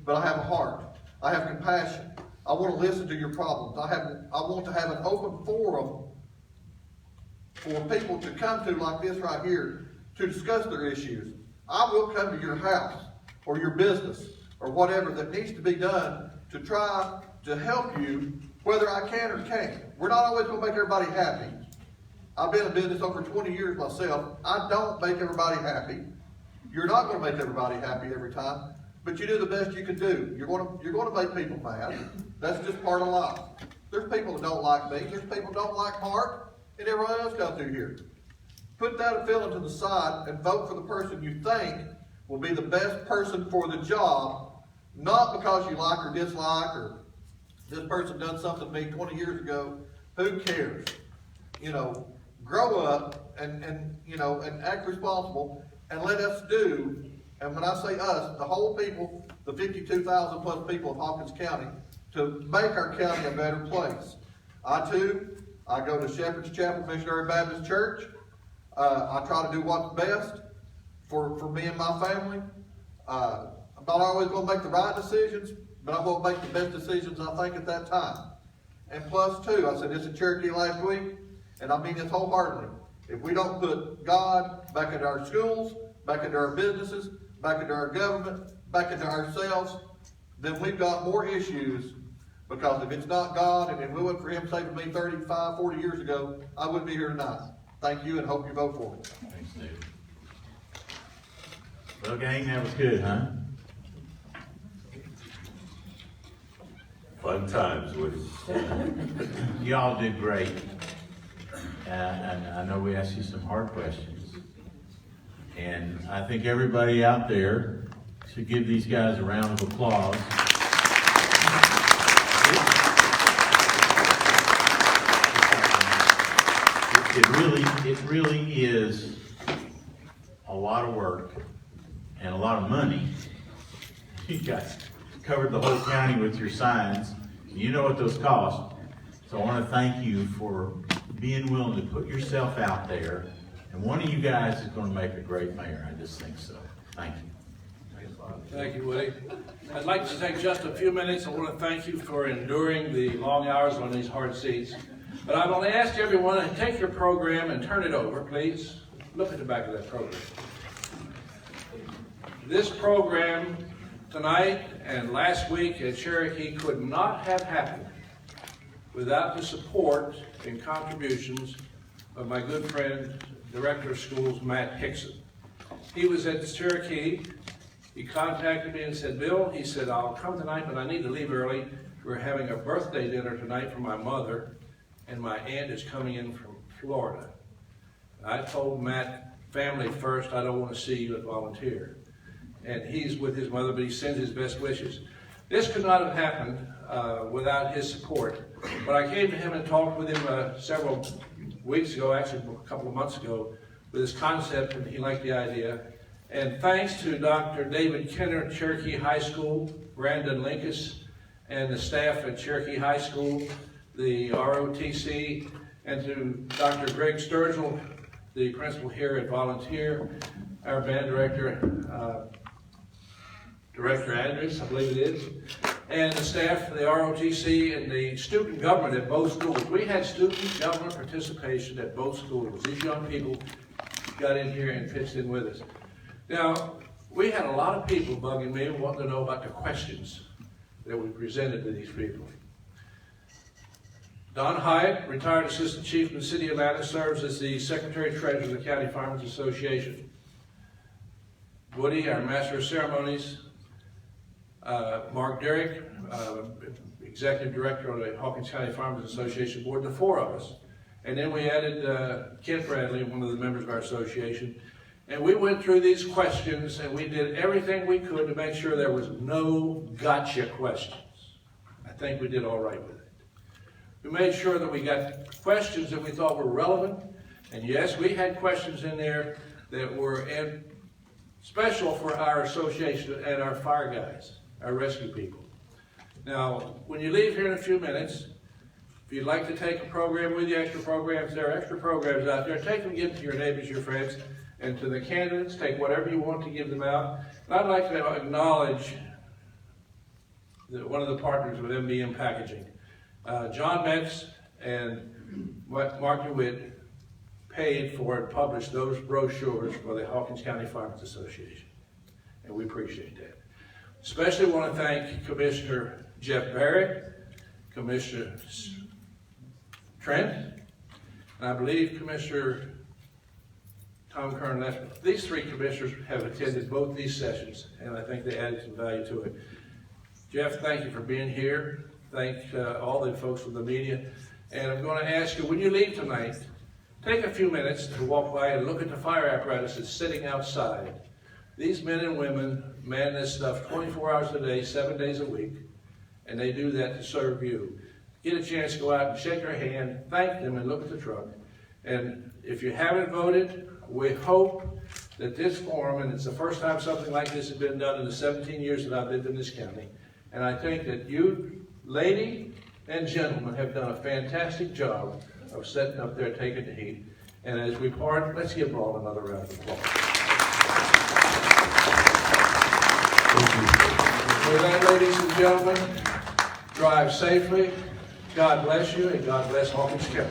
but I have a heart. I have compassion. I want to listen to your problems. I want to have an open forum for people to come to like this right here to discuss their issues. I will come to your house or your business or whatever that needs to be done to try to help you, whether I can or can't. We're not always going to make everybody happy. I've been in business over 20 years myself. I don't make everybody happy. You're not going to make everybody happy every time, but you do the best you can do. You're going to make people mad. That's just part of life. There's people that don't like me. There's people that don't like Mark and everyone else comes through here. Put that feeling to the side and vote for the person you think will be the best person for the job, not because you like or dislike or this person done something to me 20 years ago. Who cares? You know, grow up and act responsible and let us do, and when I say us, the whole people, the 52,000 plus people of Hawkins County, to make our county a better place. I go to Shepherd's Chapel Missionary Baptist Church. I try to do what's best for me and my family. I'm not always going to make the right decisions, but I'm going to make the best decisions I think at that time. And plus too, I said this in Cherokee last week, and I mean this wholeheartedly. If we don't put God back into our schools, back into our businesses, back into our government, back into ourselves, then we've got more issues. Because if it's not God, and if it wasn't for Him saving me 35, 40 years ago, I wouldn't be here tonight. Thank you, and hope you vote for me. Thanks, David. Well, gang, that was good, huh? Fun times, Woody. Y'all did great. And I know we asked you some hard questions. And I think everybody out there should give these guys a round of applause. It really is a lot of work and a lot of money. You guys covered the whole county with your signs. You know what those cost. So I want to thank you for being willing to put yourself out there. And one of you guys is going to make a great mayor. I just think so. Thank you. Thank you, Woody. I'd like to take just a few minutes. I want to thank you for enduring the long hours on these hard seats. But I'm going to ask everyone to take your program and turn it over, please. Look at the back of that program. This program tonight and last week at Cherokee could not have happened without the support and contributions of my good friend, Director of Schools, Matt Hickson. He was at Cherokee. He contacted me and said, Bill, he said, I'll come tonight, but I need to leave early. We're having a birthday dinner tonight for my mother, and my aunt is coming in from Florida. I told Matt, family first, I don't want to see you at volunteer. And he's with his mother, but he sends his best wishes. This could not have happened without his support. But I came to him and talked with him several weeks ago, actually a couple of months ago, with this concept, and he liked the idea. And thanks to Dr. David Kenner at Cherokee High School, Brandon Linkus, and the staff at Cherokee High School, the ROTC, and to Dr. Greg Sturgill, the principal here at Volunteer, our band director, Director Andrews, I believe it is, and the staff of the ROTC and the student government at both schools. We had student government participation at both schools. These young people got in here and pitched in with us. Now, we had a lot of people bugging me and wanting to know about the questions that we presented to these people. Don Hyatt, retired Assistant Chief in the City of Atlanta, serves as the Secretary-Treasurer of the County Farmers Association. Woody, our Master of Ceremonies, Mark Derrick, Executive Director of the Hawkins County Farmers Association Board, the four of us. And then we added Kent Bradley, one of the members of our association. And we went through these questions and we did everything we could to make sure there was no gotcha questions. I think we did all right with it. We made sure that we got questions that we thought were relevant. And yes, we had questions in there that were special for our association and our fire guys, our rescue people. Now, when you leave here in a few minutes, if you'd like to take a program with you, extra programs, there are extra programs out there. Take them, give them to your neighbors, your friends, and to the candidates. Take whatever you want to give them out. And I'd like to acknowledge one of the partners with MBM Packaging. John Metz and Mark DeWitt paid for and published those brochures for the Hawkins County Farmers Association. And we appreciate that. Especially want to thank Commissioner Jeff Barrett, Commissioner Trent, and I believe Commissioner Tom Kern left. These three commissioners have attended both these sessions, and I think they added some value to it. Jeff, thank you for being here. Thank all the folks from the media. And I'm going to ask you, when you leave tonight, take a few minutes to walk by and look at the fire apparatus that's sitting outside. These men and women man this stuff 24 hours a day, 7 days a week, and they do that to serve you. Get a chance to go out and shake their hand, thank them, and look at the truck. And if you haven't voted, we hope that this forum, and it's the first time something like this has been done in the 17 years that I've lived in this county, and I think that you, lady and gentlemen, have done a fantastic job of setting up there, taking the heat. And as we part, let's give them all another round of applause. With that, ladies and gentlemen, drive safely. God bless you, and God bless Hawkins County.